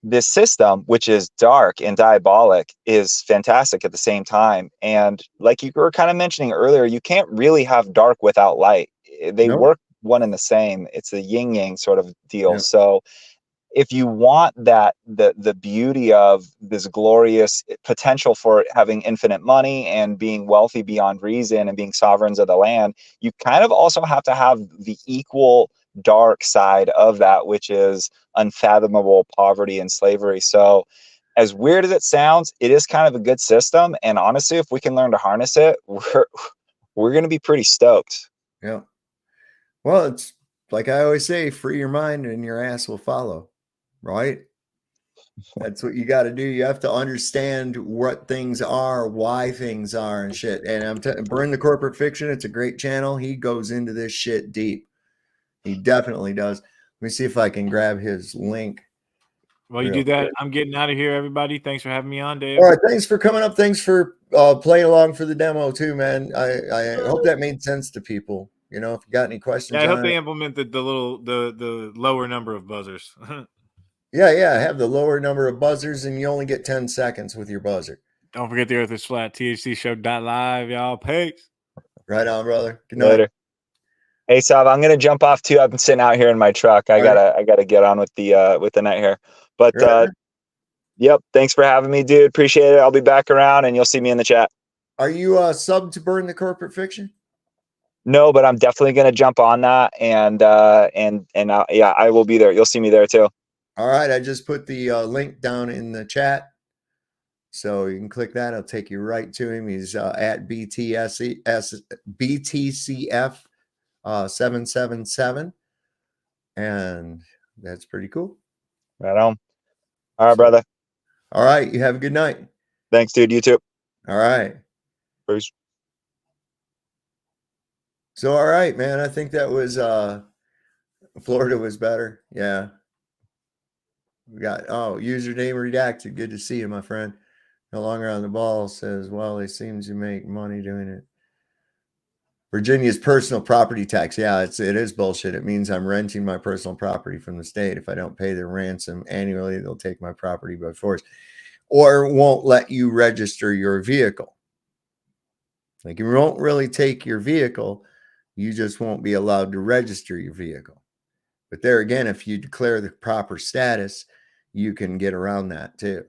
[SPEAKER 1] this system, which is dark and diabolic, is fantastic at the same time. And like you were kind of mentioning earlier, you can't really have dark without light. They work one and the same. It's a yin yang sort of deal. So if you want that, the beauty of this glorious potential for having infinite money and being wealthy beyond reason and being sovereigns of the land, you kind of also have to have the equal dark side of that, which is unfathomable poverty and slavery. So as weird as it sounds, it is kind of a good system. And honestly, if we can learn to harness it, we're going to be pretty stoked.
[SPEAKER 4] Yeah. Well, it's like I always say, free your mind and your ass will follow. Right? That's what you got to do. You have to understand what things are, why things are, and shit. And I'm Burn the Corporate Fiction. It's a great channel. He goes into this shit deep. He definitely does. Let me see if I can grab his link.
[SPEAKER 7] Well, you do that. I'm getting out of here, everybody. Thanks for having me on, Dave.
[SPEAKER 4] All right. Thanks for coming up. Thanks for playing along for the demo too, man. I hope that made sense to people. If you got any questions.
[SPEAKER 7] Yeah, I hope they implement the lower number of buzzers.
[SPEAKER 4] Yeah. Have the lower number of buzzers, and you only get 10 seconds with your buzzer.
[SPEAKER 7] Don't forget the Earth is flat. THCshow.live, y'all. Peace.
[SPEAKER 4] Right on, brother. Good night.
[SPEAKER 1] Later. Hey, Sav, I'm gonna jump off too. I've been sitting out here in my truck. I gotta get on with the night here. But yep. Thanks for having me, dude. Appreciate it. I'll be back around, and you'll see me in the chat.
[SPEAKER 4] Are you sub to Burn the Corporate Fiction?
[SPEAKER 1] No, but I'm definitely gonna jump on that, and I will be there. You'll see me there too.
[SPEAKER 4] All right, I just put the link down in the chat, so you can click that. It'll take you right to him. He's at BTCF 777, and that's pretty cool.
[SPEAKER 1] Right on. All right, brother.
[SPEAKER 4] All right, you have a good night.
[SPEAKER 1] Thanks, dude. You too.
[SPEAKER 4] All right.
[SPEAKER 1] Peace.
[SPEAKER 4] So, all right, man. I think that was Florida was better. Yeah. We got username redacted. Good to see you, my friend. No longer on the ball says, well, they seem to make money doing it. Virginia's personal property tax. Yeah, it is bullshit. It means I'm renting my personal property from the state. If I don't pay the ransom annually, they'll take my property by force, or won't let you register your vehicle. Like, you won't really take your vehicle. You just won't be allowed to register your vehicle. But there again, if you declare the proper status, you can get around that too.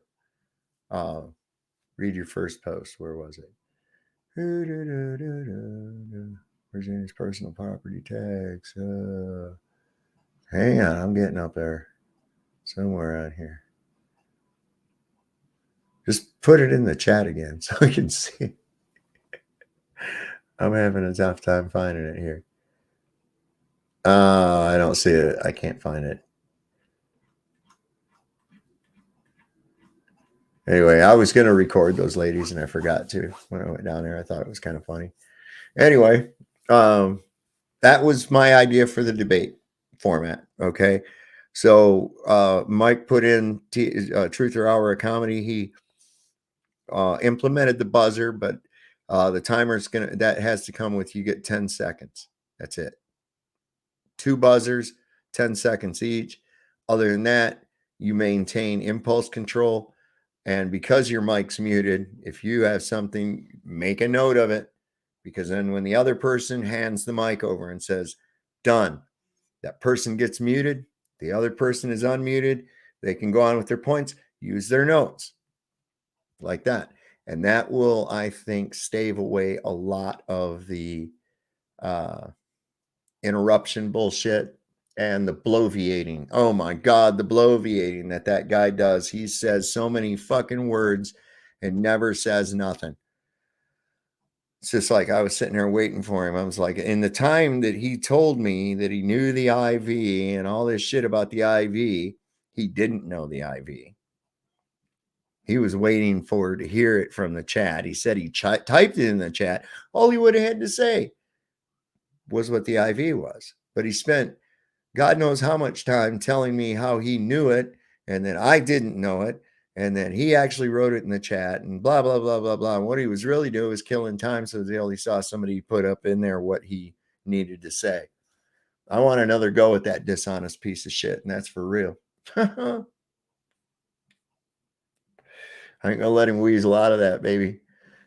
[SPEAKER 4] Read your first post. Where was it? Virginia's personal property tax. Hang on, I'm getting up there. Somewhere out here. Just put it in the chat again so we can see. I'm having a tough time finding it here. I don't see it. I can't find it. Anyway, I was going to record those ladies and I forgot to when I went down there. I thought it was kind of funny. Anyway, that was my idea for the debate format. Okay. So Mike put in Truth or Hour of Comedy. He implemented the buzzer, but the timer is that has to come with, you get 10 seconds. That's it. 2 buzzers, 10 seconds each. Other than that, you maintain impulse control. And because your mic's muted, if you have something, make a note of it, because then when the other person hands the mic over and says, done, that person gets muted, the other person is unmuted, they can go on with their points, use their notes like that. And that will, I think, stave away a lot of the interruption bullshit and the bloviating. Oh my God, the bloviating that guy does. He says so many fucking words and never says nothing. It's just like I was sitting there waiting for him. I was like, in the time that he told me that he knew the IV and all this shit about the IV, he didn't know the IV. He was waiting to hear it from the chat. He said he typed it in the chat. All he would have had to say was what the IV was. But he spent God knows how much time telling me how he knew it and that I didn't know it and that he actually wrote it in the chat and blah, blah, blah, blah, blah. And what he was really doing was killing time so they only saw somebody put up in there what he needed to say. I want another go at that dishonest piece of shit, and that's for real. I ain't gonna let him weasel out of that, baby.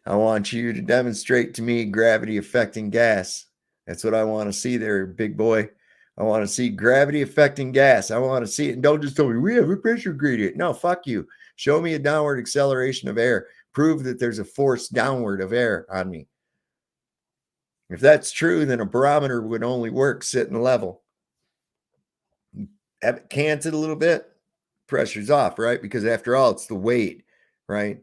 [SPEAKER 4] I want you to demonstrate to me gravity affecting gas. That's what I want to see there, big boy. I want to see gravity affecting gas. I want to see it. And don't just tell me we have a pressure gradient. No, fuck you. Show me a downward acceleration of air. Prove that there's a force downward of air on me. If that's true, then a barometer would only work sitting level. Have it canted a little bit, pressure's off, right? Because after all, it's the weight, right?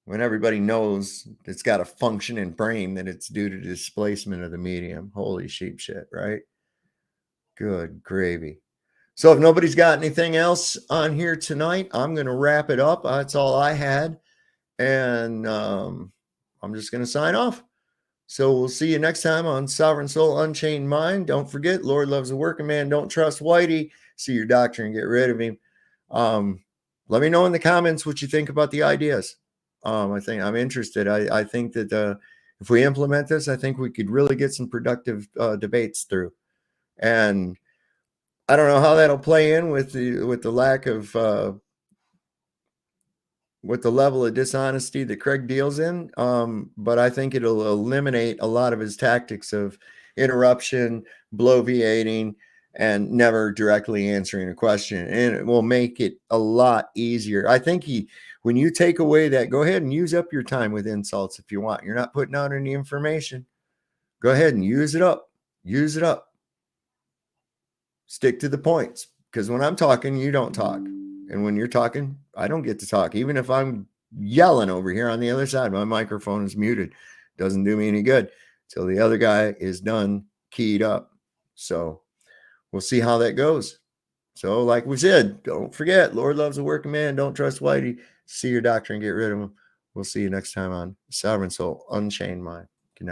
[SPEAKER 4] When everybody knows it's got a function in brain that it's due to displacement of the medium. Holy sheep shit, right? Good gravy. So if nobody's got anything else on here tonight, I'm going to wrap it up. That's all I had. And I'm just going to sign off. So we'll see you next time on Sovereign Soul Unchained Mind. Don't forget, Lord loves a working man. Don't trust Whitey. See your doctor and get rid of him. Let me know in the comments what you think about the ideas. I think I'm interested. I think that if we implement this, I think we could really get some productive debates through. And I don't know how that'll play in with the lack of with the level of dishonesty that Craig deals in. But I think it'll eliminate a lot of his tactics of interruption, bloviating, and never directly answering a question. And it will make it a lot easier. I think when you take away that, go ahead and use up your time with insults if you want. You're not putting out any information. Go ahead and use it up. Use it up. Stick to the points, because when I'm talking, you don't talk. And when you're talking, I don't get to talk. Even if I'm yelling over here on the other side, my microphone is muted. Doesn't do me any good till the other guy is done, keyed up. So we'll see how that goes. So like we said, don't forget, Lord loves a working man. Don't trust Whitey. See your doctor and get rid of him. We'll see you next time on Sovereign Soul Unchained Mind.